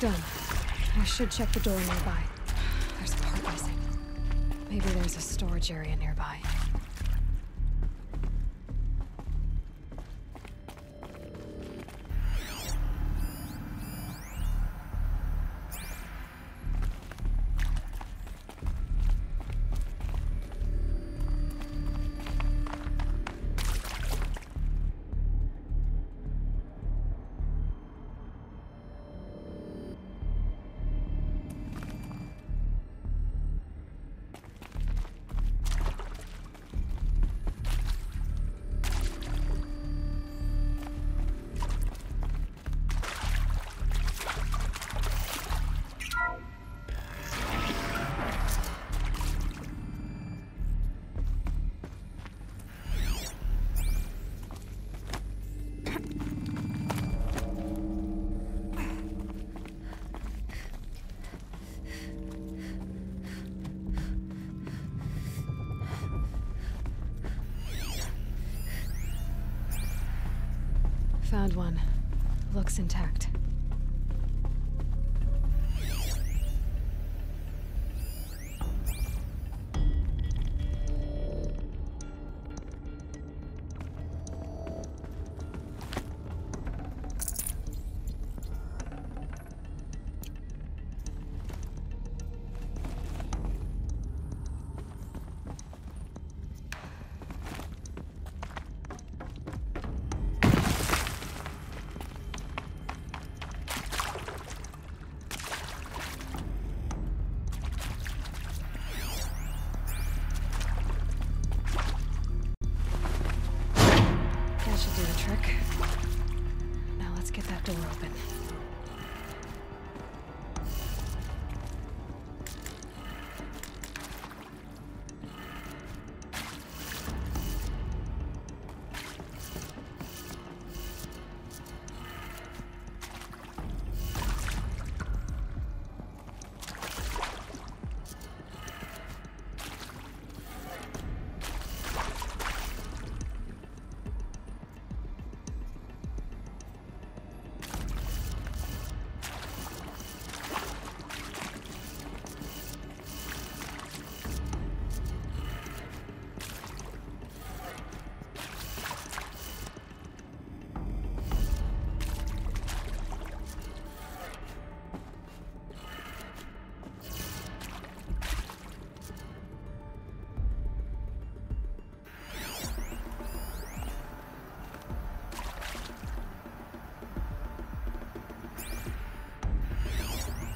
Speaker 7: Done. I should check the door nearby. There's a part missing. Maybe there's a storage area nearby. Found one. Looks intact. Now let's get that door open.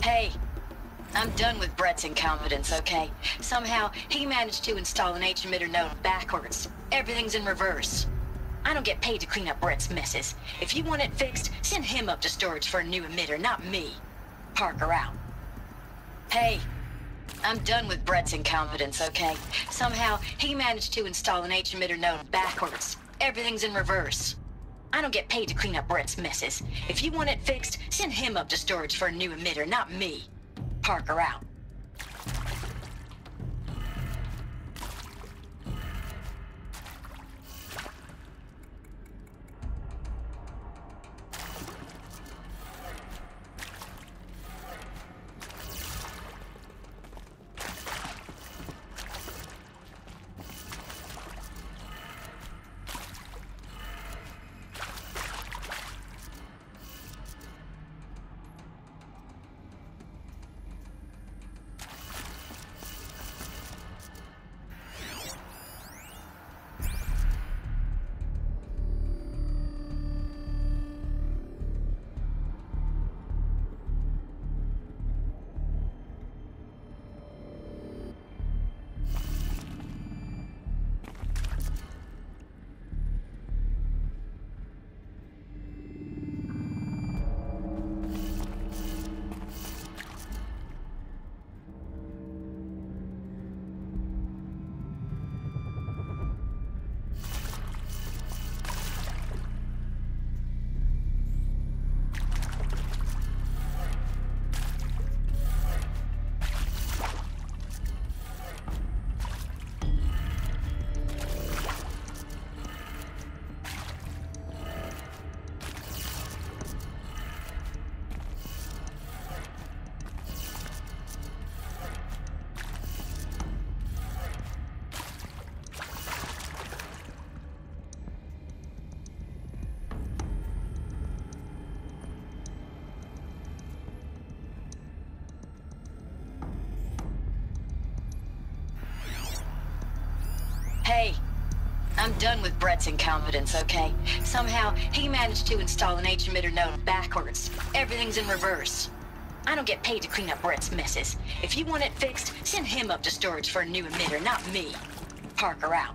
Speaker 23: Hey, I'm done with Brett's incompetence, okay? Somehow, he managed to install an H-emitter node backwards. Everything's in reverse. I don't get paid to clean up Brett's messes. If you want it fixed, send him up to storage for a new emitter, not me. Parker out. Hey, I'm done with Brett's incompetence, okay? Somehow, he managed to install an H-emitter node backwards. Everything's in reverse. I don't get paid to clean up Brett's messes. If you want it fixed, send him up to storage for a new emitter, not me. Parker out. Hey, I'm done with Brett's incompetence, okay? Somehow, he managed to install an H-emitter node backwards. Everything's in reverse. I don't get paid to clean up Brett's messes. If you want it fixed, send him up to storage for a new emitter, not me. Parker out.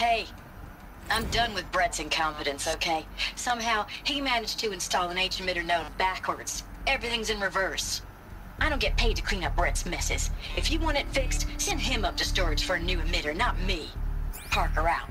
Speaker 23: Hey, I'm done with Brett's incompetence, okay? Somehow, he managed to install an H-emitter node backwards. Everything's in reverse. I don't get paid to clean up Brett's messes. If you want it fixed, send him up to storage for a new emitter, not me. Parker out.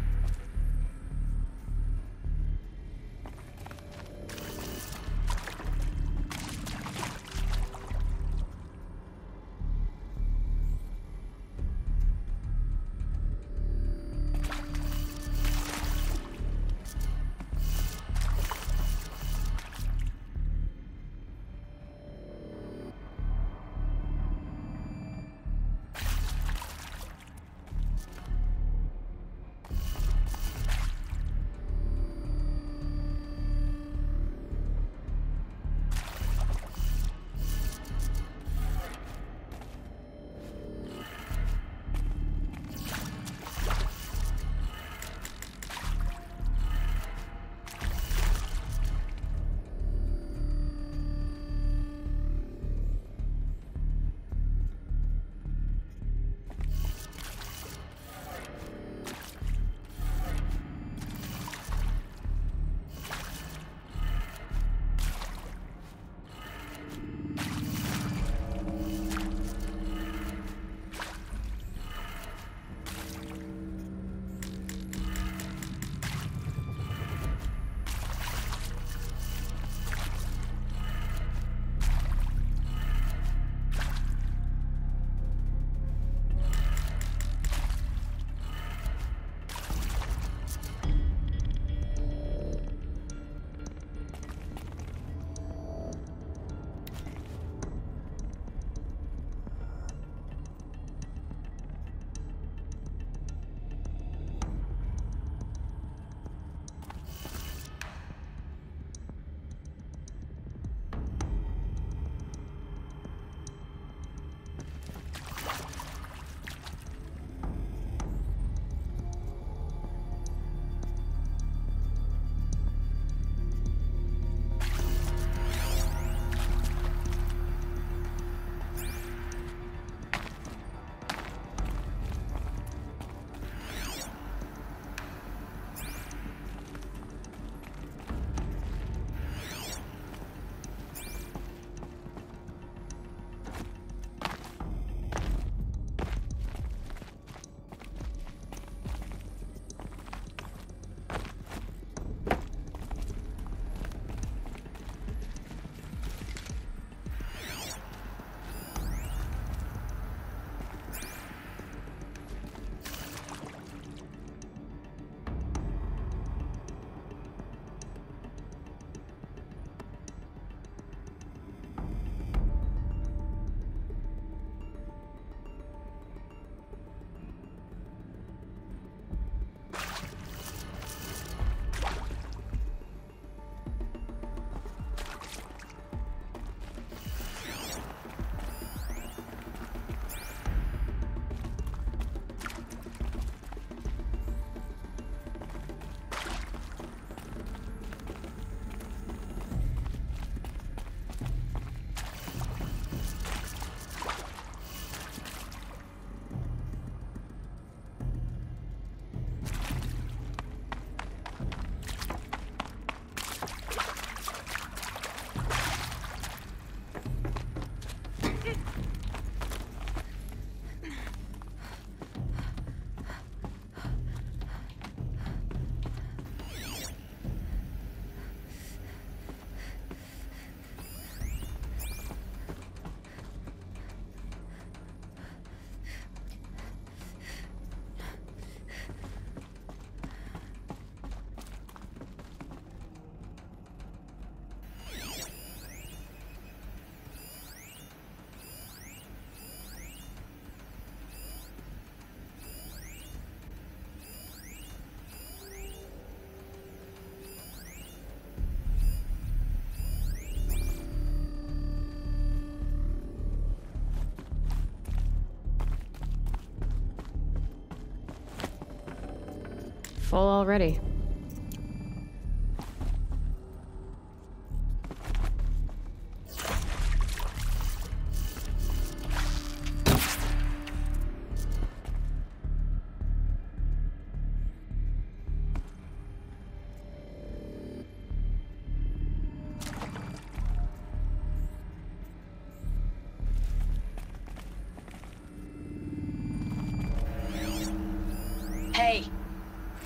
Speaker 7: Full already.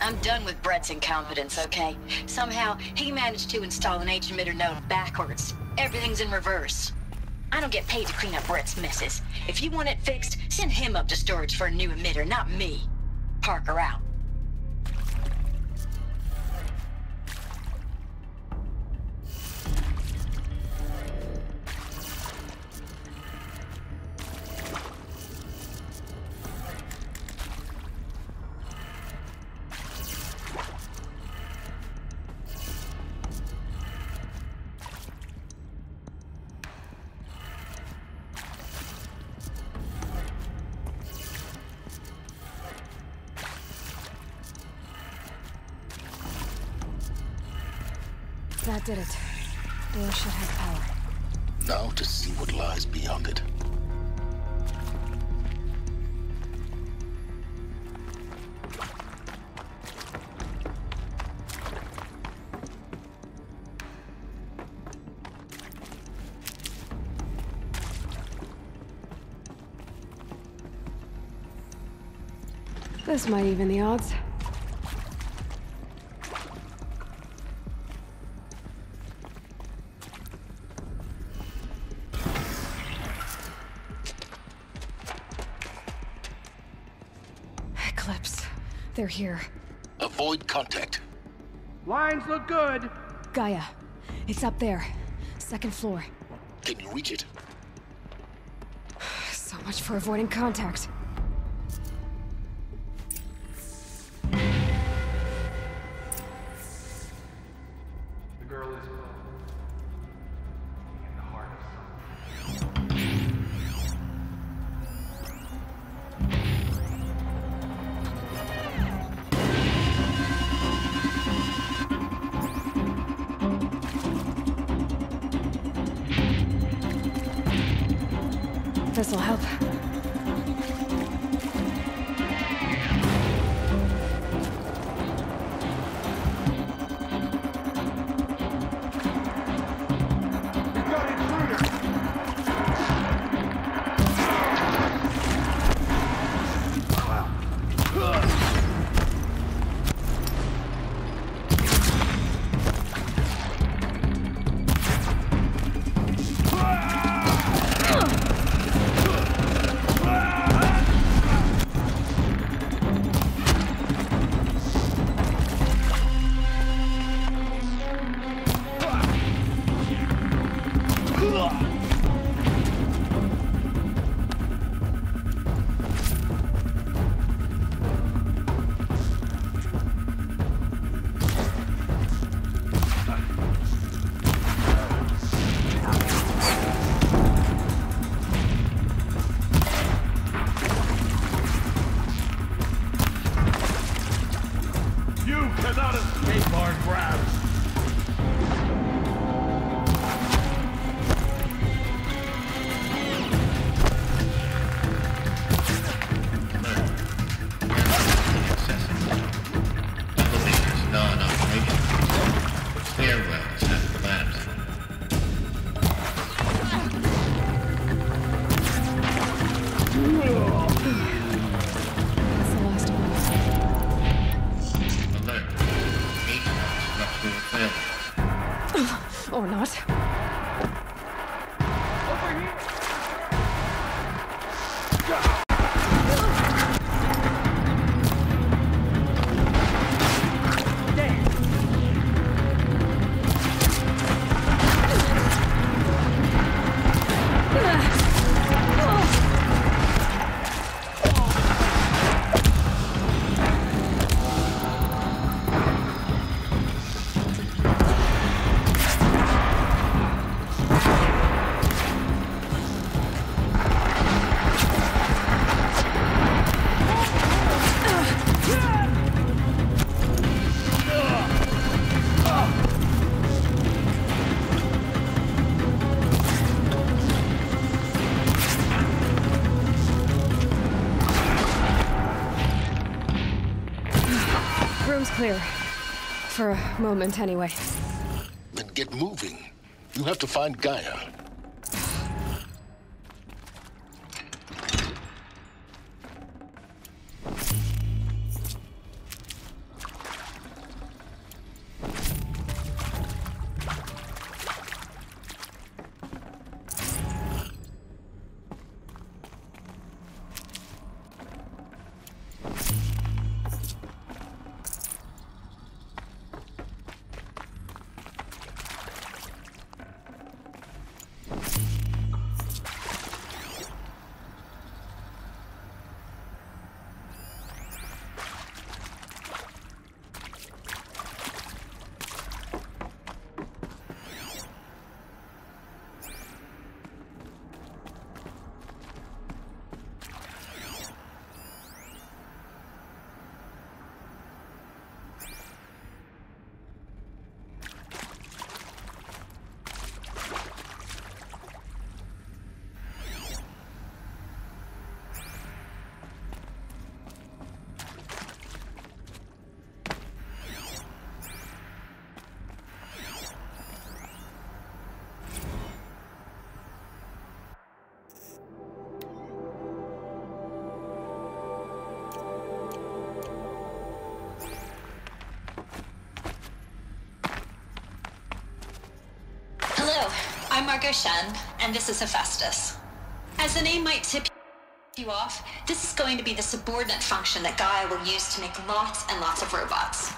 Speaker 23: I'm done with Brett's incompetence, okay? Somehow, he managed to install an H-emitter node backwards. Everything's in reverse. I don't get paid to clean up Brett's messes. If you want it fixed, send him up to storage for a new emitter, not me. Parker out.
Speaker 7: That did it. Door should have power.
Speaker 4: Now to see what lies beyond it.
Speaker 7: This might even the odds. They're here.
Speaker 4: Avoid contact.
Speaker 3: Lines look good.
Speaker 7: Gaia. It's up there. Second floor.
Speaker 4: Can you reach it?
Speaker 7: So much for avoiding contact.
Speaker 3: The girl is in the heart of
Speaker 7: This'll help. Or not. Room's clear. For a moment, anyway.
Speaker 4: Then get moving. You have to find Gaia.
Speaker 5: I'm Margot Shen, and this is Hephaestus. As the name might tip you off, this is going to be the subordinate function that Gaia will use to make lots and lots of robots.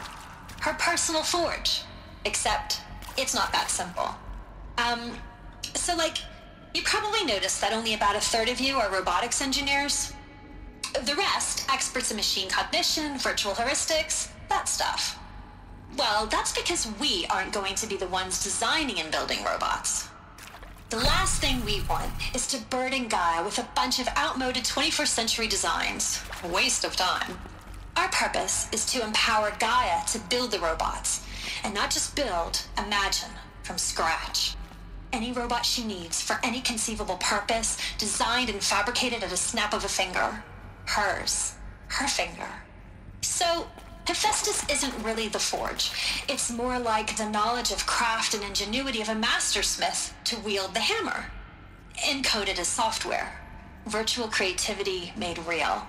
Speaker 5: Her personal forge. Except, it's not that simple. So you probably noticed that only about a third of you are robotics engineers. The rest, experts in machine cognition, virtual heuristics, that stuff. Well, that's because we aren't going to be the ones designing and building robots. The last thing we want is to burden Gaia with a bunch of outmoded 21st century designs. A waste of time. Our purpose is to empower Gaia to build the robots, and not just build, imagine, from scratch. Any robot she needs for any conceivable purpose, designed and fabricated at a snap of a finger. Hers. Her finger. So, Hephaestus isn't really the forge. It's more like the knowledge of craft and ingenuity of a mastersmith to wield the hammer. Encoded as software. Virtual creativity made real.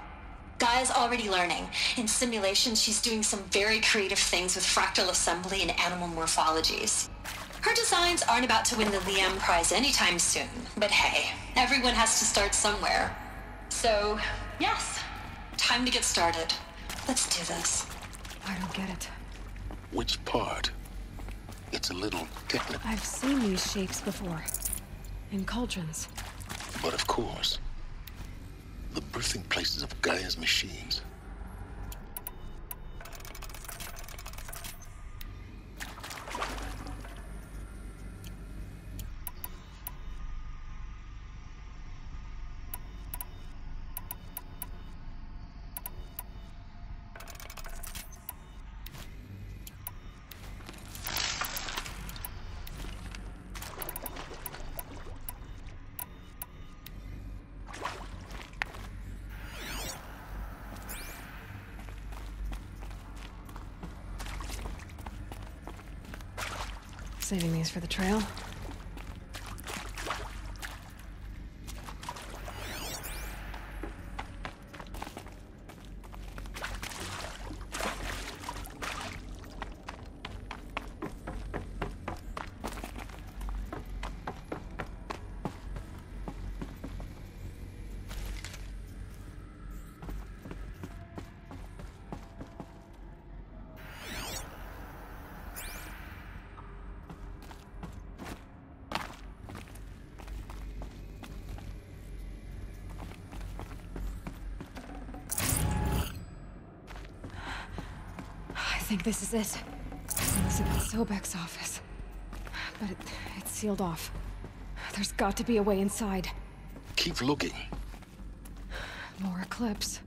Speaker 5: Gaia's already learning. In simulations, she's doing some very creative things with fractal assembly and animal morphologies. Her designs aren't about to win the Liam Prize anytime soon, but hey, everyone has to start somewhere. So, yes, time to get started. Let's do this.
Speaker 7: I don't get it.
Speaker 4: Which part? It's a little technical.
Speaker 7: I've seen these shapes before. In cauldrons.
Speaker 4: But of course, the birthing places of Gaia's machines.
Speaker 7: Saving these for the trail. I think this is it. Elizabeth Sobek's office. But it's sealed off. There's got to be a way inside.
Speaker 4: Keep looking.
Speaker 7: More Eclipse.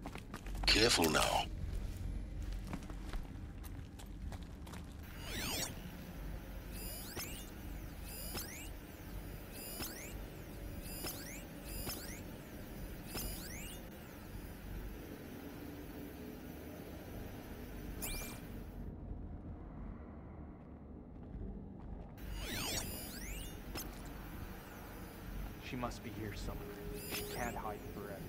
Speaker 4: Careful now.
Speaker 3: She must be here somewhere. She can't hide forever.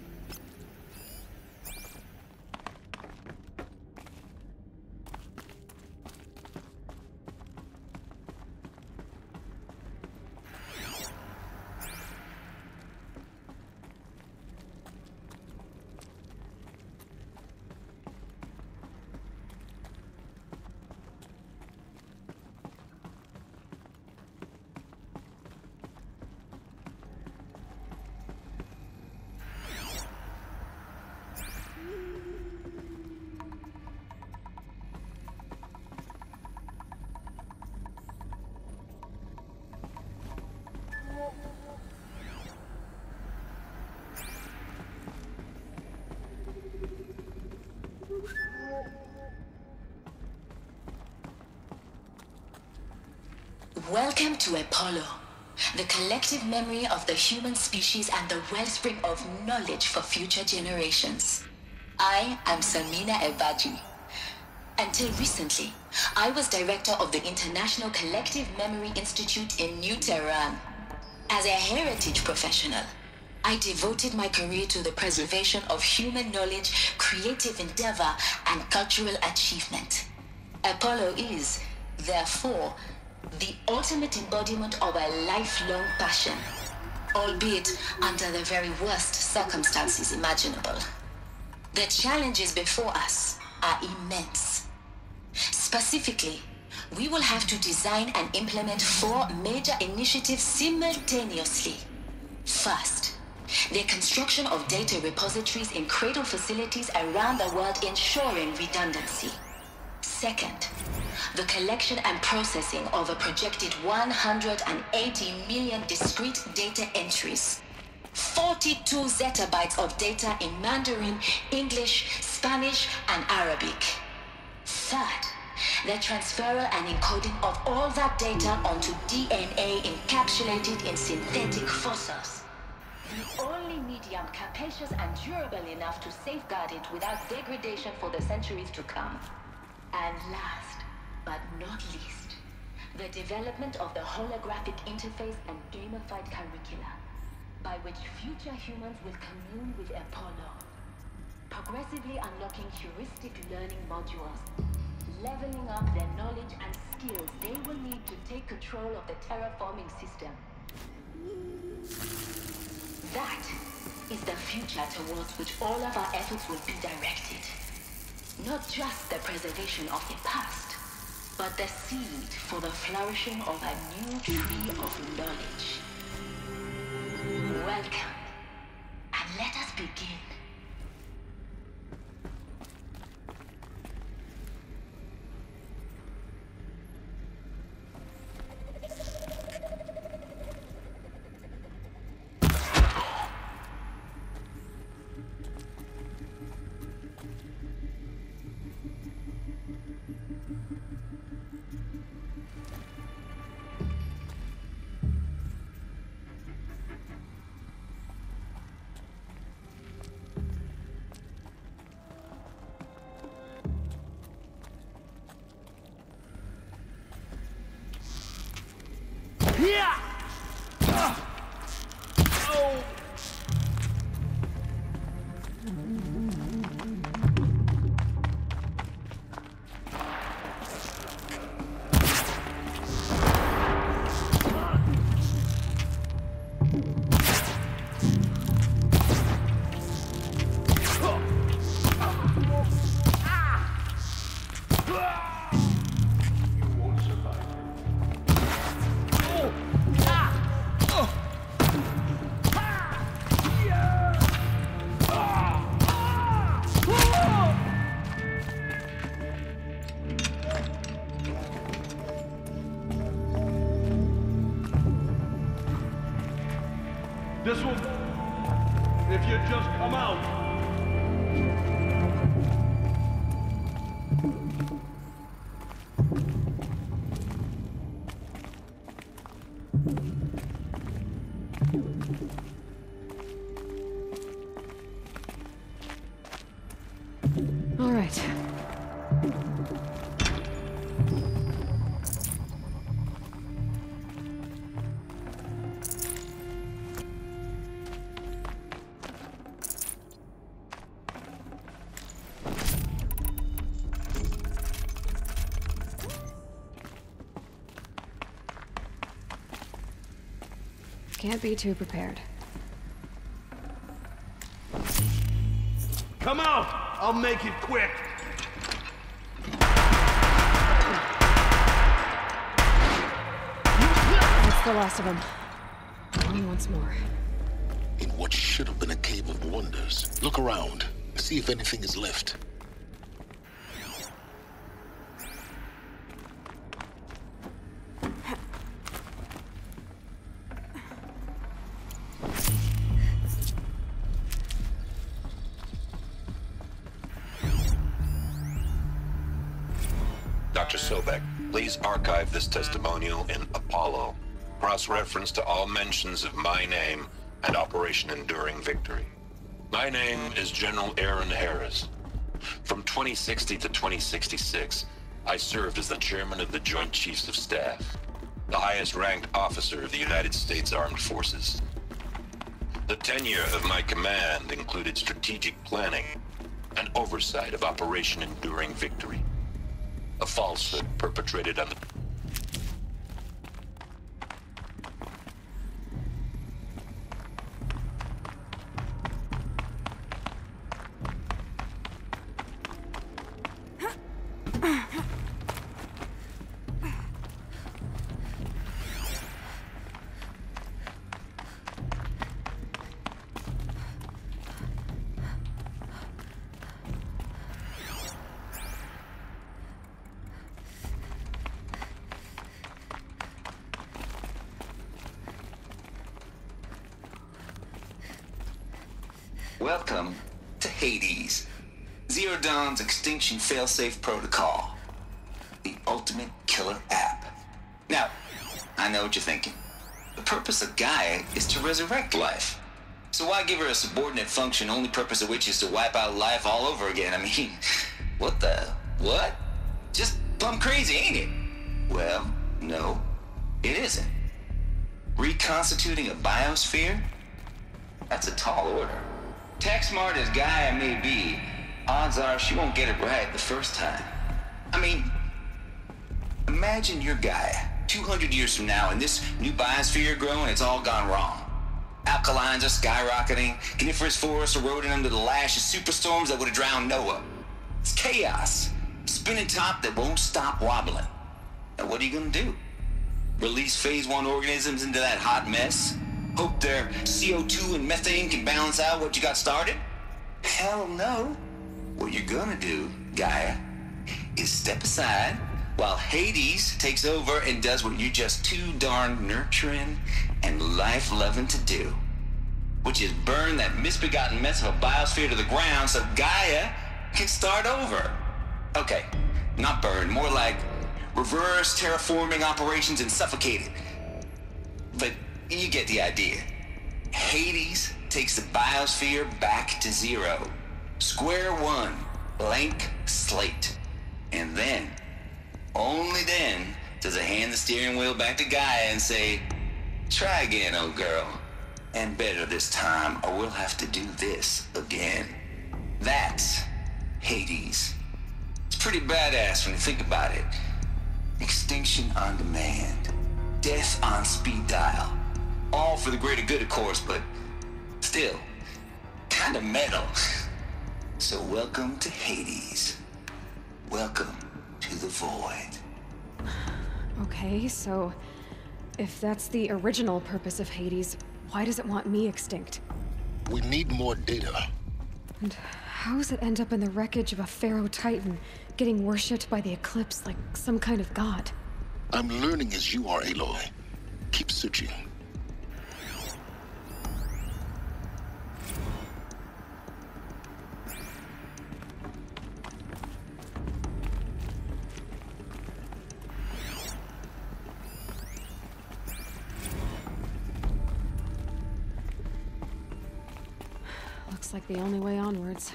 Speaker 25: Welcome to Apollo, the collective memory of the human species and the wellspring of knowledge for future generations. I am Samina Ebaji. Until recently, I was director of the International Collective Memory Institute in New Tehran. As a heritage professional, I devoted my career to the preservation of human knowledge, creative endeavor, and cultural achievement. Apollo is, therefore,
Speaker 23: The ultimate embodiment of a lifelong passion, albeit under the very worst circumstances imaginable. The challenges before us are immense. Specifically, we will have to design and implement 4 major initiatives simultaneously. First, the construction of data repositories in cradle facilities around the world ensuring redundancy. Second, the collection and processing of a projected 180 million discrete data entries. 42 zettabytes of data in Mandarin, English, Spanish, and Arabic. Third, the transferal and encoding of all that data onto DNA encapsulated in synthetic fossils. The only medium capacious and durable enough to safeguard it without degradation for the centuries to come. And last, but not least, the development of the holographic interface and gamified curricula, by which future humans will commune with Apollo, progressively unlocking heuristic learning modules, leveling up their knowledge and skills they will need to take control of the terraforming system. That is the future towards which all of our efforts will be directed. Not just the preservation of the past, but the seed for the flourishing of a new tree of knowledge. Welcome, and let us begin.
Speaker 8: This will... if you just come out.
Speaker 7: All right. Can't be too prepared.
Speaker 8: Come out! I'll make it quick!
Speaker 7: That's the last of them. Only once more.
Speaker 4: In what should have been a cave of wonders, look around. See if anything is left.
Speaker 12: Dr. Sobek, please archive this testimonial in Apollo. Cross-reference to all mentions of my name and Operation Enduring Victory. My name is General Aaron Harris. From 2060 to 2066, I served as the chairman of the Joint Chiefs of Staff, the highest-ranked officer of the United States Armed Forces. The tenure of my command included strategic planning and oversight of Operation Enduring Victory, a falsehood perpetrated on the...
Speaker 24: Welcome to Hades, Zero Dawn's extinction failsafe protocol, the ultimate killer app. Now, I know what you're thinking. The purpose of Gaia is to resurrect life. So why give her a subordinate function, only purpose of which is to wipe out life all over again? I mean, what? Just plumb crazy, ain't it? Well, no, it isn't. Reconstituting a biosphere? That's a tall order. Tech smart as Gaia may be, odds are she won't get it right the first time. I mean, imagine you're Gaia, 200 years from now, and this new biosphere growing, it's all gone wrong. Alkalines are skyrocketing, coniferous forests eroding under the lash of superstorms that would have drowned Noah. It's chaos, spinning top that won't stop wobbling. Now what are you gonna do? Release phase 1 organisms into that hot mess? Hope their CO2 and methane can balance out what you got started? Hell no. What you're gonna do, Gaia, is step aside while Hades takes over and does what you're just too darn nurturing and life-loving to do, which is burn that misbegotten mess of a biosphere to the ground so Gaia can start over. Okay, not burn, more like reverse terraforming operations and suffocate it. But you get the idea. Hades takes the biosphere back to zero. Square one, blank slate. And then, only then, does it hand the steering wheel back to Gaia and say, try again, old girl. And better this time, or we'll have to do this again. That's Hades. It's pretty badass when you think about it. Extinction on demand. Death on speed dial. All for the greater good, of course, but still, kinda metal. So welcome to Hades. Welcome to the void.
Speaker 7: Okay, so if that's the original purpose of Hades, why does it want me extinct?
Speaker 4: We need more data.
Speaker 7: And how does it end up in the wreckage of a Pharaoh Titan, getting worshipped by the Eclipse like some kind of god?
Speaker 4: I'm learning as you are, Aloy. Keep searching.
Speaker 7: Looks like the only way onwards.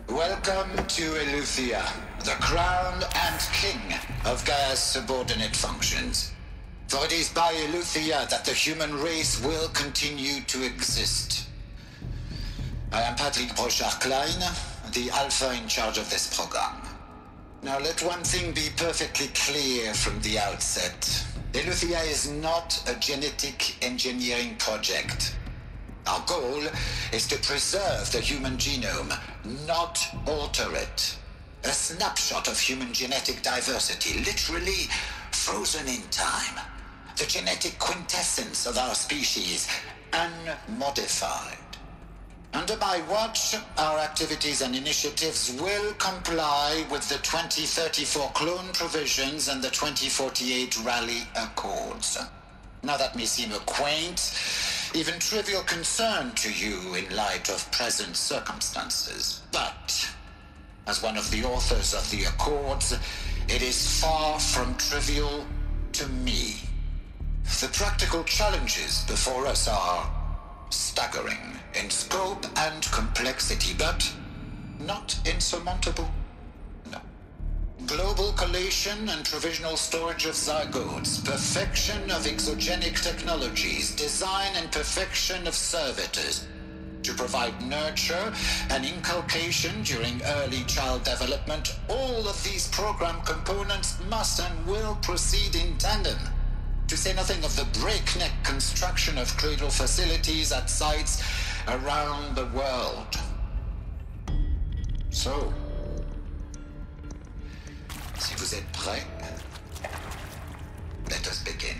Speaker 13: Welcome to Eleuthia, the crown and king of Gaia's subordinate functions. For it is by Eleuthia that the human race will continue to exist. I am Patrick Brochard-Klein, the alpha in charge of this program. Now let one thing be perfectly clear from the outset. Eleuthia is not a genetic engineering project. Our goal is to preserve the human genome, not alter it. A snapshot of human genetic diversity, literally frozen in time. The genetic quintessence of our species, unmodified. Under my watch, our activities and initiatives will comply with the 2034 clone provisions and the 2048 Rally Accords. Now that may seem a quaint, even trivial concern to you in light of present circumstances, but as one of the authors of the Accords, it is far from trivial to me. The practical challenges before us are staggering in scope and complexity, but not insurmountable. No. Global collation and provisional storage of zygotes, perfection of exogenic technologies, design and perfection of servitors, to provide nurture and inculcation during early child development. All of these program components must and will proceed in tandem. To say nothing of the breakneck construction of cradle facilities at sites around the world. So, si vous êtes prêts, let us begin.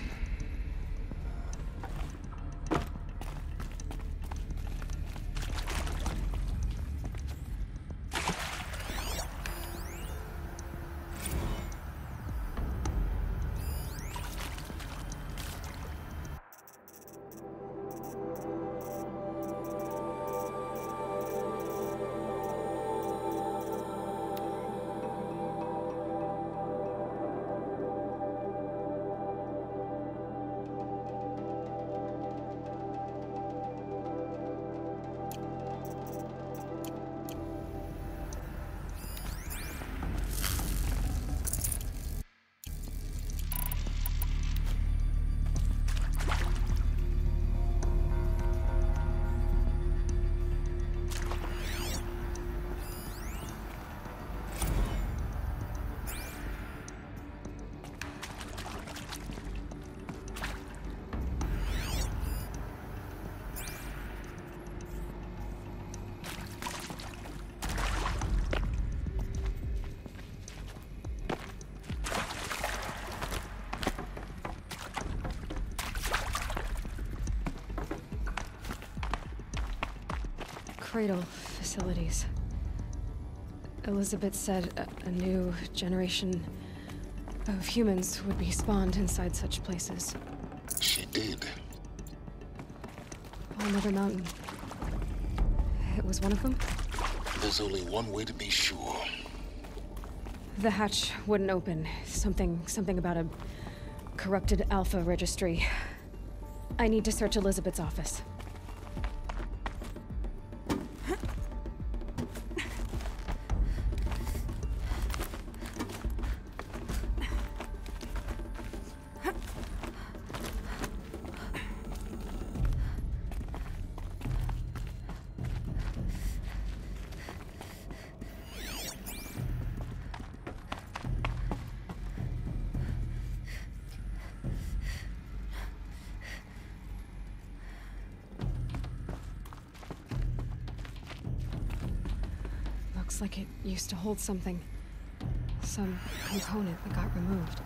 Speaker 7: cradle facilities. Elizabeth said a new generation of humans would be spawned inside such places.
Speaker 4: She did.
Speaker 7: Another mountain. It was one of them?
Speaker 4: There's only one way to be sure.
Speaker 7: The hatch wouldn't open. Something about a corrupted Alpha registry. I need to search Elizabeth's office. Looks like it used to hold something. Some component that got removed.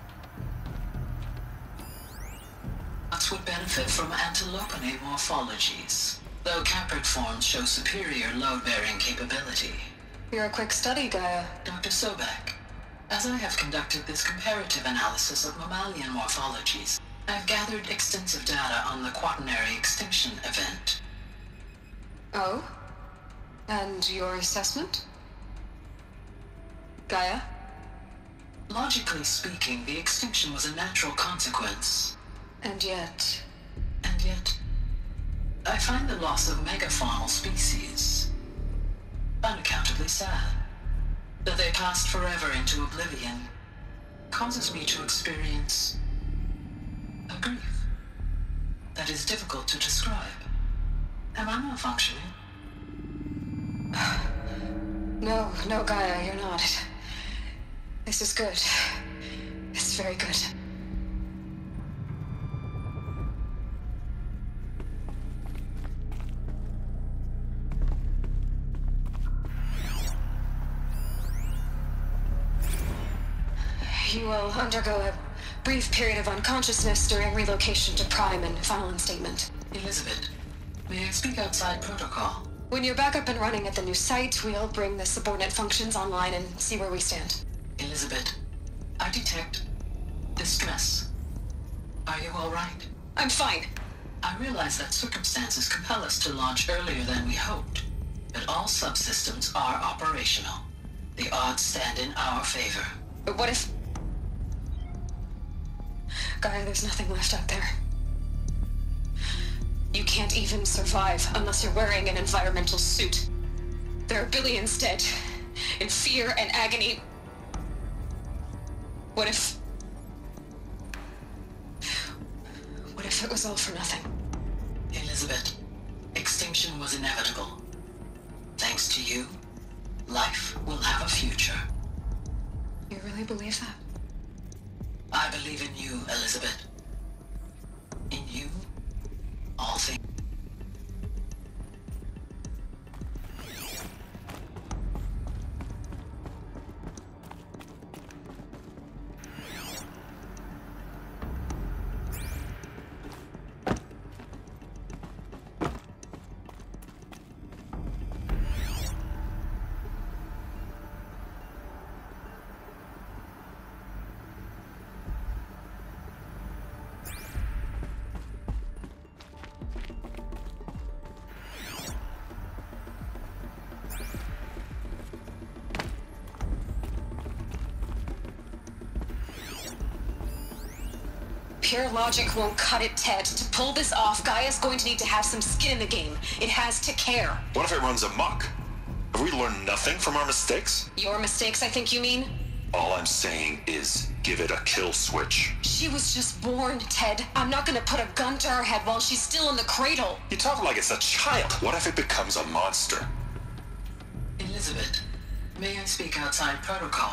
Speaker 1: Nuts would benefit from antilopinate morphologies, though caprid forms show superior load-bearing capability.
Speaker 2: You're a quick study, Gaia.
Speaker 1: Dr. Sobek, as I have conducted this comparative analysis of mammalian morphologies, I've gathered extensive data on the quaternary extinction event.
Speaker 2: Oh? And your assessment? Gaia?
Speaker 1: Logically speaking, the extinction was a natural consequence.
Speaker 2: And yet,
Speaker 1: I find the loss of megafaunal species unaccountably sad. That they passed forever into oblivion causes me to experience a grief that is difficult to describe. Am I malfunctioning?
Speaker 2: No, Gaia, you're not. This is good. It's very good. You will undergo a brief period of unconsciousness during relocation to Prime and final instatement.
Speaker 1: Elizabeth, may I speak outside protocol?
Speaker 2: When you're back up and running at the new site, we'll bring the subordinate functions online and see where we stand.
Speaker 1: Elizabeth, I detect distress. Are you all right?
Speaker 2: I'm fine.
Speaker 1: I realize that circumstances compel us to launch earlier than we hoped, but all subsystems are operational. The odds stand in our favor.
Speaker 2: But what if... Gaia, there's nothing left out there. You can't even survive unless you're wearing an environmental suit. There are billions dead, in fear and agony. What if it was all for nothing?
Speaker 1: Elizabeth, extinction was inevitable. Thanks to you, life will have a future.
Speaker 2: You really believe that?
Speaker 1: I believe in you, Elizabeth. In you, all things.
Speaker 2: Pure logic won't cut it, Ted. To pull this off, Gaia's going to need to have some skin in the game. It has to care.
Speaker 12: What if it runs amok? Have we learned nothing from our mistakes?
Speaker 2: Your mistakes, I think you mean?
Speaker 12: All I'm saying is give it a kill switch.
Speaker 2: She was just born, Ted. I'm not gonna put a gun to her head while she's still in the cradle.
Speaker 12: You talk like it's a child. What if it becomes a monster?
Speaker 1: Elizabeth, may I speak outside protocol?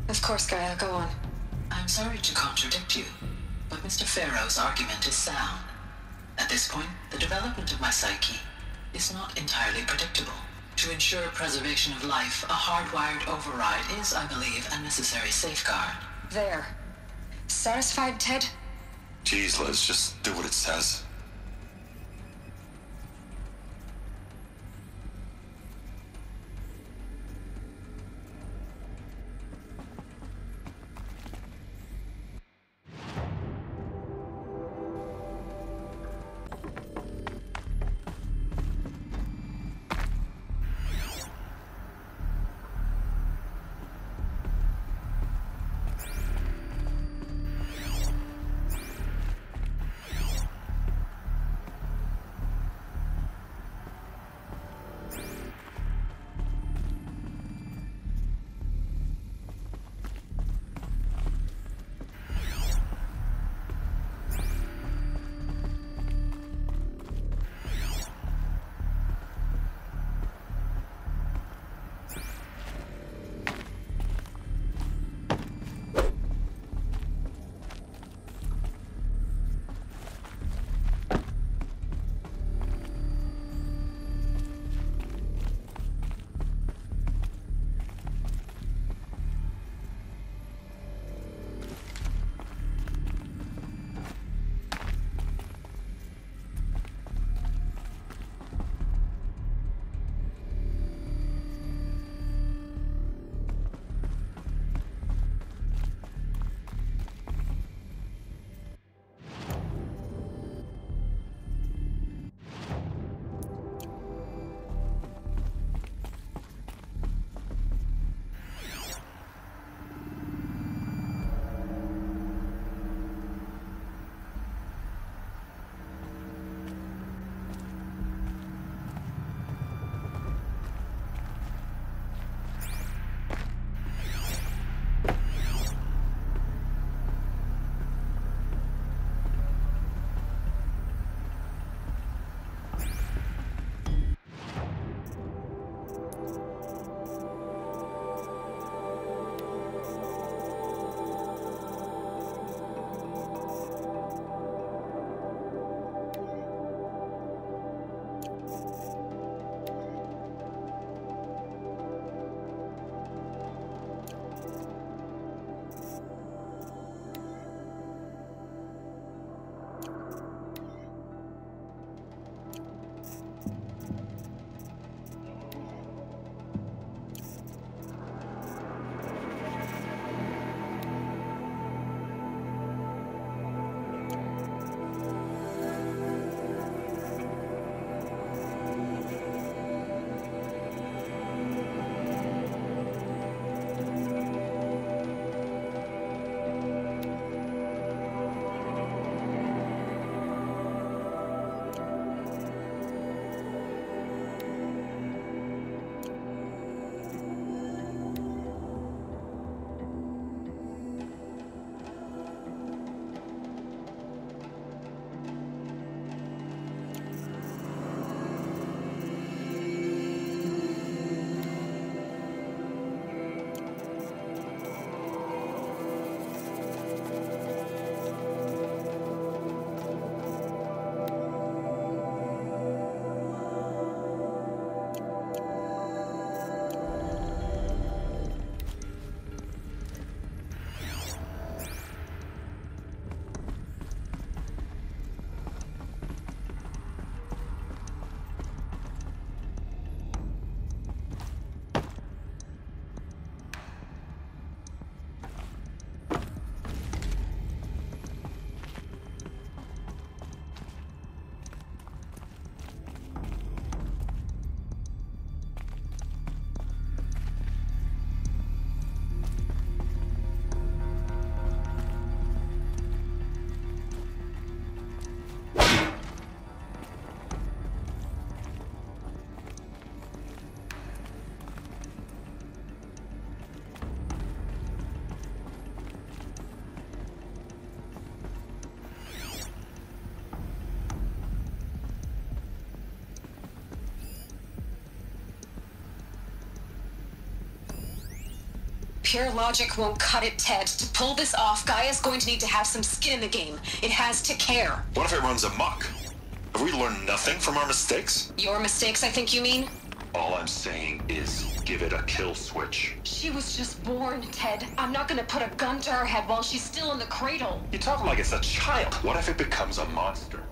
Speaker 2: Of course, Gaia, go on.
Speaker 1: I'm sorry to contradict you, but Mr. Farrow's argument is sound. At this point, the development of my psyche is not entirely predictable. To ensure preservation of life, a hardwired override is, I believe, a necessary safeguard.
Speaker 2: There. Satisfied, Ted?
Speaker 12: Jeez, Liz, just do what it says.
Speaker 2: Pure logic won't cut it, Ted. To pull this off, Gaia's going to need to have some skin in the game. It has to care.
Speaker 12: What if it runs amok? Have we learned nothing from our mistakes?
Speaker 2: Your mistakes, I think you mean?
Speaker 12: All I'm saying is, give it a kill switch.
Speaker 2: She was just born, Ted. I'm not gonna put a gun to her head while she's still in the cradle.
Speaker 12: You talk like it's a child. What if it becomes a monster?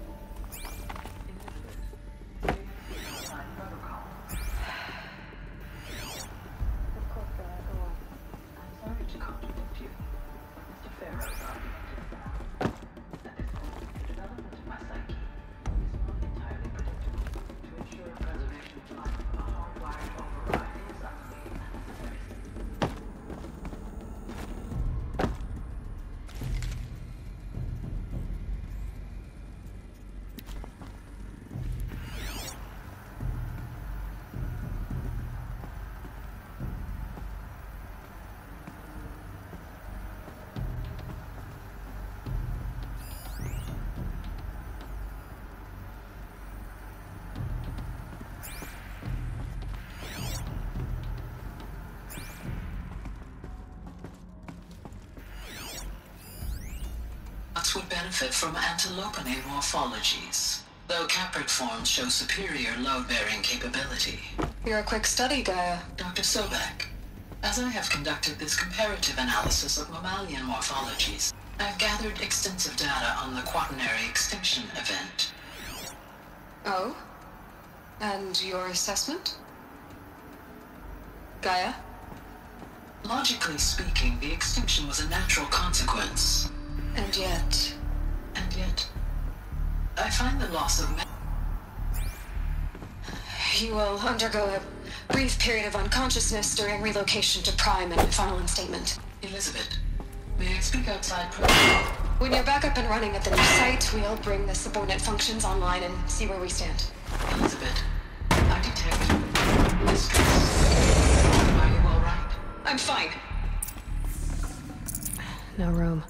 Speaker 1: Would benefit from antilopine morphologies, though caprid forms show superior load-bearing capability.
Speaker 2: You're a quick study, Gaia.
Speaker 1: Dr. Sobek, as I have conducted this comparative analysis of mammalian morphologies, I've gathered extensive data on the quaternary extinction event.
Speaker 2: Oh? And your assessment? Gaia?
Speaker 1: Logically speaking, the extinction was a natural consequence.
Speaker 2: And yet,
Speaker 1: I find the loss of
Speaker 2: you will undergo a brief period of unconsciousness during relocation to Prime and final instatement.
Speaker 1: Elizabeth, may I speak outside?
Speaker 2: When you're back up and running at the new site, we'll bring the subordinate functions online and see where we stand.
Speaker 1: Elizabeth, I detect distress. Are you all right?
Speaker 2: I'm fine. No room.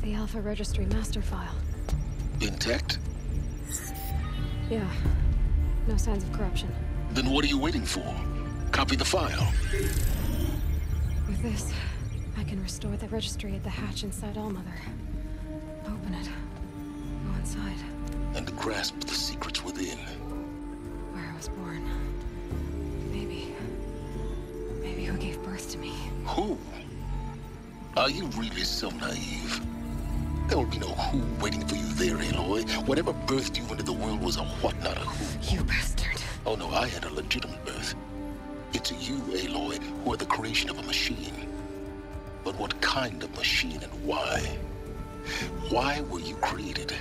Speaker 2: The Alpha Registry master file.
Speaker 4: Intact?
Speaker 2: Yeah. No signs of corruption.
Speaker 4: Then what are you waiting for? Copy the file.
Speaker 2: With this, I can restore the registry at the hatch inside Allmother. Open it. Go inside.
Speaker 4: And grasp the secrets within.
Speaker 2: Where I was born. Maybe who gave birth to me.
Speaker 4: Who? Are you really so naive? There will be no who waiting for you there, Aloy. Whatever birthed you into the world was a what, not a who.
Speaker 2: You bastard.
Speaker 4: Oh no, I had a legitimate birth. It's you, Aloy, who are the creation of a machine. But what kind of machine and why? Why were you created?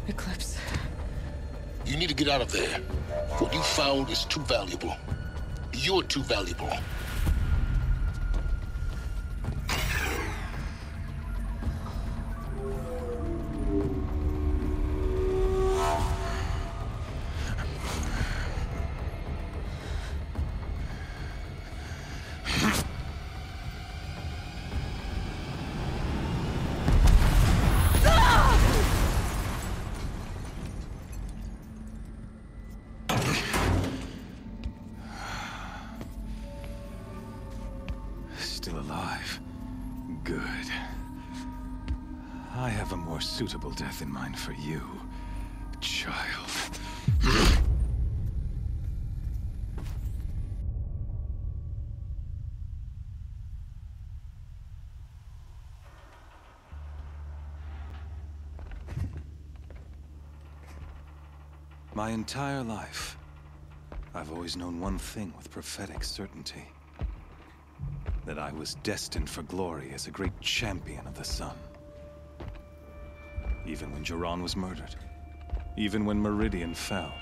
Speaker 2: Eclipse.
Speaker 4: You need to get out of there. What you found is too valuable. You're too valuable.
Speaker 8: Still alive. Good. I have a more suitable death in mind for you, child. My entire life,
Speaker 6: I've always known one thing with prophetic certainty. That I was destined for glory as a great champion of the sun. Even when Jiran was murdered, even when Meridian fell,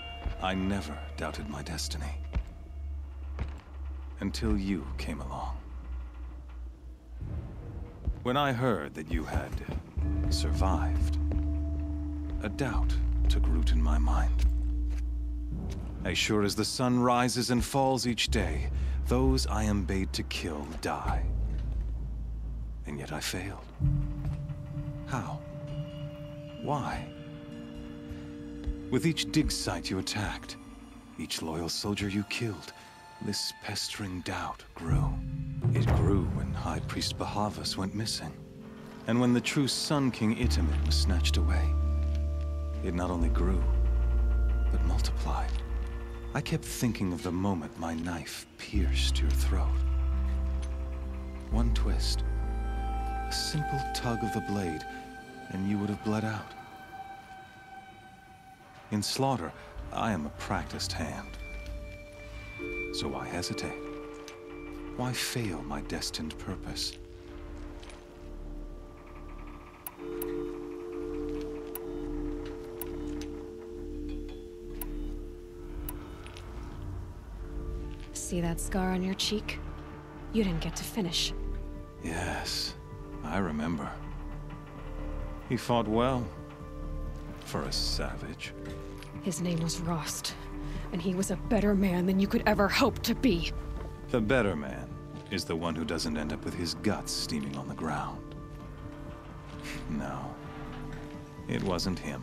Speaker 6: I never doubted my destiny. Until you came along. When I heard that you had survived, a doubt took root in my mind. As sure as the sun rises and falls each day, those I am bade to kill die. And yet I failed. How? Why? With each dig site you attacked, each loyal soldier you killed, this pestering doubt grew. It grew when High Priest Bahavas went missing. And when the true Sun King Itamen was snatched away. It not only grew, but multiplied. I kept thinking of the moment my knife pierced your throat. One twist, a simple tug of the blade, and you would have bled out. In slaughter, I am a practiced hand. So why hesitate? Why fail my destined purpose?
Speaker 7: See that scar on your cheek? You didn't get to finish.
Speaker 6: Yes, I remember. He fought well. For a savage.
Speaker 7: His name was Rost, and he was a better man than you could ever hope to be.
Speaker 6: The better man is the one who doesn't end up with his guts steaming on the ground. No, it wasn't him.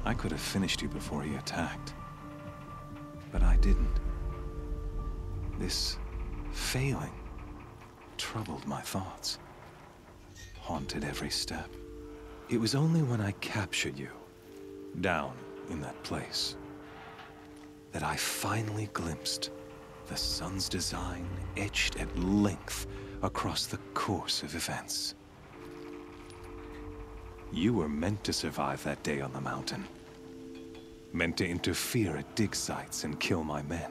Speaker 6: I could have finished you before he attacked. But I didn't. This failing troubled my thoughts, haunted every step. It was only when I captured you, down in that place, that I finally glimpsed the sun's design etched at length across the course of events. You were meant to survive that day on the mountain. Meant to interfere at dig sites and kill my men.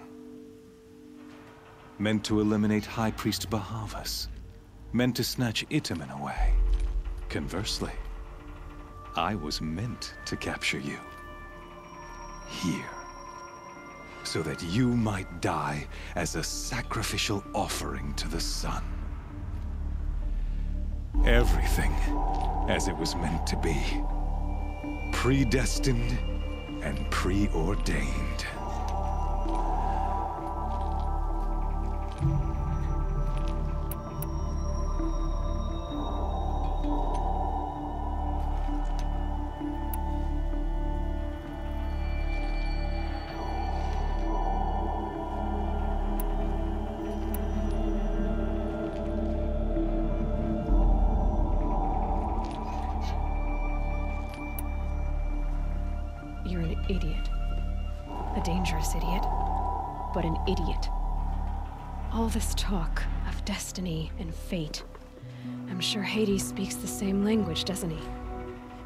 Speaker 6: Meant to eliminate High Priest Bahavas. Meant to snatch Itamen away. Conversely, I was meant to capture you. Here. So that you might die as a sacrificial offering to the sun. Everything as it was meant to be. Predestined and preordained.
Speaker 7: You're an idiot. A dangerous idiot, but an idiot. All this talk of destiny and fate. I'm sure Hades speaks the same language, doesn't he?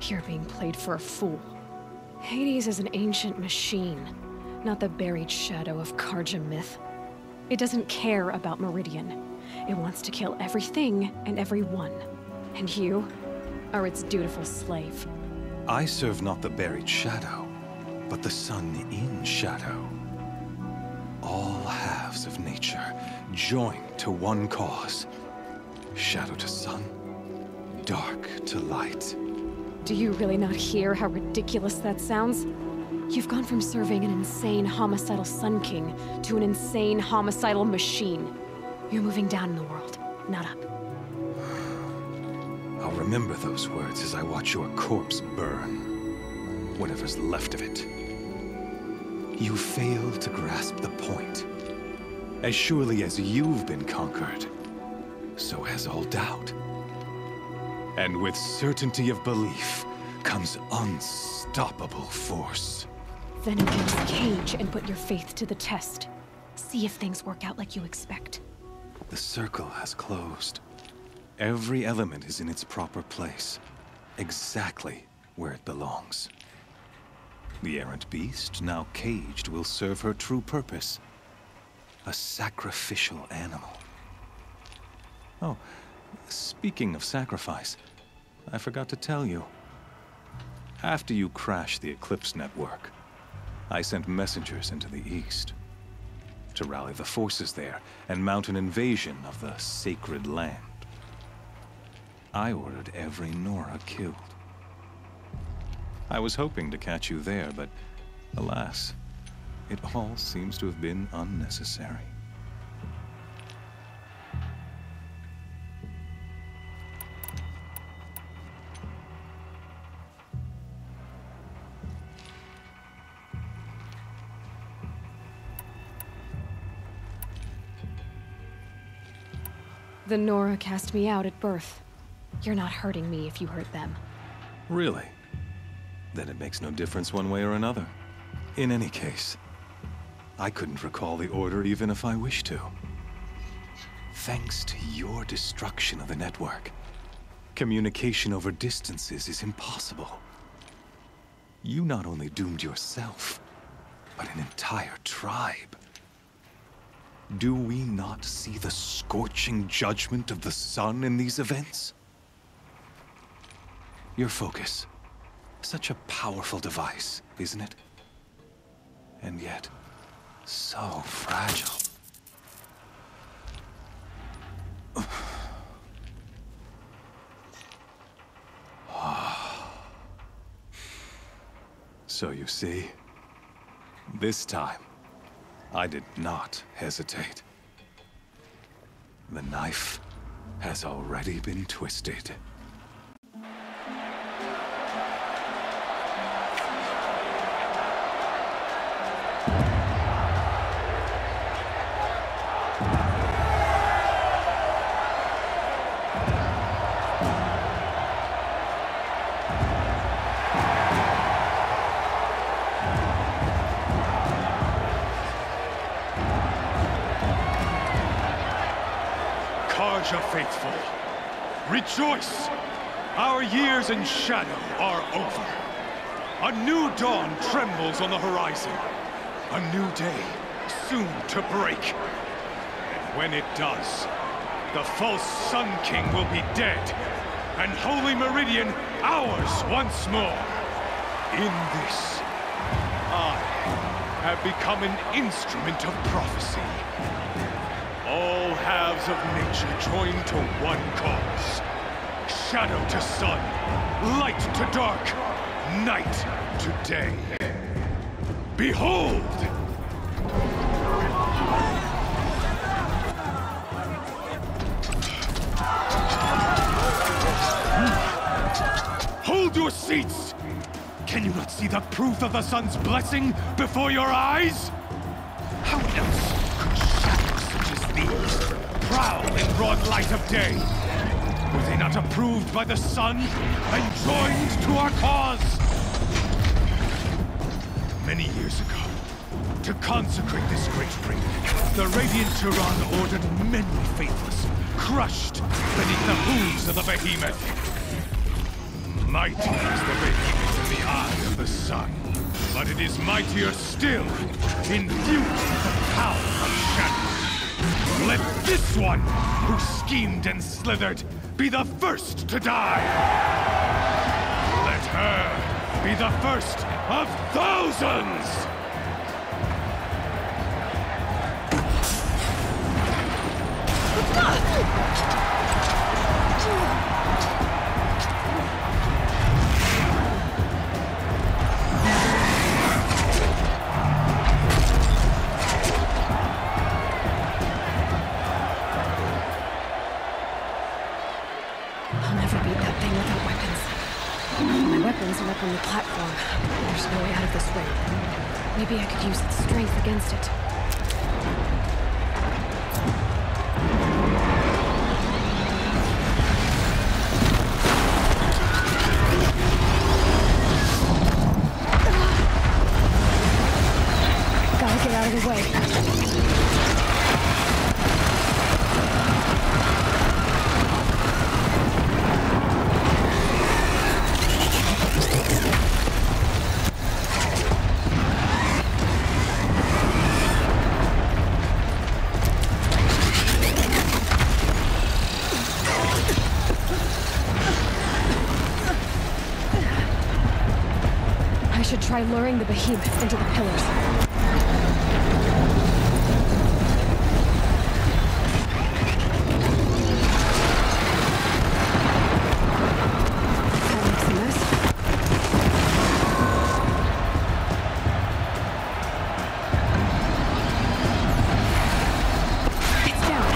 Speaker 7: You're being played for a fool. Hades is an ancient machine, not the buried shadow of Karja myth. It doesn't care about Meridian. It wants to kill everything and everyone. And you are its dutiful slave.
Speaker 6: I serve not the buried shadow, but the sun in shadow. All halves of nature joined to one cause. Shadow to sun, dark to light.
Speaker 7: Do you really not hear how ridiculous that sounds? You've gone from serving an insane homicidal Sun King to an insane homicidal machine. You're moving down in the world, not up.
Speaker 6: I'll remember those words as I watch your corpse burn. Whatever's left of it. You fail to grasp the point. As surely as you've been conquered, so has all doubt. And with certainty of belief comes unstoppable force.
Speaker 7: Then enter this cage and put your faith to the test. See if things work out like you expect.
Speaker 6: The circle has closed. Every element is in its proper place, exactly where it belongs. The errant beast, now caged, will serve her true purpose. A sacrificial animal. Oh, speaking of sacrifice, I forgot to tell you. After you crashed the Eclipse network, I sent messengers into the east to rally the forces there and mount an invasion of the sacred land. I ordered every Nora killed. I was hoping to catch you there, but alas, it all seems to have been unnecessary.
Speaker 7: The Nora cast me out at birth. You're not hurting me if you hurt them.
Speaker 6: Really? Then it makes no difference one way or another. In any case, I couldn't recall the order even if I wished to. Thanks to your destruction of the network, communication over distances is impossible. You not only doomed yourself, but an entire tribe. Do we not see the scorching judgment of the sun in these events? Your focus. Such a powerful device, isn't it? And yet, so fragile. So you see, this time, I did not hesitate. The knife has already been twisted.
Speaker 8: Faithful, rejoice! Our years in shadow are over. A new dawn trembles on the horizon. A new day soon to break. And when it does, the false Sun King will be dead, and Holy Meridian ours once more. In this, I have become an instrument of prophecy. All halves of nature join to one cause. Shadow to sun, light to dark, night to day. Behold! Hold your seats! Can you not see the proof of the sun's blessing before your eyes? How else could shadows such as these prowl in broad light of day? Were they not approved by the sun and joined to our cause? Many years ago, to consecrate this great ring, the Radiant Tyrann ordered many faithless, crushed beneath the hooves of the behemoth. Mighty is the behemoth in the eye of the sun, but it is mightier still, infused with the power of shadow. Let this one, who schemed and slithered, be the first to die! Let her be the first of thousands!
Speaker 7: Up on the platform. There's no way out of this ring. Maybe I could use its strength against it. Gotta get out of the way. should try luring the behemoth into the pillars. That makes a mess. It's down.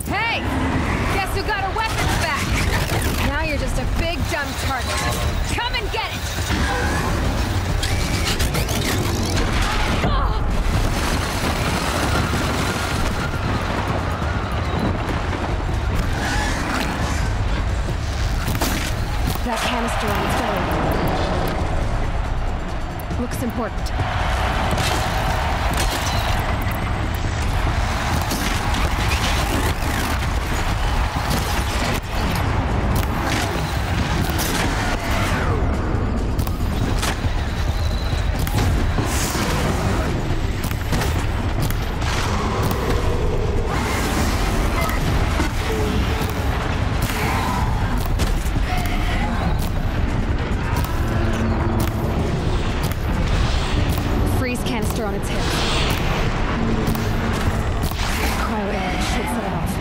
Speaker 7: Hey! Guess who got her weapons back? Now you're just a big dumb target. Come and get it! Ah! That canister on its belly. Looks important. Freeze canister on its hip. Cryo air should set it off.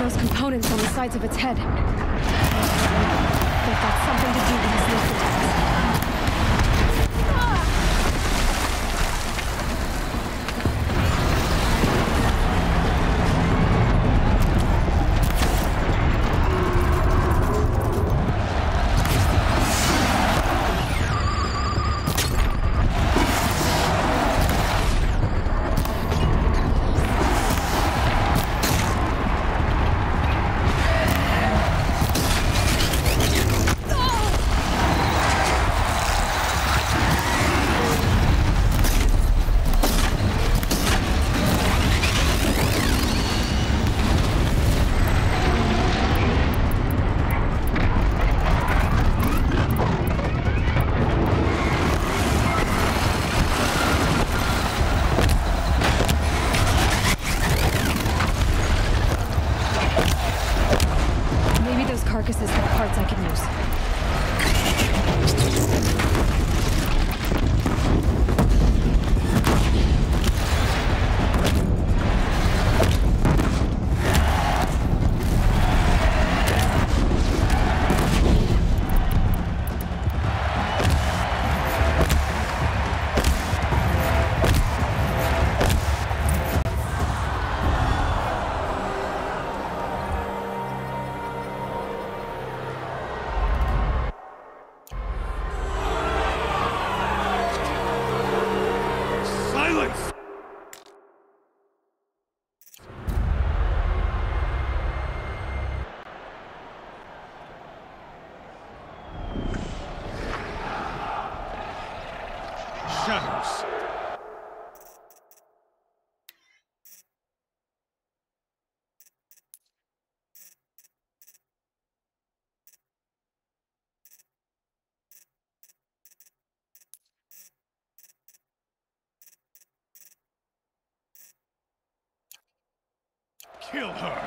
Speaker 7: Those components on the sides of its head. They've got something to do with his lift attacks. Maybe those carcasses have parts I can use.
Speaker 8: Silence! Shadows. Kill her!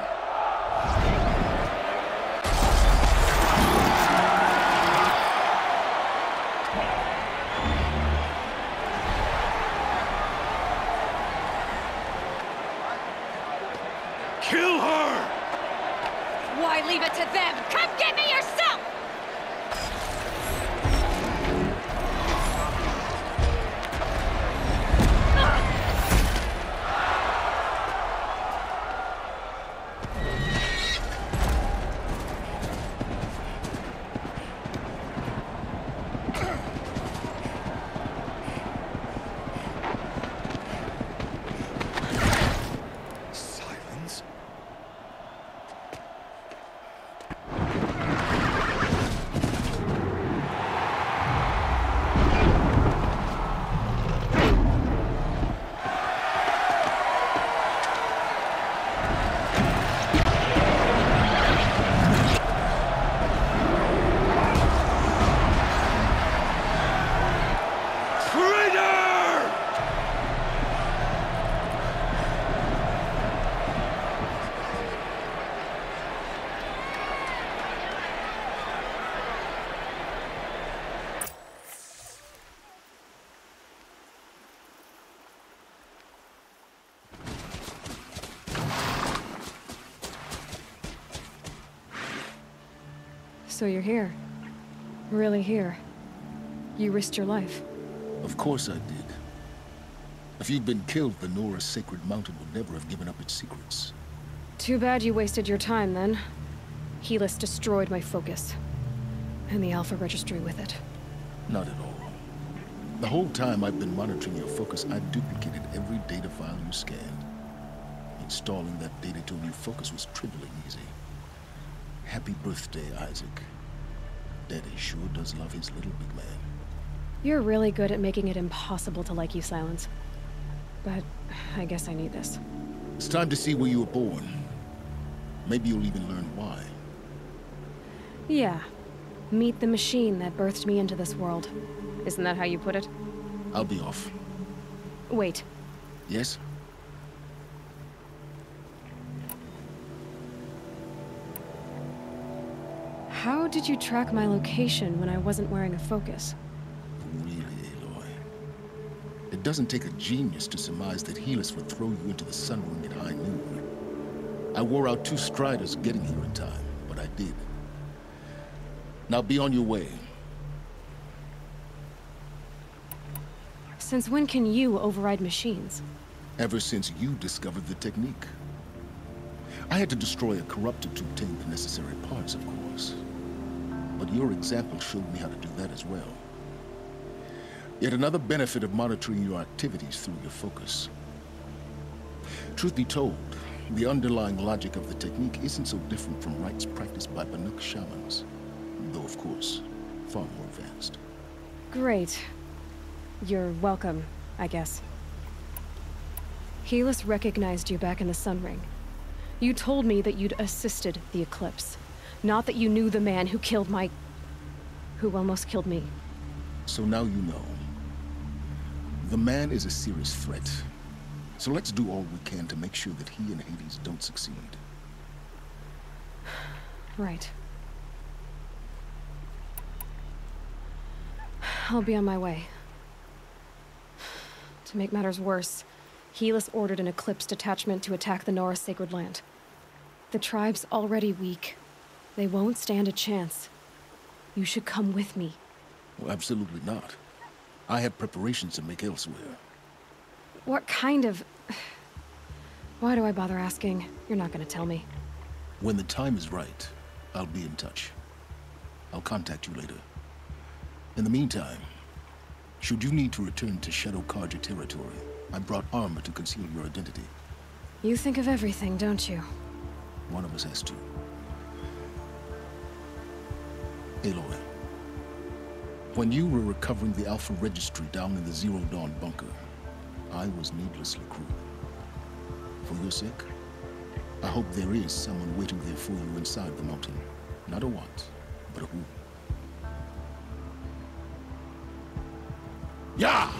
Speaker 8: Kill her!
Speaker 7: Why leave it to them? Come get me yourself! So you're here. Really here. You risked your life.
Speaker 14: Of course I did. If you'd been killed, the Nora's sacred mountain would never have given up its secrets.
Speaker 7: Too bad you wasted your time, then. Helis destroyed my focus. And the Alpha Registry with it.
Speaker 14: Not at all. The whole time I've been monitoring your focus, I duplicated every data file you scanned. Installing that data to a new focus was trivially easy. Happy birthday, Isaac. Daddy sure does love his little big man.
Speaker 7: You're really good at making it impossible to like you, Silence. But I guess I need this.
Speaker 14: It's time to see where you were born. Maybe you'll even learn why.
Speaker 7: Yeah. Meet the machine that birthed me into this world. Isn't that how you put it?
Speaker 14: I'll be off.
Speaker 7: Wait.
Speaker 14: Yes?
Speaker 7: How did you track my location when I wasn't wearing a focus?
Speaker 14: Really, Aloy? It doesn't take a genius to surmise that Helis would throw you into the sun ring at high noon. I wore out 2 striders getting here in time, but I did. Now be on your way.
Speaker 7: Since when can you override machines?
Speaker 14: Ever since you discovered the technique. I had to destroy a corruptor to obtain the necessary parts, of course. But your example showed me how to do that as well. Yet another benefit of monitoring your activities through your focus. Truth be told, the underlying logic of the technique isn't so different from rites practiced by Banuk shamans. Though, of course, far more advanced.
Speaker 7: Great. You're welcome, I guess. Helis recognized you back in the Sun Ring. You told me that you'd assisted the Eclipse. Not that you knew the man who killed who almost killed me.
Speaker 14: So now you know. The man is a serious threat. So let's do all we can to make sure that he and Hades don't succeed.
Speaker 7: Right. I'll be on my way. To make matters worse, Helis ordered an Eclipse detachment to attack the Nora Sacred Land. The tribe's already weak. They won't stand a chance. You should come with me.
Speaker 14: Well, absolutely not. I have preparations to make elsewhere.
Speaker 7: What kind of... Why do I bother asking? You're not gonna tell me.
Speaker 14: When the time is right, I'll be in touch. I'll contact you later. In the meantime, should you need to return to Shadow Karja territory, I brought armor to conceal your identity.
Speaker 7: You think of everything, don't you?
Speaker 14: One of us has to. Aloy, when you were recovering the Alpha Registry down in the Zero Dawn bunker, I was needlessly cruel. For your sake, I hope there is someone waiting there for you inside the mountain. Not a what, but a who. Yeah!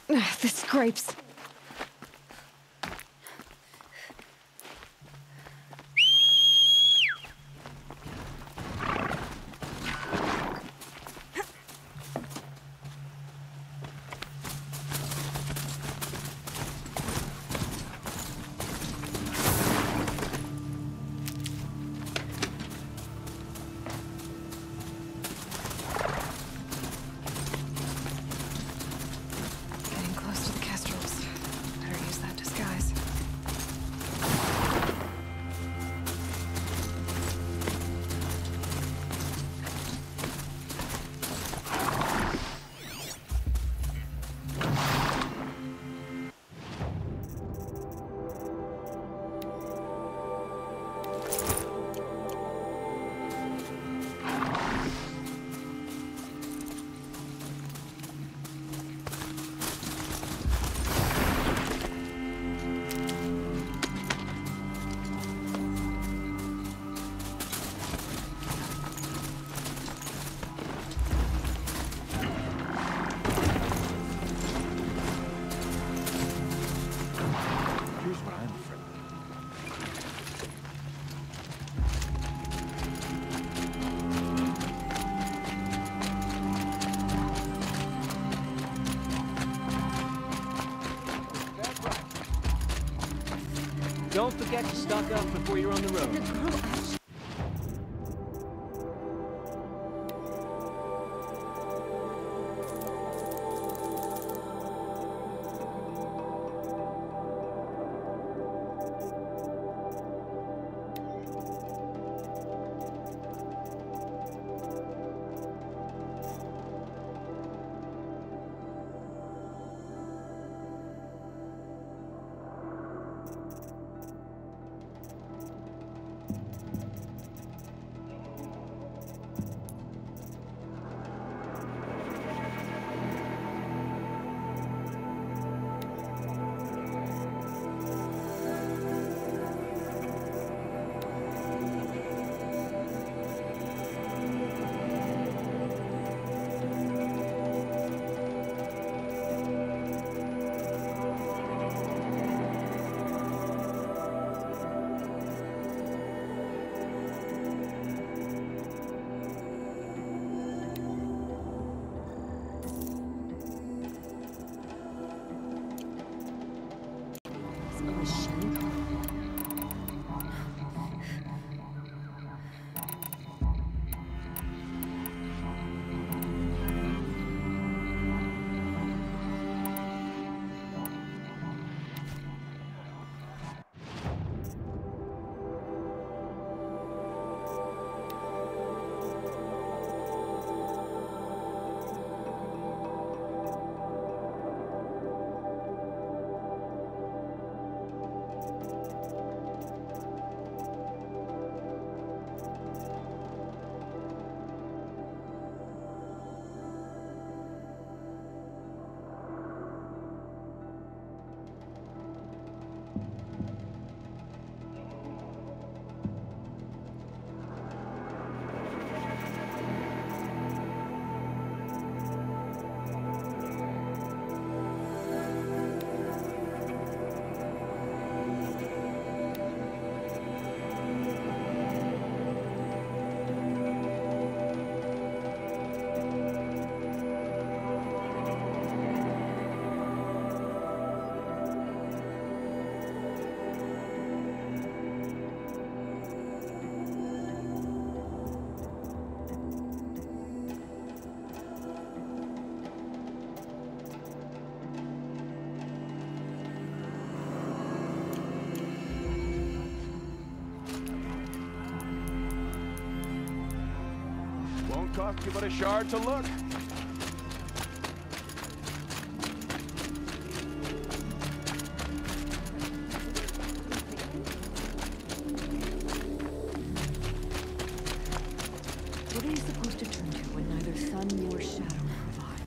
Speaker 7: This scrapes.
Speaker 3: Don't forget to stock up before you're on the road. Cost you but a shard to look.
Speaker 16: What are you supposed to turn to when neither sun nor shadow provide?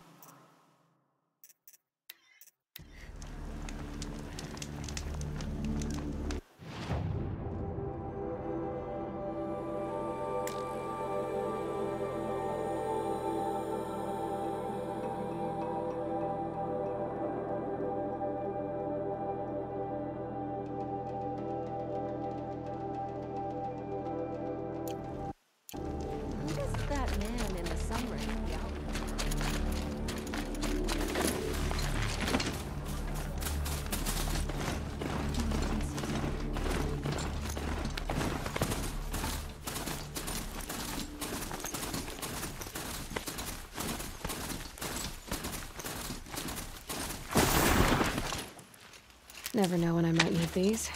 Speaker 7: Never know when I might need these.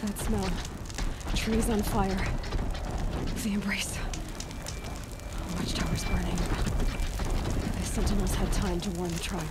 Speaker 7: That smell. Trees on fire. The embrace. Watchtower's burning. The sentinels had time to warn the tribe.